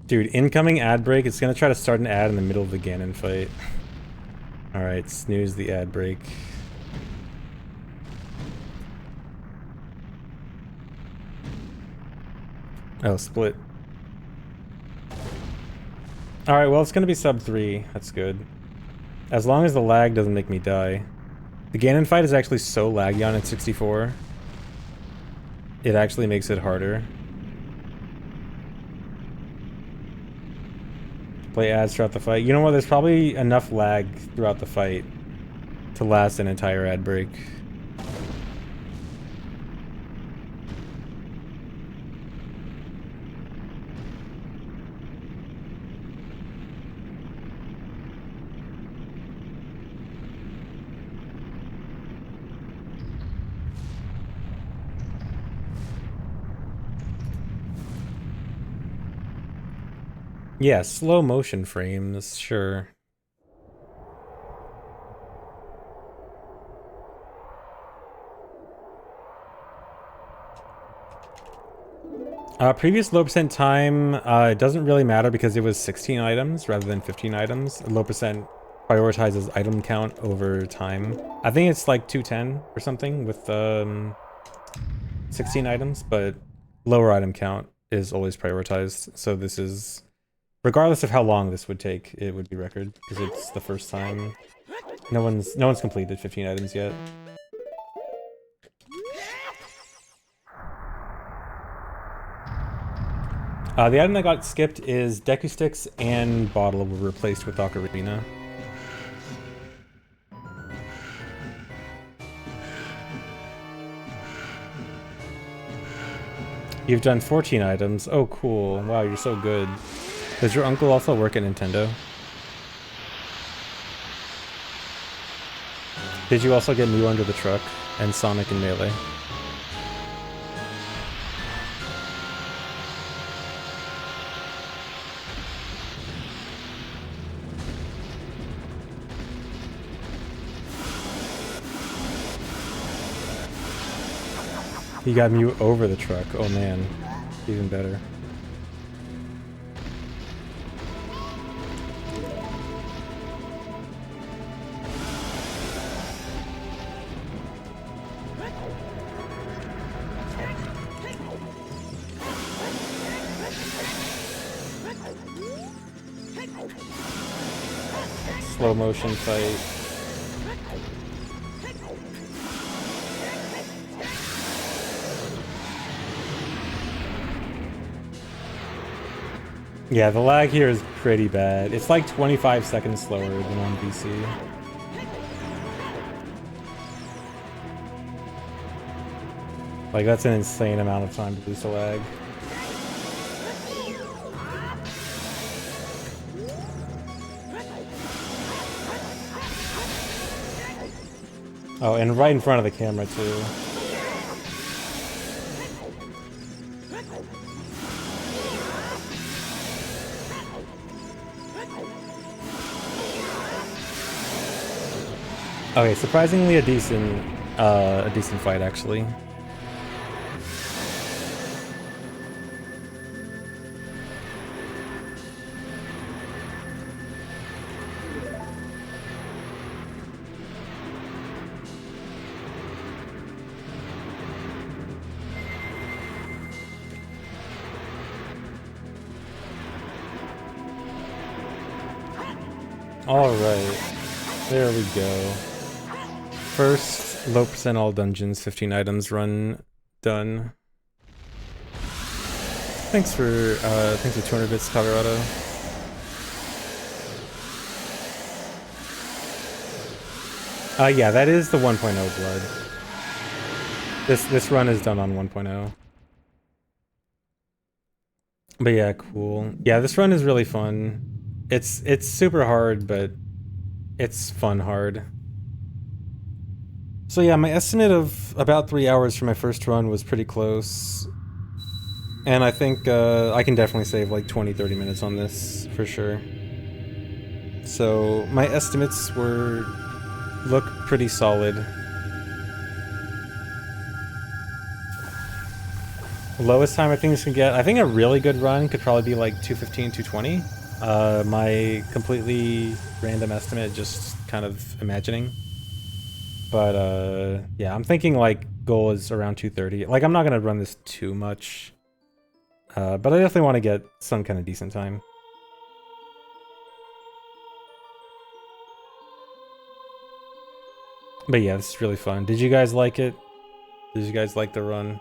Speaker 1: Dude, incoming ad break. It's gonna try to start an ad in the middle of the Ganon fight. Alright, snooze the ad break. Oh, split. Alright, well, it's gonna be sub 3. That's good. As long as the lag doesn't make me die. The Ganon fight is actually so laggy on at 64. It actually makes it harder. Play ads throughout the fight. You know what? There's probably enough lag throughout the fight to last an entire ad break. Yeah, slow motion frames, sure. Previous low percent time, it doesn't really matter because it was 16 items rather than 15 items. Low percent prioritizes item count over time. I think it's like 210 or something with 16 items, but lower item count is always prioritized. So this is Regardless of how long this would take, it would be record because it's the first time. No one's completed 15 items yet. The item that got skipped is Deku Sticks and Bottle were replaced with Ocarina. You've done 14 items. Oh, cool. Wow, you're so good. Does your uncle also work at Nintendo? Did you also get Mew Under the Truck and Sonic and Melee? He got Mew over the truck. Oh man, even better. Slow motion fight. Yeah, the lag here is pretty bad. It's like 25 seconds slower than on PC. Like, that's an insane amount of time to boost a lag. Oh, and right in front of the camera, too. Okay, surprisingly a decent fight, actually. Alright, there we go. First, low percent all dungeons, 15 items run done. Thanks for 200 bits, Colorado. Yeah, that is the 1.0 blood. This run is done on 1.0. But yeah, cool. Yeah, this run is really fun. It's super hard, but it's fun hard. So yeah, my estimate of about 3 hours for my first run was pretty close. And I think I can definitely save like 20-30 minutes on this, for sure. So my estimates look pretty solid. Lowest time I think this can get, I think a really good run could probably be like 215, 220. My completely random estimate, just kind of imagining. But yeah, I'm thinking like goal is around 230. Like, I'm not gonna run this too much. But I definitely want to get some kind of decent time. But yeah, this is really fun. Did you guys like it? Did you guys like the run?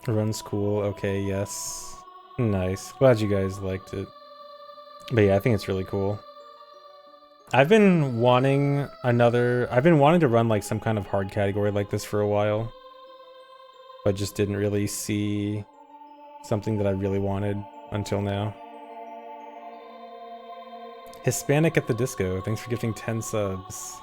Speaker 1: The run's cool. Okay, yes. Nice. Glad you guys liked it. But yeah, I think it's really cool. I've been wanting to run like some kind of hard category like this for a while. But just didn't really see something that I really wanted until now. Hispanic at the Disco, thanks for gifting 10 subs.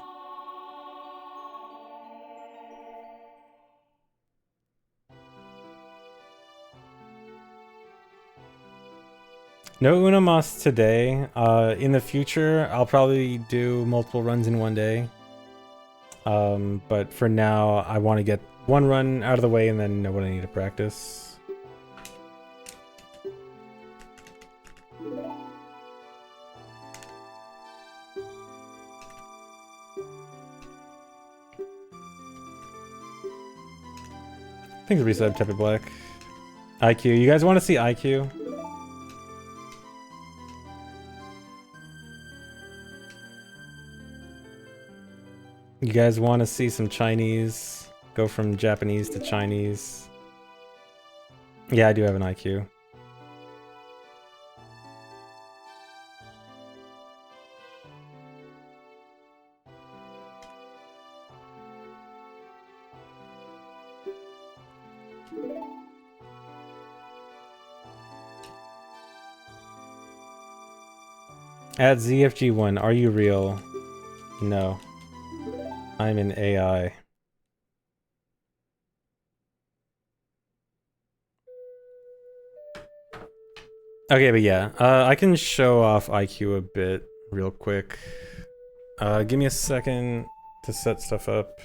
Speaker 1: No Unamas today. In the future, I'll probably do multiple runs in one day. But for now, I want to get one run out of the way and then know what I need to practice. Thanks, resub, Tepid Black. IQ. You guys want to see IQ? You guys want to see some Chinese? Go from Japanese to Chinese? Yeah, I do have an IQ. At ZFG1, are you real? No. I'm an AI. Okay, but yeah, I can show off IQ a bit real quick. Give me a second to set stuff up.